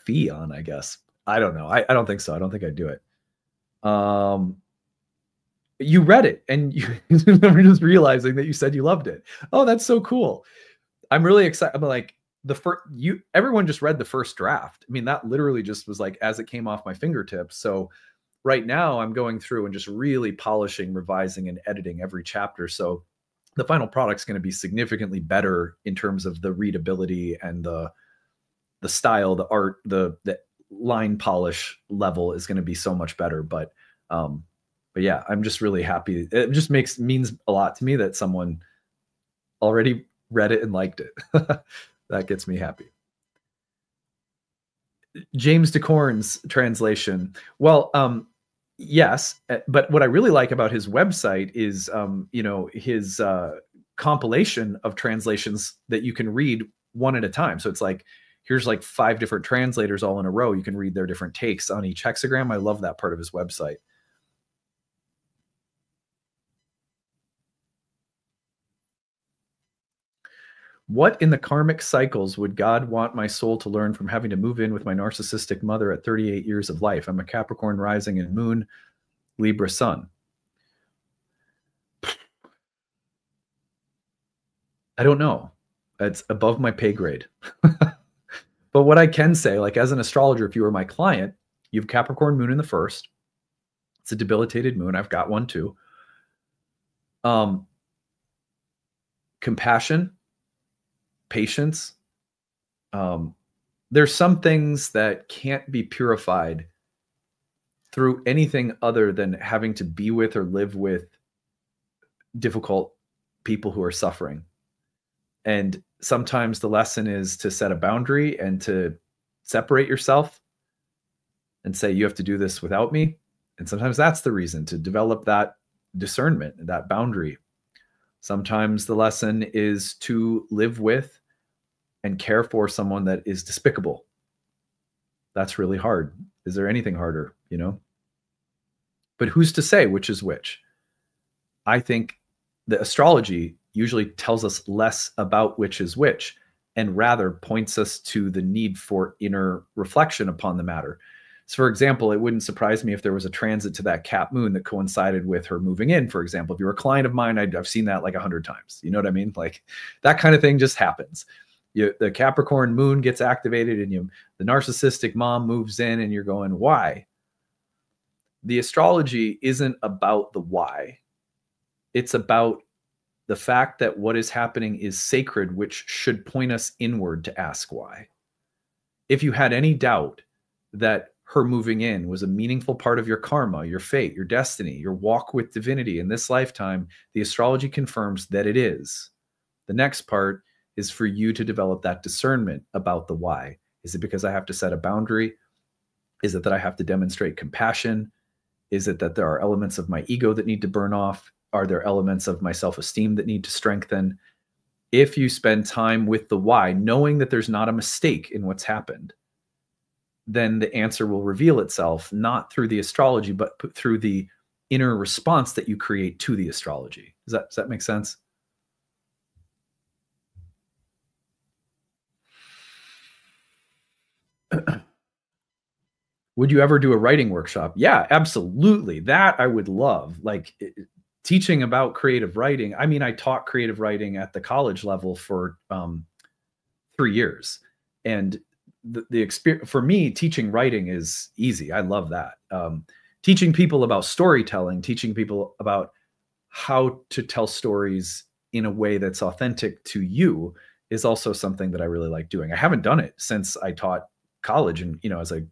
fee on, I guess? I don't know. I don't think so. I don't think I'd do it. You read it and you were just realizing that you said you loved it. Oh, that's so cool. I'm really excited. I'm like, everyone just read the first draft. I mean, that literally just was like as it came off my fingertips. So right now I'm going through and just really polishing, revising, and editing every chapter. So the final product's going to be significantly better in terms of the readability and the style, the art, the line polish level is going to be so much better. But yeah, I'm just really happy. It just means a lot to me that someone already read it and liked it. That gets me happy. James DeCorn's translation. Well, yes, but what I really like about his website is, his compilation of translations that you can read one at a time. So it's like, here's like 5 different translators all in a row. You can read their different takes on each hexagram. I love that part of his website. What in the karmic cycles would God want my soul to learn from having to move in with my narcissistic mother at 38 years of life? I'm a Capricorn rising and moon, Libra sun. I don't know. It's above my pay grade. But what I can say, like, as an astrologer, if you were my client, you have Capricorn moon in the 1st. It's a debilitated moon. I've got one too. compassion, patience. There's some things that can't be purified through anything other than having to be with or live with difficult people who are suffering. And sometimes the lesson is to set a boundary and to separate yourself and say, you have to do this without me. And sometimes that's the reason, to develop that discernment, that boundary. Sometimes the lesson is to live with and care for someone that is despicable. That's really hard. Is there anything harder, you know? But who's to say which is which? I think the astrology usually tells us less about which is which, and rather points us to the need for inner reflection upon the matter. So, for example, it wouldn't surprise me if there was a transit to that Cap moon that coincided with her moving in, for example. If you're a client of mine, I've seen that like 100 times. You know what I mean? Like, that kind of thing just happens. The Capricorn moon gets activated, and the narcissistic mom moves in, and you're going, why? The astrology isn't about the why. It's about the fact that what is happening is sacred, which should point us inward to ask why. If you had any doubt that her moving in was a meaningful part of your karma, your fate, your destiny, your walk with divinity in this lifetime, the astrology confirms that it is. The next part is for you to develop that discernment about the why. Is it because I have to set a boundary? Is it that I have to demonstrate compassion? Is it that there are elements of my ego that need to burn off? Are there elements of my self-esteem that need to strengthen? If you spend time with the why, knowing that there's not a mistake in what's happened, then the answer will reveal itself, not through the astrology, but through the inner response that you create to the astrology. Does that make sense? Would you ever do a writing workshop? Yeah, absolutely. That I would love. Like, teaching about creative writing. I mean, I taught creative writing at the college level for 3 years. And the experience for me, teaching writing is easy. I love that. Teaching people about storytelling, teaching people about how to tell stories in a way that's authentic to you is also something that I really like doing. I haven't done it since I taught college and, as a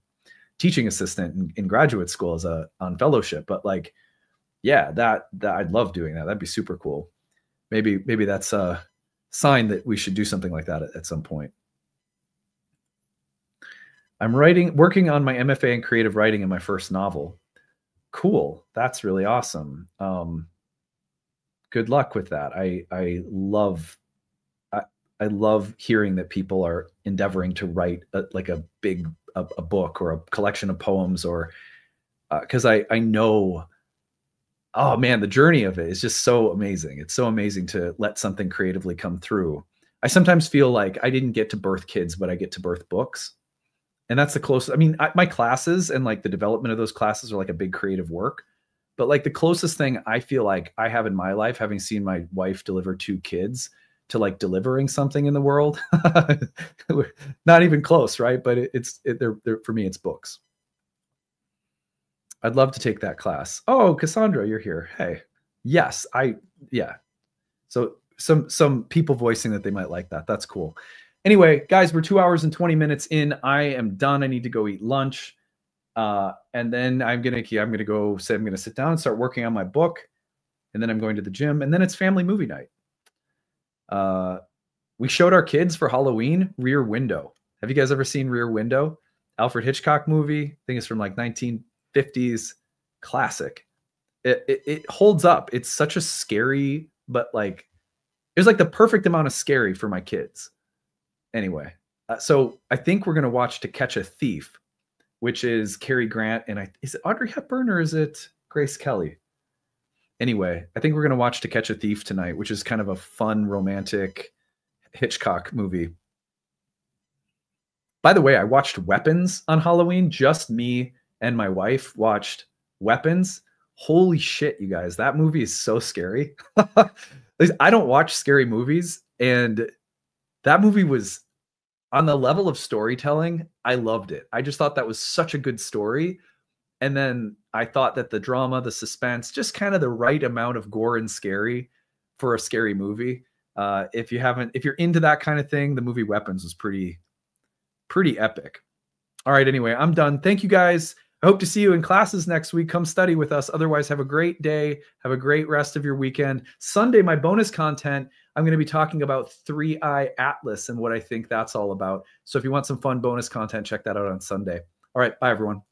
teaching assistant in graduate school on fellowship, but like, yeah, that I'd love doing that. That'd be super cool. Maybe that's a sign that we should do something like that at some point. I'm working on my MFA in creative writing in my first novel. Cool. That's really awesome. Good luck with that. I love hearing that people are endeavoring to write a book or a collection of poems, or because I know, oh man, the journey of it is just so amazing. It's so amazing to let something creatively come through. I sometimes feel like I didn't get to birth kids, but I get to birth books. And that's the closest. I mean, my classes and like the development of those classes are like a big creative work. But like the closest thing I feel like I have in my life, having seen my wife deliver 2 kids, to like delivering something in the world, not even close, right? But they're for me, it's books. I'd love to take that class. Oh, Cassandra, you're here. Hey, yes, yeah. So some people voicing that they might like that. That's cool. Anyway, guys, we're 2 hours and 20 minutes in. I am done. I need to go eat lunch. And then I'm gonna sit down and start working on my book. And then I'm going to the gym. And then it's family movie night. We showed our kids for Halloween Rear Window. Have you guys ever seen Rear Window? Alfred Hitchcock movie. I think it's from like 1950s classic. It holds up. It's such a scary, but like it was like the perfect amount of scary for my kids. Anyway, so I think we're gonna watch To Catch a Thief, which is Cary Grant and is it Audrey Hepburn or is it Grace Kelly? Anyway, I think we're gonna watch To Catch a Thief tonight, which is kind of a fun, romantic Hitchcock movie. By the way, I watched Weapons on Halloween. Just me and my wife watched Weapons. Holy shit, you guys. That movie is so scary. I don't watch scary movies. And that movie was on the level of storytelling. I loved it. I just thought that was such a good story. And then I thought that the drama, the suspense, just kind of the right amount of gore and scary for a scary movie. If you're into that kind of thing, the movie Weapons was pretty epic. All right, anyway, I'm done. Thank you guys. I hope to see you in classes next week. Come study with us. Otherwise, have a great day. Have a great rest of your weekend. Sunday, my bonus content, I'm going to be talking about 3-Eye Atlas and what I think that's all about. So if you want some fun bonus content, check that out on Sunday. All right, bye, everyone.